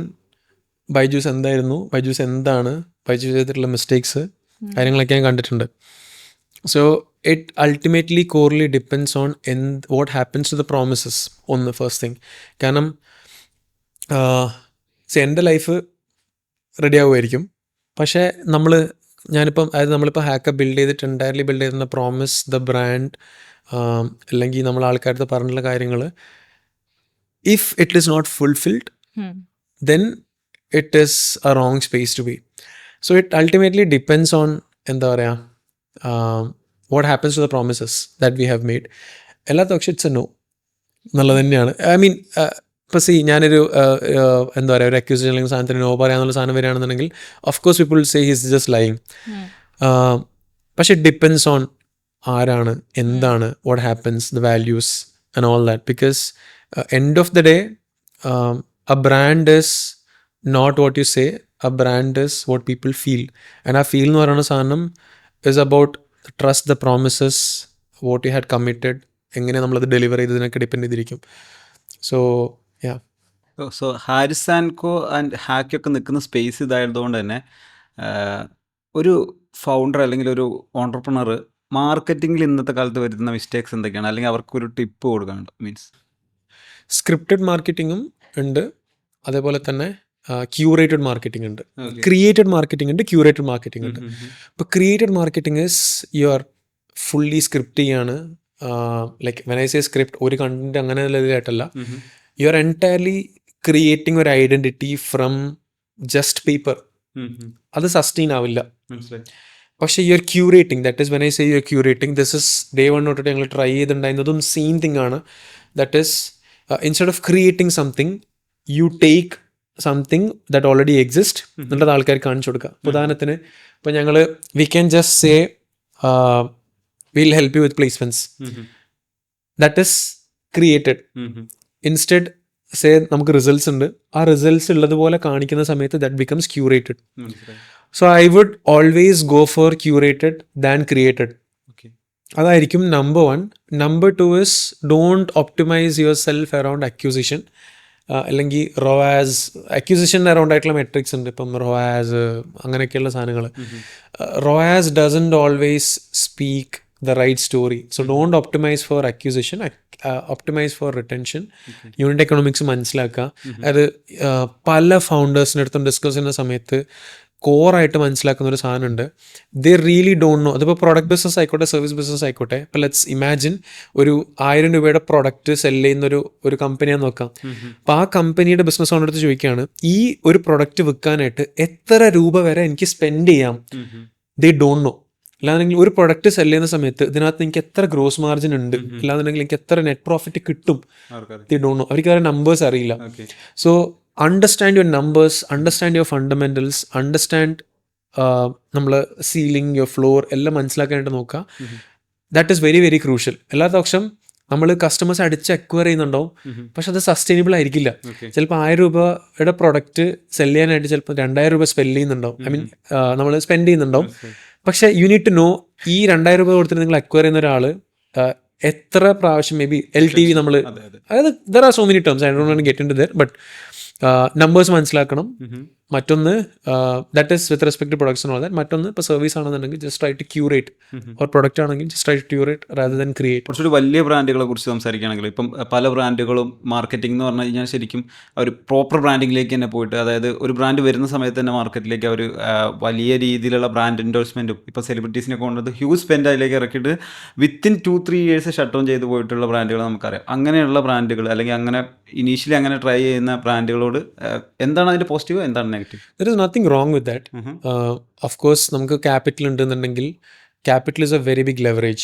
S1: ബൈജൂസ് എന്തായിരുന്നു, ബൈജൂസ് എന്താണ്, ബൈജൂസ് ചെയ്തിട്ടുള്ള മിസ്റ്റേക്സ്, കാര്യങ്ങളൊക്കെ ഞാൻ കണ്ടിട്ടുണ്ട്. So it ultimately corely depends on what happens to the promises. ഒന്ന് ഫസ്റ്റ് തിങ്. കാരണം എൻ്റെ ലൈഫ് റെഡി ആവുമായിരിക്കും, പക്ഷേ നമ്മളിപ്പോൾ ഹാക്കപ്പ് ബിൽഡ് ചെയ്തിട്ട് എൻറ്റയർലി ബിൽഡ് ചെയ്തിരുന്ന പ്രോമിസ്, ദ ബ്രാൻഡ്, അല്ലെങ്കിൽ നമ്മൾ ആൾക്കാരുടെ പറഞ്ഞിട്ടുള്ള കാര്യങ്ങൾ, if it is not fulfilled then it is a wrong space to be. So it ultimately depends on എന്താ പറയുക what happens to the promises that we have made. എല്ലാത്തും പക്ഷേ it's A no എന്നുള്ളത് തന്നെയാണ്. ഐ മീൻ ഇപ്പോൾ ഞാനൊരു എന്താ പറയുക ഒരു അക്യൂസേഷൻ അല്ലെങ്കിൽ സാധനത്തിന് നോ പറയാന്നുള്ള സാധനം വരികയാണെന്നുണ്ടെങ്കിൽ of course people say his just lying. പക്ഷെ ഇറ്റ് ഡിപ്പെൻസ് ഓൺ ആരാണ്, എന്താണ്, what happens, the values and all that. Because end of the day a brand is not what you say, a brand is what people feel. And ആ feel എന്ന് പറയുന്ന സാധനം is about the trust, the promises, what you had committed, എങ്ങനെ നമ്മളത് deliver ചെയ്തതിനൊക്കെ depend ചെയ്തിരിക്കും. So yeah.
S3: So Haris and co and ഹാക്കൊക്കെ നിൽക്കുന്ന സ്പേസ് ഇതായതുകൊണ്ട് തന്നെ ഒരു ഫൗണ്ടർ അല്ലെങ്കിൽ ഒരു ഓൺടർപ്രണർ മാർക്കറ്റിങ്ങിൽ ഇന്നത്തെ കാലത്ത് വരുന്ന മിസ്റ്റേക്സ് എന്തൊക്കെയാണ്, അല്ലെങ്കിൽ അവർക്കൊരു ടിപ്പ് കൊടുക്കാനുണ്ട്? മീൻസ്
S1: സ്ക്രിപ്റ്റഡ് മാർക്കറ്റിങ്ങും ഉണ്ട്, അതേപോലെ തന്നെ ക്യൂറേറ്റഡ് മാർക്കറ്റിംഗ് ഉണ്ട്,
S3: Okay.
S1: ക്രിയേറ്റഡ് മാർക്കറ്റിംഗ് ഉണ്ട്, ക്യൂറേറ്റഡ് മാർക്കറ്റിംഗ് ഉണ്ട്. ഇപ്പോൾ created marketing is you are fully script ചെയ്യാണ്. Like when I say script ഒരു കണ്ടന്റ് അങ്ങനെ ആയിട്ടല്ല, യു ആർ എൻറ്റയർലി ക്രിയേറ്റിംഗ് ഒരു ഐഡൻറ്റിറ്റി ഫ്രം ജസ്റ്റ് പേപ്പർ. അത് സസ്റ്റെയിൻ ആവില്ല. പക്ഷേ you are curating, that is when I say you are curating, this is day one തൊട്ടിട്ട് ഞങ്ങൾ ട്രൈ ചെയ്തിട്ടുണ്ടായിരുന്നതും സെയിം തിങ് ആണ്. That is instead of creating something, you take something that already exist എന്നിട്ട് ആൾക്കാർക്ക് കാണിച്ചു കൊടുക്കുക. ഉദാഹരണത്തിന് ഇപ്പോൾ ഞങ്ങൾ we can just say will help you with placements, that is created. Instead say നമുക്ക് റിസൾട്ട്സ് ഉണ്ട്, ആ റിസൾട്ട്സ് ഉള്ളതുപോലെ കാണിക്കുന്ന സമയത്ത് that becomes curated. So I would always go for curated than created. അതായിരിക്കും number one. Number two is don't optimize yourself around acquisition, അല്ലെങ്കിൽ ROAS. Acquisition around ആയിട്ടുള്ള metrics ഉണ്ട്, ഇപ്പം റോവാസ് അങ്ങനെയൊക്കെയുള്ള സാധനങ്ങൾ. ROAS doesn't always speak the right story. So don't optimize for acquisition, optimize for retention. Unit economics മനസ്സിലാക്കുക. അത് പല ഫൗണ്ടേഴ്സിൻ്റെ അടുത്തും ഡിസ്കസ് ചെയ്യുന്ന സമയത്ത് കോറായിട്ട് മനസ്സിലാക്കുന്ന ഒരു സാധനമുണ്ട്. They really don't know. അതിപ്പോൾ പ്രോഡക്റ്റ് ബിസിനസ് ആയിക്കോട്ടെ, സർവീസ് ബിസിനസ് ആയിക്കോട്ടെ. ഇപ്പോൾ ലെറ്റ്സ് ഇമാജിൻ ഒരു 1000 രൂപയുടെ പ്രൊഡക്റ്റ് സെല് ചെയ്യുന്ന ഒരു കമ്പനിയാന്ന് നോക്കാം. അപ്പോൾ ആ കമ്പനിയുടെ ബിസിനസ് ഓണർ അടുത്ത് ചോദിക്കുകയാണ്, ഈ ഒരു പ്രൊഡക്റ്റ് വിൽക്കാനായിട്ട് എത്ര രൂപ വരെ എനിക്ക് സ്പെൻഡ് ചെയ്യാം? They don't know. അല്ലാന്നുണ്ടെങ്കിൽ ഒരു പ്രൊഡക്റ്റ് സെല് ചെയ്യുന്ന സമയത്ത് ഇതിനകത്ത് എനിക്ക് എത്ര ഗ്രോസ് മാർജിൻ ഉണ്ട്, അല്ലാന്നുണ്ടെങ്കിൽ എനിക്ക് എത്ര നെറ്റ് പ്രോഫിറ്റ് കിട്ടും, ദേ ഡോണ്ട് നോ. അവർക്ക് അവരുടെ നമ്പേഴ്സ് അറിയില്ല. So understand your numbers, understand your fundamentals, understand നമ്മൾ സീലിംഗ്, യുവർ ഫ്ലോർ എല്ലാം മനസ്സിലാക്കാനായിട്ട് നോക്കുക. That is very very crucial. അല്ലാത്ത പക്ഷം നമ്മൾ കസ്റ്റമേഴ്സ് അടിച്ച് അക്വയർ ചെയ്യുന്നുണ്ടാവും, പക്ഷെ അത് സസ്റ്റൈനബിൾ ആയിരിക്കില്ല. ചിലപ്പോൾ 1000 രൂപയുടെ പ്രൊഡക്റ്റ് സെല് ചെയ്യാനായിട്ട് ചിലപ്പോൾ 2000 രൂപ സ്പെൻഡ് ചെയ്യുന്നുണ്ടാവും, ഐ മീൻ നമ്മൾ സ്പെൻഡ് ചെയ്യുന്നുണ്ടാവും. പക്ഷേ യു നീഡ് ടു നോ, ഈ 2000 രൂപ കൊടുത്തിട്ട് നിങ്ങൾ അക്വയർ ചെയ്യുന്ന ഒരാൾ എത്ര പ്രാവശ്യം മേ ബി LTV നമ്മൾ, അതായത് there are so many terms, I don't want to get into that, but numbers മനസ്സിലാക്കണം. മറ്റൊന്ന് that is with respect to products and all that. മറ്റൊന്ന് ഇപ്പോൾ സർവീസ് ആണെന്നുണ്ടെങ്കിൽ just try to curate, or product ആണെങ്കിൽ just try to curate rather than create.
S3: കുറച്ചുകൂടി വലിയ ബ്രാൻഡുകളെ കുറിച്ച് സംസാരിക്കുകയാണെങ്കിൽ ഇപ്പം പല ബ്രാൻഡുകളും മാർക്കറ്റിംഗ് എന്ന് പറഞ്ഞു കഴിഞ്ഞാൽ ശരിക്കും അവർ പ്രോപ്പർ ബ്രാൻഡിങ്ങിലേക്ക് തന്നെ പോയിട്ട്, അതായത് ഒരു ബ്രാൻഡ് വരുന്ന സമയത്ത് തന്നെ മാർക്കറ്റിലേക്ക് അവർ വലിയ രീതിയിലുള്ള ബ്രാൻഡ് എൻഡോഴ്സ്മെൻറ്റും ഇപ്പോൾ സെലിബ്രിറ്റീസിനെ കൊണ്ടത് ഹ്യൂജ് സ്പെൻഡ് അതിലേക്ക് ഇറക്കിയിട്ട് വിത്തിൻ 2-3 ഇയേഴ്സ് ഷട്ട് ഡൗൺ ചെയ്ത് പോയിട്ടുള്ള ബ്രാൻഡുകൾ നമുക്കറിയാം. അങ്ങനെയുള്ള ബ്രാൻഡുകൾ അല്ലെങ്കിൽ അങ്ങനെ ഇനീഷ്യലി അങ്ങനെ ട്രൈ ചെയ്യുന്ന ബ്രാൻഡുകളോട് എന്താണ് അതിൻ്റെ പോസിറ്റീവ്, എന്താണ് negative?
S1: There is nothing wrong with that. Of course നമുക്ക് ക്യാപിറ്റൽ ഉണ്ടെന്നുണ്ടെങ്കിൽ capital is a very big leverage.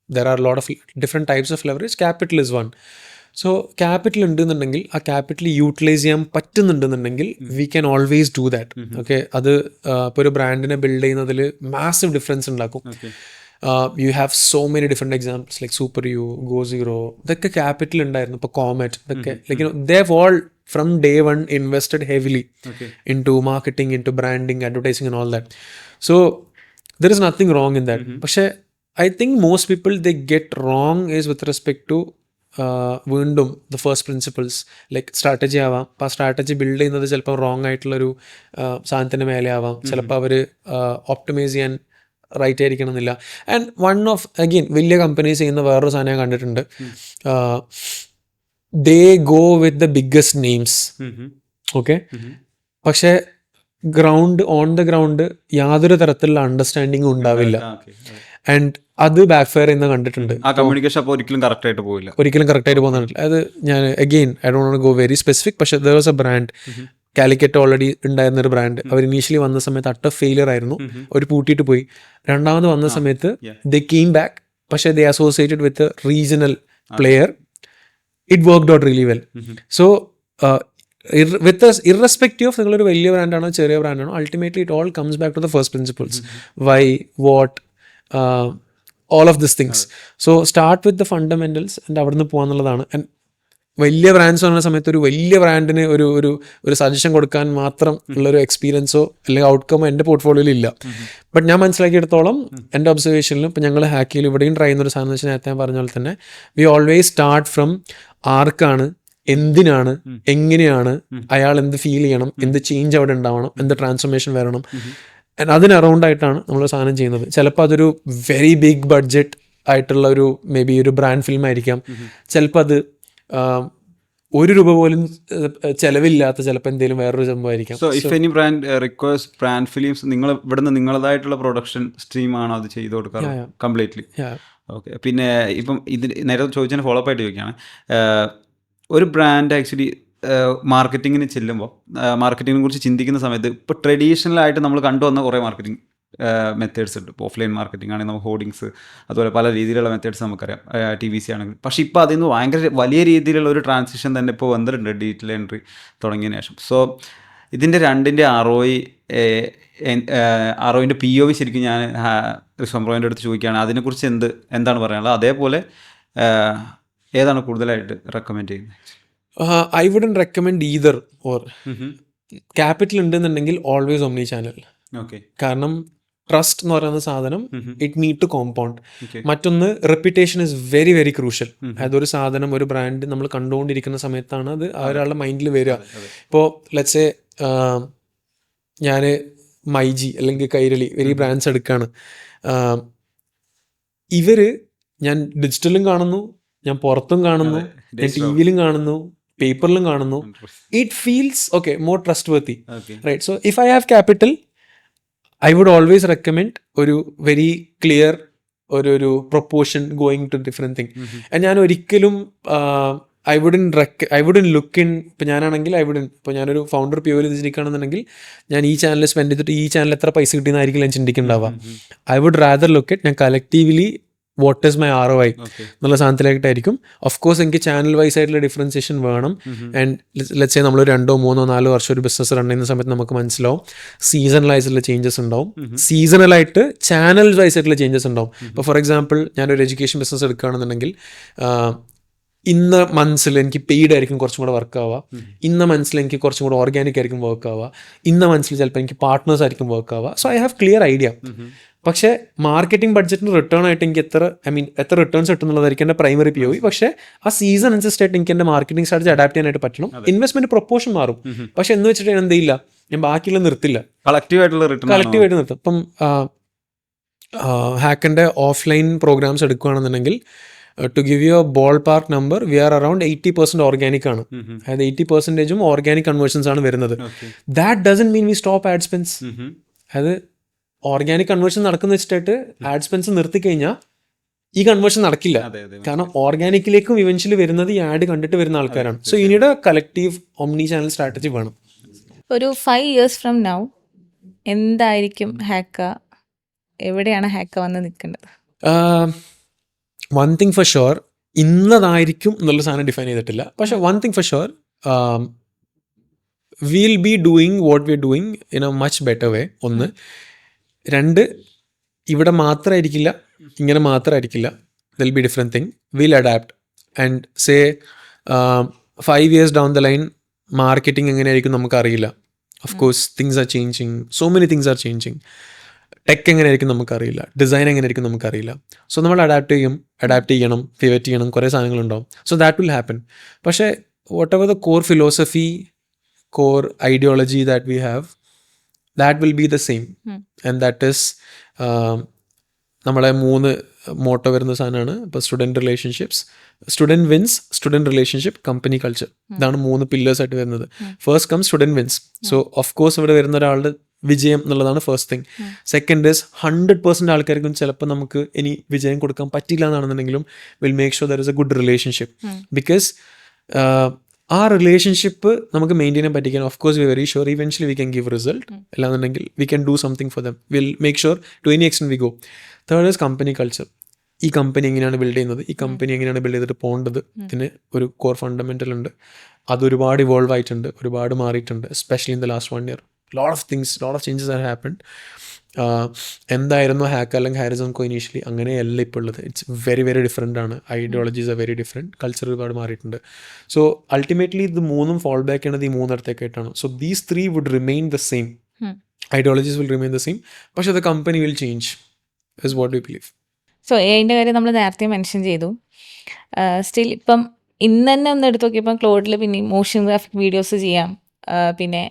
S1: There are a lot of different types of leverage. Capital is one. So capital ഉണ്ടെന്നുണ്ടെങ്കിൽ ആ capital utilize ചെയ്യാൻ പറ്റുന്നുണ്ടെന്നുണ്ടെങ്കിൽ we can always do that. Okay, അത് ഇപ്പോൾ ഒരു ബ്രാൻഡിനെ ബിൽഡ് ചെയ്യുന്നതിൽ മാസീവ് ഡിഫറൻസ് ഉണ്ടാക്കും. You have so many different examples like super you, go zero, ഇതൊക്കെ ക്യാപിറ്റൽ ഉണ്ടായിരുന്നു. ഇപ്പോൾ കോമറ്റ്, ഇതൊക്കെ like they have all from day one invested heavily into marketing, into branding, advertising and all that. So there is nothing wrong in that. പക്ഷേ I think most people they get wrong is with respect to വീണ്ടും the first principles like strategy ആവാം. അപ്പോൾ ആ strategy build ചെയ്യുന്നത് ചിലപ്പോൾ wrong ആയിട്ടുള്ളൊരു സാധനത്തിൻ്റെ മേലെ ആവാം. ചിലപ്പോൾ അവർ ഓപ്റ്റിമൈസ് ചെയ്യാൻ റൈറ്റ് ആയിരിക്കണം എന്നില്ല. ആൻഡ് വൺ ഓഫ് അഗെയിൻ വലിയ കമ്പനീസ് ചെയ്യുന്ന വേറൊരു സാധനം ഞാൻ കണ്ടിട്ടുണ്ട്. They go with the biggest names. Okay? പക്ഷേ ഓൺ ദ ഗ്രൗണ്ട് യാതൊരു തരത്തിലുള്ള അണ്ടർസ്റ്റാൻഡിങ്ങും ഉണ്ടാവില്ല. ആൻഡ് അത് ബാക്ക് ഫയർ ചെയ്യുന്ന കണ്ടിട്ടുണ്ട്.
S3: ആ കമ്മ്യൂണിക്കേഷൻ അപ്പോൾ ഒരിക്കലും കറക്റ്റ് ആയിട്ട് പോയില്ല,
S1: ഒരിക്കലും കറക്റ്റ് ആയിട്ട് പോകുന്നില്ല. അത് ഞാൻ again I don't want to go very specific. പക്ഷേ there was a brand, Calicut already ഉണ്ടായിരുന്നൊരു ബ്രാൻഡ്. അവർ ഇനീഷ്യലി വന്ന സമയത്ത് അട്ട ഫെയിലിയർ ആയിരുന്നു, അവർ പൂട്ടിയിട്ട് പോയി. രണ്ടാമത് വന്ന സമയത്ത് ദേ കെയിം ബാക്ക്, പക്ഷേ they associated with regional player. It worked out really well. So with us, irrespective of നിങ്ങളൊരു വലിയ ബ്രാൻഡാണോ ചെറിയ ബ്രാൻഡാണോ, ultimately it all comes back to the first principles. Why, what, all of these things. So start with the fundamentals and അവിടുന്ന് പോകാന്നുള്ളതാണ്. And വലിയ brands പറയുന്ന സമയത്ത് ഒരു വലിയ ബ്രാൻഡിന് ഒരു സജഷൻ കൊടുക്കാൻ മാത്രം ഉള്ളൊരു എക്സ്പീരിയൻസോ അല്ലെങ്കിൽ ഔട്ട്കമോ എൻ്റെ പോർട്ട്ഫോളിയോയിൽ ഇല്ല. ബട്ട് ഞാൻ മനസ്സിലാക്കിയെടുത്തോളം എൻ്റെ ഒബ്സർവേഷനിലും ഇപ്പം ഞങ്ങൾ ഹാക്കിയിൽ ഇവിടെയും ട്രൈ ചെയ്യുന്ന ഒരു സാധനം വെച്ചാൽ നേരത്തെ ഞാൻ പറഞ്ഞ പോലെ തന്നെ വി ഓൾവേസ് സ്റ്റാർട്ട് ഫ്രം ആർക്കാണ്, എന്തിനാണ്, എങ്ങനെയാണ് അയാൾ എന്ത് ഫീൽ ചെയ്യണം, എന്ത് ചേഞ്ച് അവിടെ ഉണ്ടാവണം, എന്ത് ട്രാൻസ്ഫോർമേഷൻ വരണം, അതിന് അറൗണ്ടായിട്ടാണ് നമ്മൾ സാധനം ചെയ്യുന്നത്. ചിലപ്പോൾ അതൊരു വെരി ബിഗ് ബഡ്ജറ്റ് ആയിട്ടുള്ള ഒരു മേ ബി ഒരു ബ്രാൻഡ് ഫിലിം ആയിരിക്കാം. ചിലപ്പോൾ അത് ₹1 പോലും ചിലവില്ലാത്ത ചിലപ്പോൾ എന്തെങ്കിലും വേറൊരു സംഭവമായിരിക്കാം.
S3: So if any brand requires brand films, നിങ്ങൾ ഇവിടുന്ന് നിങ്ങളതായിട്ടുള്ള പ്രൊഡക്ഷൻ സ്ട്രീമാണോ അത് ചെയ്ത് കൊടുക്കാറ് കംപ്ലീറ്റ്ലി? ഓക്കെ. പിന്നെ ഇപ്പം ഇത് നേരത്തെ ചോദിച്ചതിന് ഫോളോ അപ്പ് ആയിട്ട് ചോദിക്കുകയാണ്, ഒരു ബ്രാൻഡ് ആക്ച്വലി മാർക്കറ്റിങ്ങിന് ചെല്ലുമ്പോൾ, മാർക്കറ്റിങ്ങിനെ കുറിച്ച് ചിന്തിക്കുന്ന സമയത്ത് ഇപ്പോൾ ട്രഡീഷണലായിട്ട് നമ്മൾ കണ്ടുവന്ന കുറേ മാർക്കറ്റിംഗ് മെത്തേഡ്സ് ഉണ്ട്. ഇപ്പോൾ ഓഫ്ലൈൻ മാർക്കറ്റിംഗ് ആണെങ്കിൽ നമുക്ക് ഹോർഡിങ്സ്, അതുപോലെ പല രീതിയിലുള്ള മെത്തേഡ്സ് നമുക്കറിയാം, TVC ആണെങ്കിൽ. പക്ഷേ ഇപ്പോൾ അതിൽ നിന്ന് ഭയങ്കര വലിയ രീതിയിലുള്ള ഒരു ട്രാൻസിഷൻ തന്നെ ഇപ്പോൾ വന്നിട്ടുണ്ട് ഡിജിറ്റൽ എൻട്രി തുടങ്ങിയതിന് ശേഷം. സോ ഇതിൻ്റെ രണ്ടിൻ്റെ ROIൻ്റെ POV ശരിക്കും ഞാൻ ഋഷംബ്രോൻ്റെ അടുത്ത് ചോദിക്കുകയാണ്, അതിനെക്കുറിച്ച് എന്താണ് പറയാനുള്ളത്? അതേപോലെ ഏതാണ് കൂടുതലായിട്ട് റെക്കമെൻഡ് ചെയ്യുന്നത്?
S1: I wouldn't recommend either or. Capital ഉണ്ടെന്നുണ്ടെങ്കിൽ ഓൾവേസ് ഒമ്നി ചാനൽ.
S3: ഓക്കെ.
S1: കാരണം ട്രസ്റ്റ് എന്ന് പറയുന്ന സാധനം ഇറ്റ് നീഡ് ടു കോമ്പൗണ്ട്. മറ്റൊന്ന് reputation is very very crucial. അതൊരു സാധനം, ഒരു ബ്രാൻഡ് നമ്മൾ കണ്ടുകൊണ്ടിരിക്കുന്ന സമയത്താണ് അത് ഒരാളുടെ മൈൻഡിൽ വരിക. ഇപ്പോൾ ലെറ്റ്സ് ഞാൻ മൈജി അല്ലെങ്കിൽ കൈരളി വെരി ബ്രാൻഡ്സ് എടുക്കുകയാണ്. ഞാൻ ഡിജിറ്റലും കാണുന്നു, ഞാൻ പുറത്തും കാണുന്നു, ഞാൻ TV-യിലും കാണുന്നു, പേപ്പറിലും കാണുന്നു. It feels okay more trustworthy, right? So if I have capital I would always recommend ഒരു വെരി ക്ലിയർ ഒരു proportion going to different thing. ഞാൻ ഒരിക്കലും I wouldn't look in. ഇപ്പോൾ ഞാനാണെങ്കിൽ ഇപ്പോൾ ഞാനൊരു ഫൗണ്ടർ POയിൽ ചിന്തിക്കുകയാണെന്നുണ്ടെങ്കിൽ ഞാൻ ഈ ചാനൽ സ്പെൻഡ് ചെയ്തിട്ട് ഈ ചാനൽ എത്ര പൈസ കിട്ടിയെന്നായിരിക്കും ഞാൻ ചിന്തിക്കുന്നുണ്ടാവുക. I would rather look at ഞാൻ collectively what is my ROI എന്നുള്ള സാധനത്തിലായിട്ടായിരിക്കും. ഓഫ് കോഴ്സ് എനിക്ക് ചാനൽ വൈസ് ആയിട്ടുള്ള ഡിഫറൻസിയേഷൻ വേണം. ആൻഡ് ലെറ്റ്സ് സേ നമ്മൾ 2, 3, 4 വർഷം ഒരു ബിസിനസ് റൺ ചെയ്യുന്ന സമയത്ത് നമുക്ക് മനസ്സിലാവും സീസണലൈസുള്ള ചേഞ്ചസ് ഉണ്ടാവും, സീസണലായിട്ട് ചാനൽ വൈസ് ആയിട്ടുള്ള ചേഞ്ചസ് ഉണ്ടാവും. ഇപ്പോൾ ഫോർ എക്സാമ്പിൾ ഞാനൊരു എഡ്യൂക്കേഷൻ ബിസിനസ് എടുക്കുകയാണെന്നുണ്ടെങ്കിൽ ഇന്ന മന്ത്സിൽ എനിക്ക് പെയ്ഡ് ആയിരിക്കും കുറച്ചും കൂടെ വർക്ക് ആവുക, ഇന്ന മന്ത്സിൽ എനിക്ക് കുറച്ചും കൂടെ ഓർഗാനിക് ആയിരിക്കും വർക്ക് ആവുക, ഇന്ന മന്ത്സിൽ ചിലപ്പോൾ എനിക്ക് പാർട്ട്നേഴ്സ് ആയിരിക്കും വർക്ക് ആവുക. So I have clear idea. പക്ഷേ മാർക്കറ്റിംഗ് ബഡ്ജറ്റിന് റിട്ടേൺ ആയിട്ട് എനിക്ക് എത്ര റിട്ടേൺസ് കിട്ടുന്നുള്ളതായിരിക്കും എൻ്റെ പ്രൈമറി POV. പക്ഷേ ആ സീസൺ അനുസരിച്ചായിട്ട് എനിക്ക് എൻ്റെ മാർക്കറ്റിംഗ് സ്ട്രാറ്റജി അഡാപ്റ്റ് ചെയ്യാനായിട്ട് പറ്റണം. ഇൻവെസ്റ്റ്മെന്റ് പ്രൊപ്പോർഷൻ മാറും, പക്ഷെ എന്ന് വെച്ചിട്ട് ഞാൻ എന്ത് ചെയ്യില്ല, ഞാൻ ബാക്കിയുള്ള നിർത്തില്ല, കളക്റ്റീവായിട്ട് നിർത്തും. ഇപ്പം ഹാക്കിൻ്റെ ഓഫ്ലൈൻ പ്രോഗ്രാംസ് എടുക്കുകയാണെന്നുണ്ടെങ്കിൽ to give you a ballpark number, we are around 80% organic ആണ്. അതായത് 80% ഓർഗാനിക് കൺവേർഷൻസ് ആണ് വരുന്നത്. That doesn't mean we stop ad spends. അത് ഓർഗാനിക് കൺവേർഷൻ നടക്കുന്ന വെച്ചിട്ട് ആഡ് സ്പെൻസ് നിർത്തി കഴിഞ്ഞാൽ ഈ കൺവേർഷൻ നടക്കില്ല. കാരണം ഓർഗാനിക്കിലേക്കും ഇവൻച്വലി വരുന്നത് ഈ ആഡ് കണ്ടിട്ട് വരുന്ന ആൾക്കാരാണ്. സോ ഇതിയുടെ കളക്റ്റീവ് ഒമ്നി ചാനൽ സ്ട്രാറ്റജി വേണം.
S2: ഒരു 5 years from now എന്തായിരിക്കും ഹാക്ക, എവിടെയാണ് ഹാക്ക വന്ന് നിൽക്കേണ്ടത്?
S1: വൺ തിങ് ഫോർ ഷുവർ, ഇന്നതായിരിക്കും എന്നുള്ള സാധനം ഡിഫൈൻ ചെയ്തിട്ടില്ല. പക്ഷെ one thing for sure, will be doing what we are doing in a much better way. 1. 2, ഇവിടെ മാത്രമായിരിക്കില്ല, ഇങ്ങനെ മാത്രമായിരിക്കില്ല, they'll be different thing. Will adapt and say 5 years down the line marketing എങ്ങനെയായിരിക്കും നമുക്കറിയില്ല. Of course things are changing, so many things are changing. Tech എങ്ങനെയായിരിക്കും നമുക്കറിയില്ല, design എങ്ങനെയായിരിക്കും നമുക്കറിയില്ല. സോ നമ്മൾ അഡാപ്റ്റ് ചെയ്യണം, പിവറ്റ് ചെയ്യണം, കുറേ സാധനങ്ങളുണ്ടാവും. So that will happen. പക്ഷേ whatever the core philosophy, core ideology that we have, that will be the same. And that is നമ്മളെ 3 മോട്ടോ വരുന്ന സാധനമാണ്. ഇപ്പോൾ student relationships, student wins, student relationship, company culture. ഇതാണ് 3 pillars ആയിട്ട് വരുന്നത്. First come student wins. So of course ഇവിടെ വരുന്ന ഒരാളുടെ വിജയം എന്നുള്ളതാണ് ഫസ്റ്റ് തിങ്. സെക്കൻഡ് ഇസ് 100% ആൾക്കാർക്കും ചിലപ്പോൾ നമുക്ക് ഇനി വിജയം കൊടുക്കാൻ പറ്റില്ല എന്നാണെന്നുണ്ടെങ്കിലും will make sure there is a good relationship. Because ആ റിലേഷൻഷിപ്പ് നമുക്ക് മെയിൻറ്റെയിൻ ചെയ്യാൻ പറ്റിക്കാൻ of course we very sure eventually we can give result. അല്ലാന്നുണ്ടെങ്കിൽ we can do something for them, will make sure to any extent we go. Third is company culture. ഈ company എങ്ങനെയാണ് build ചെയ്യുന്നത്, ഈ company എങ്ങനെയാണ് build ചെയ്തിട്ട് പോകേണ്ടത്, ഇതിന് ഒരു കോർ ഫണ്ടമെൻ്റൽ ഉണ്ട്. അതൊരുപാട് ഇവോൾവ് ആയിട്ടുണ്ട്, ഒരുപാട് മാറിയിട്ടുണ്ട്. Especially in the last 1 year lot of changes are happened. എന്തായിരുന്നു ഹാക്ക് അല്ലെങ്കിൽ ഹാരിസൺ കോ ഇനീഷ്യലി, അങ്ങനെയല്ല ഇപ്പോൾ ഉള്ളത്. ഇറ്റ്സ് വെരി വെരി ഡിഫറെൻ്റ് ആണ്. Ideologies are very different, culture ഒരുപാട് മാറിയിട്ടുണ്ട്. സോ അൾട്ടിമേറ്റ്ലി ഇത് 3 ഫോൾ ബാക്ക് ചെയ്യണത് ഈ 3 ഇടത്തേക്കായിട്ടാണ്. So these 3 would remain the same, ideologies will remain the same, പക്ഷേ the company will change is what we believe.
S2: So അതിൻ്റെ കാര്യം നമ്മൾ നേരത്തെ മെൻഷൻ ചെയ്തു. സ്റ്റിൽ ഇപ്പം ഇന്ന് തന്നെ ഒന്ന് എടുത്ത് നോക്കിയപ്പം ക്ലോഡിൽ പിന്നെ മോഷൻ ഗ്രാഫിക് വീഡിയോസ് ചെയ്യാം. പിന്നെ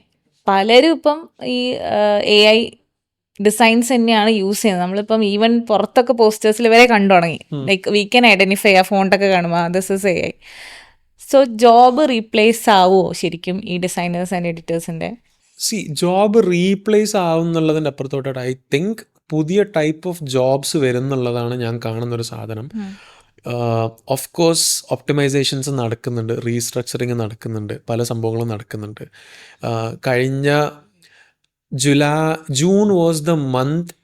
S2: പലരും ഇപ്പം ഈ AI ഡിസൈൻസ് തന്നെയാണ് യൂസ് ചെയ്യുന്നത്. നമ്മളിപ്പം ഈവൻ പുറത്തൊക്കെ പോസ്റ്റേഴ്സിൽ വരെ കണ്ടു തുടങ്ങി. ലൈക്ക് വി ക്യാൻ ഐഡൻറ്റിഫൈ ആ ഫോണ്ടൊക്കെ കാണുമ്പോൾ this is AI. So job replace ആവുമോ ശരിക്കും ഈ ഡിസൈനേഴ്സ് ആൻഡ് എഡിറ്റേഴ്സിൻ്റെ?
S1: ജോബ് റീപ്ലേസ് ആവുന്നുള്ളതിൻ്റെ അപ്പുറത്തോട്ടായിട്ട് ഐ തിങ്ക് പുതിയ ടൈപ്പ് ഓഫ് ജോബ്സ് വരുന്നുള്ളതാണ് ഞാൻ കാണുന്നൊരു സാധനം. ഓഫ് കോഴ്സ് ഒപ്റ്റിമൈസേഷൻസ് നടക്കുന്നുണ്ട്, റീസ്ട്രക്ചറിങ് നടക്കുന്നുണ്ട്, പല സംഭവങ്ങളും നടക്കുന്നുണ്ട്. കഴിഞ്ഞ ജൂൺ വാസ് ദ മന്ത്,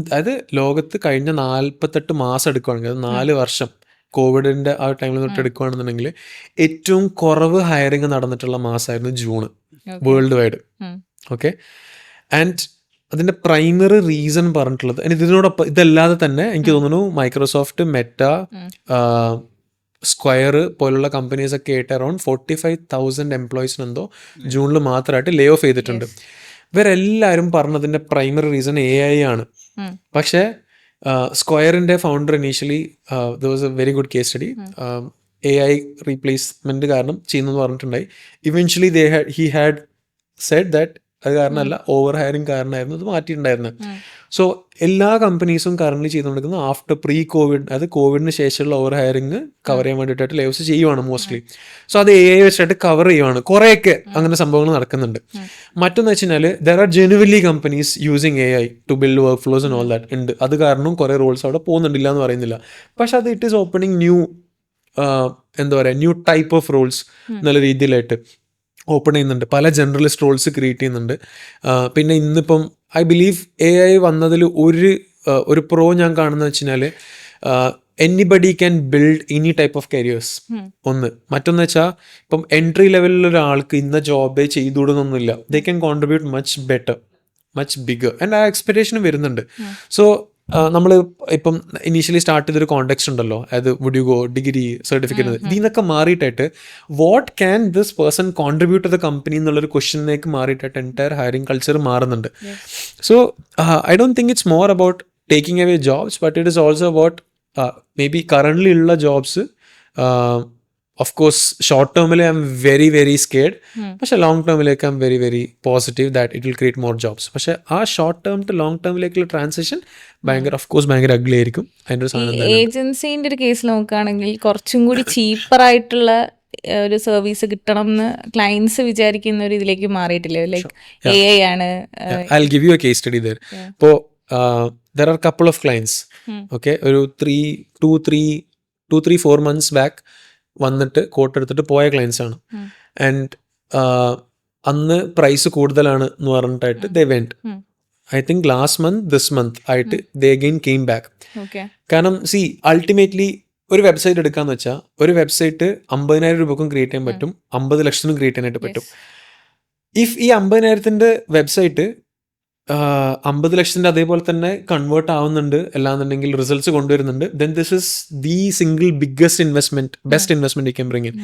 S1: അതായത് ലോകത്ത് കഴിഞ്ഞ 48 മാസം എടുക്കുകയാണെങ്കിൽ, അത് 4 വർഷം കോവിഡിൻ്റെ ആ ടൈമിൽ തൊട്ട് എടുക്കുകയാണെന്നുണ്ടെങ്കിൽ ഏറ്റവും കുറവ് ഹയറിങ് നടന്നിട്ടുള്ള മാസമായിരുന്നു June worldwide. Okay, and അതിൻ്റെ പ്രൈമറി റീസൺ പറഞ്ഞിട്ടുള്ളത്, ഇതിനോടൊപ്പം ഇതല്ലാതെ തന്നെ എനിക്ക് തോന്നുന്നു മൈക്രോസോഫ്റ്റ്, മെറ്റ, സ്ക്വയർ പോലുള്ള കമ്പനീസ് ഒക്കെ ആയിട്ട് അറൌണ്ട് 45,000 എംപ്ലോയീസിന് എന്തോ ജൂണിൽ മാത്രമായിട്ട് ലേ ഓഫ് ചെയ്തിട്ടുണ്ട്. ഇവരെല്ലാവരും പറഞ്ഞതിൻ്റെ പ്രൈമറി റീസൺ AI ആണ്. പക്ഷേ സ്ക്വയറിൻ്റെ founder initially there was a very good case study, AI replacement കാരണം ചെയ്യുന്നതെന്ന് പറഞ്ഞിട്ടുണ്ടായി. Eventually he had said that അത് കാരണമല്ല, ഓവർ ഹയറിങ് കാരണമായിരുന്നു അത് മാറ്റിയിട്ടുണ്ടായിരുന്നത്. സോ എല്ലാ കമ്പനീസും കറന്റ് ചെയ്തുകൊണ്ടിരിക്കുന്നത് ആഫ്റ്റർ പ്രീ കോവിഡ്, അതായത് കോവിഡിന് ശേഷമുള്ള ഓവർ ഹയറിങ് കവർ ചെയ്യാൻ വേണ്ടിയിട്ടായിട്ട് ലേ ഓഫ്സ് ചെയ്യുവാണ് മോസ്റ്റ്ലി. സോ അത് AI വെച്ചിട്ട് കവർ ചെയ്യുവാണ്. കുറേയൊക്കെ അങ്ങനെ സംഭവങ്ങൾ നടക്കുന്നുണ്ട്. മറ്റൊന്ന് വെച്ച് കഴിഞ്ഞാൽ there are genuinely companies using AI to build workflows and all that ഉണ്ട്. അത് കാരണം കുറേ റോൾസ് അവിടെ പോകുന്നുണ്ടില്ല എന്ന് പറയുന്നില്ല. പക്ഷെ അത് ഇറ്റ് ഈസ് ഓപ്പണിങ് ന്യൂ എന്താ പറയുക, ന്യൂ ടൈപ്പ് ഓഫ് റോൾസ് എന്നുള്ള രീതിയിലായിട്ട് ഓപ്പൺ ചെയ്യുന്നുണ്ട്. പല ജനറലിസ്റ്റ് റോൾസ് ക്രിയേറ്റ് ചെയ്യുന്നുണ്ട്. പിന്നെ ഇന്നിപ്പം ഐ ബിലീവ് AI വന്നതിൽ ഒരു പ്രോ ഞാൻ കാണുന്നത് വെച്ച് കഴിഞ്ഞാൽ anybody can build any type of careers. ഒന്ന്. മറ്റൊന്ന് വെച്ചാൽ ഇപ്പം എൻട്രി ലെവലിൽ ഒരാൾക്ക് ഇന്ന ജോബേ ചെയ്തുകൂടുന്നൊന്നുമില്ല. They can contribute much better, much bigger, and ആ എക്സ്പെക്ടേഷനും വരുന്നുണ്ട്. സോ നമ്മൾ ഇപ്പം ഇനീഷ്യലി സ്റ്റാർട്ട് ചെയ്തൊരു കോണ്ടെക്സ്റ്റ് ഉണ്ടല്ലോ, അതായത് would you go, degree, certificate, ഇതിന്നൊക്കെ മാറിയിട്ടായിട്ട് what can this person contribute to the company എന്നുള്ളൊരു ക്വസ്റ്റ്യനിലേക്ക് മാറിയിട്ടായിട്ട് എൻറ്റയർ ഹയറിംഗ് കൾച്ചർ മാറുന്നുണ്ട്. So I don't think it's more about taking away jobs, but it is also about maybe currently ഉള്ള jobs. Of course short ടേമിൽ I'm very very scared, പക്ഷെ long ടേമിലേക്ക് I'm very very positive that it will create more jobs. പക്ഷെ ആ short term to long ടേമിലേക്കുള്ള transition ഭയങ്കര of course ഭയങ്കര ugly ആയിരിക്കും. അതിൻ്റെ ഒരു സാധനം
S2: ഏജൻസിൻ്റെ ഒരു കേസിൽ നോക്കുകയാണെങ്കിൽ കുറച്ചും കൂടി ചീപ്പറായിട്ടുള്ള ഒരു സർവീസ് കിട്ടണം എന്ന് ക്ലയൻസ് വിചാരിക്കുന്ന ഒരു ഇതിലേക്ക് മാറിയിട്ടില്ലേ? ലൈക്ക് AI ആണ്.
S1: I'll give you a case study there. ഇപ്പോൾ there are couple of clients, okay, ഒരു 2-3-4 months back വന്നിട്ട് കോട്ട് എടുത്തിട്ട് പോയ ക്ലയൻസ് ആണ്. ആൻഡ് അന്ന് പ്രൈസ് കൂടുതലാണ് എന്ന് പറഞ്ഞിട്ടായിട്ട് they went. I think last month this month ആയിട്ട് ദേ അഗെയിൻ കെയിം ബാക്ക്. കാരണം സി അൾട്ടിമേറ്റ്ലി ഒരു വെബ്സൈറ്റ് എടുക്കാന്ന് വെച്ചാൽ ഒരു വെബ്സൈറ്റ് 50,000 രൂപക്കും ക്രിയേറ്റ് ചെയ്യാൻ പറ്റും, 50 ലക്ഷത്തിനും ക്രിയേറ്റ് ചെയ്യാനായിട്ട് പറ്റും. ഇഫ് ഈ 50,000-ന്റെ വെബ്സൈറ്റ് 50 ലക്ഷത്തിൻ്റെ അതേപോലെ തന്നെ കൺവേർട്ട് ആവുന്നുണ്ട്, അല്ലാന്നുണ്ടെങ്കിൽ റിസൾട്ട്സ് കൊണ്ടുവരുന്നുണ്ട്, then this is the single best investment you can bring in.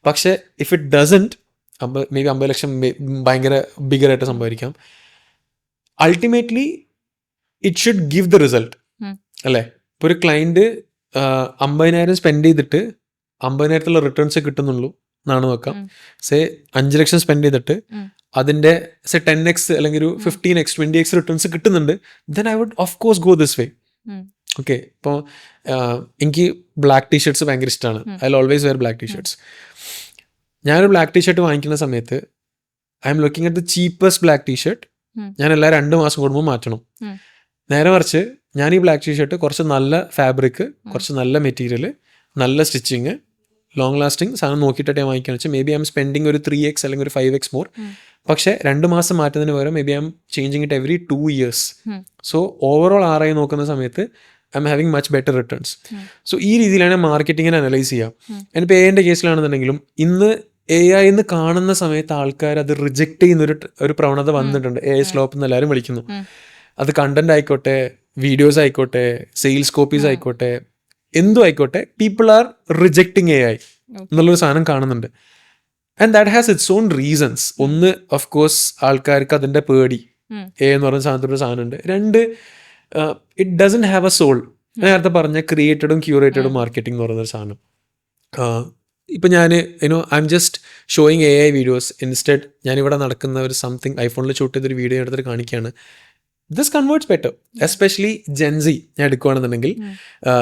S1: പക്ഷേ if it doesn't, maybe 50 ലക്ഷം ഭയങ്കര ബിഗറായിട്ട് സംഭവിക്കാം. Ultimately it should give the result അല്ലേ? ഇപ്പോൾ ഒരു ക്ലയൻറ്റ് 50,000 സ്പെൻഡ് ചെയ്തിട്ട് 50,000-ത്തുള്ള റിട്ടേൺസ് കിട്ടുന്നുള്ളൂ എന്നാണ് നോക്കാം. സേ 5 ലക്ഷം സ്പെൻഡ് ചെയ്തിട്ട് അതിൻ്റെ 10x അല്ലെങ്കിൽ ഒരു 15x 20x റിട്ടേൺസ് കിട്ടുന്നുണ്ട്, then I would of course go this way. Okay, ഇപ്പോൾ എനിക്ക് ബ്ലാക്ക് ടീഷർട്ട്സ് ഭയങ്കര ഇഷ്ടമാണ്. I will always wear black T shirts. ഞാനൊരു ബ്ലാക്ക് ടീഷർട്ട് വാങ്ങിക്കുന്ന സമയത്ത് I am looking at the cheapest black T shirt. ഞാൻ എല്ലാ 2 മാസം കൂടുമ്പോൾ മാറ്റണം. നേരെ മറിച്ച് ഞാൻ ഈ ബ്ലാക്ക് ടീഷർട്ട് കുറച്ച് നല്ല ഫാബ്രിക്, കുറച്ച് നല്ല മെറ്റീരിയൽ, നല്ല സ്റ്റിച്ചിങ്, ലോങ് ലാസ്റ്റിംഗ് സാധനം നോക്കിയിട്ടാണ് ഞാൻ വാങ്ങിക്കാന്ന് വെച്ചാൽ may be I M spending ഒരു 3x അല്ലെങ്കിൽ ഒരു 5x മോർ. പക്ഷേ 2 മാസം മാറ്റുന്നതിന് പകരം may be I M changing it every 2 years. So overall ROI നോക്കുന്ന സമയത്ത് I M having much better returns. So ഈ രീതിയിലാണ് മാർക്കറ്റിങ്ങിനെ അനലൈസ് ചെയ്യുക. എനിപ്പോൾ AI കേസിലാണെന്നുണ്ടെങ്കിലും ഇന്ന് AI എന്ന് കാണുന്ന സമയത്ത് ആൾക്കാർ അത് റിജക്റ്റ് ചെയ്യുന്ന ഒരു പ്രവണത വന്നിട്ടുണ്ട്. AI സ്ലോപ്പ് എന്ന് എല്ലാവരും വിളിക്കുന്നു. അത് കണ്ടന്റ് ആയിക്കോട്ടെ, വീഡിയോസ് ആയിക്കോട്ടെ, സെയിൽസ് കോപ്പീസ് ആയിക്കോട്ടെ, എന്തും ആയിക്കോട്ടെ, പീപ്പിൾ ആർ റിജക്റ്റിംഗ് AI എന്നുള്ളൊരു സാധനം കാണുന്നുണ്ട്. And that has its own reasons. ഒന്ന്, ഓഫ് കോഴ്സ് ആൾക്കാർക്ക് അതിൻ്റെ പേടി, എന്ന് പറയുന്ന സാധനത്തിൻ്റെ സാധനമുണ്ട്. 2, it doesn't have a soul. നേരത്തെ പറഞ്ഞ ക്രിയേറ്റഡും ക്യൂറേറ്റഡും മാർക്കറ്റിംഗ് എന്ന് പറയുന്നൊരു സാധനം. ഇപ്പം ഞാൻ I'm just showing AI videos. Instead ഞാനിവിടെ നടക്കുന്ന ഒരു സംതിങ് ഐഫോണിൽ ഷൂട്ട് ചെയ്തൊരു വീഡിയോ എടുത്തിട്ട് കാണിക്കുകയാണ്. This converts better, especially Gen Z ഞാൻ എടുക്കുകയാണെന്നുണ്ടെങ്കിൽ,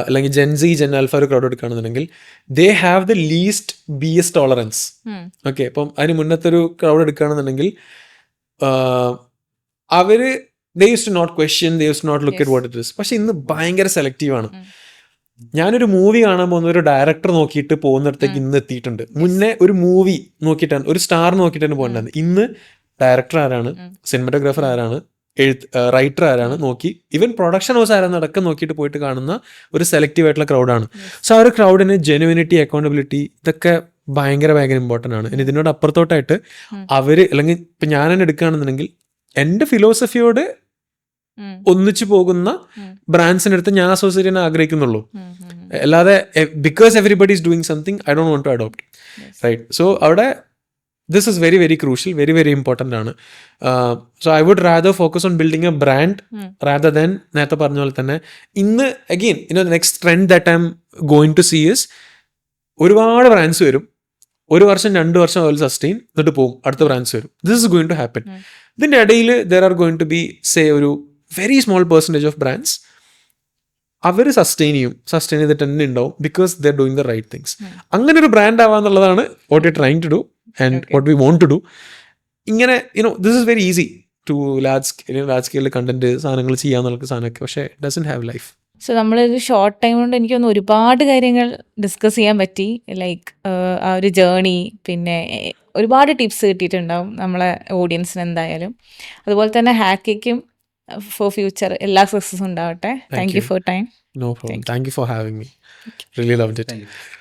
S1: അല്ലെങ്കിൽ ജെൻസി ജെൻ ആൽഫ ഒരു ക്രൗഡ് എടുക്കുകയാണെന്നുണ്ടെങ്കിൽ, they have the least BS tolerance. Okay, അപ്പം അതിന് മുന്നത്തെ ഒരു ക്രൗഡ് എടുക്കുകയാണെന്നുണ്ടെങ്കിൽ അവര് they use to not question, they use to not look at what it is. പക്ഷെ ഇന്ന് ഭയങ്കര സെലക്റ്റീവ് ആണ്. ഞാനൊരു മൂവി കാണാൻ പോകുന്ന ഒരു ഡയറക്ടർ നോക്കിയിട്ട് പോകുന്നിടത്തേക്ക് ഇന്ന് എത്തിയിട്ടുണ്ട്. മുന്നേ ഒരു മൂവി നോക്കിയിട്ടാണ്, ഒരു സ്റ്റാർ നോക്കിയിട്ടാണ് പോകേണ്ടത്. ഇന്ന് ഡയറക്ടർ ആരാണ്, സിനിമാറ്റോഗ്രാഫർ ആരാണ്, റൈറ്റർ ആരാണ് നോക്കി, ഈവൻ പ്രൊഡക്ഷൻ ഹൗസ് ആരാണ് അടക്കം നോക്കിയിട്ട് പോയിട്ട് കാണുന്ന ഒരു സെലക്റ്റീവ് ആയിട്ടുള്ള ക്രൗഡാണ്. സോ ആ ഒരു ക്രൗഡിന് ജെനുവിനിറ്റി, അക്കൗണ്ടബിലിറ്റി ഇതൊക്കെ ഭയങ്കര ഇമ്പോർട്ടൻ്റ് ആണ്. ഇനി ഇതിനോട് അപ്പുറത്തോട്ടായിട്ട് അവര്, അല്ലെങ്കിൽ ഇപ്പം ഞാൻ തന്നെ എടുക്കുകയാണെന്നുണ്ടെങ്കിൽ എൻ്റെ ഫിലോസഫിയോട് ഒന്നിച്ചു പോകുന്ന ബ്രാൻഡ്സിൻ്റെ അടുത്ത് ഞാൻ അസോസിയേറ്റ് ചെയ്യാൻ ആഗ്രഹിക്കുന്നുള്ളൂ. അല്ലാതെ because everybody is doing something I don't want to adopt, right? So അവിടെ this is very, very crucial, very, very important ആണ്. So I would rather focus on building a brand rather than നേരത്തെ പറഞ്ഞ പോലെ തന്നെ ഇന്ന് again, the next trend that I'm going to see is ഒരുപാട് brands വരും, 1 വർഷം 2 വർഷം അതിൽ സസ്റ്റെയിൻ എന്നിട്ട് പോകും, അടുത്ത ബ്രാൻഡ്സ് വരും. This is going to happen. ഇതിൻ്റെ ഇടയിൽ there are going to be say ഒരു very small percentage of brands അവർ സസ്റ്റെയിൻ ചെയ്തിട്ട് തന്നെ ഉണ്ടാവും, because they're doing the right things. അങ്ങനെ ഒരു ബ്രാൻഡ് ആവാന്നുള്ളതാണ് what you're trying to do and what we want to do. ഇങ്ങനെ this is very easy to large scale content സാധനങ്ങൾ ചെയ്യാന്നുള്ള സാധനമൊക്കെ, പക്ഷേ it doesn't have life.
S2: So നമ്മളൊരു short time കൊണ്ട് എനിക്ക് തോന്നുന്നു ഒരുപാട് കാര്യങ്ങൾ ഡിസ്കസ് ചെയ്യാൻ പറ്റി. ലൈക്ക് ആ ഒരു ജേണി, പിന്നെ ഒരുപാട് ടിപ്സ് കിട്ടിയിട്ടുണ്ടാവും നമ്മളെ ഓഡിയൻസിന് എന്തായാലും. അതുപോലെ തന്നെ ഹാക്കിക്കും ഫോർ ഫ്യൂച്ചർ എല്ലാ സക്സസും ഉണ്ടാവട്ടെ. Thank you for time.
S1: No problem. Thank you for having me. Really loved it.
S3: Thank you.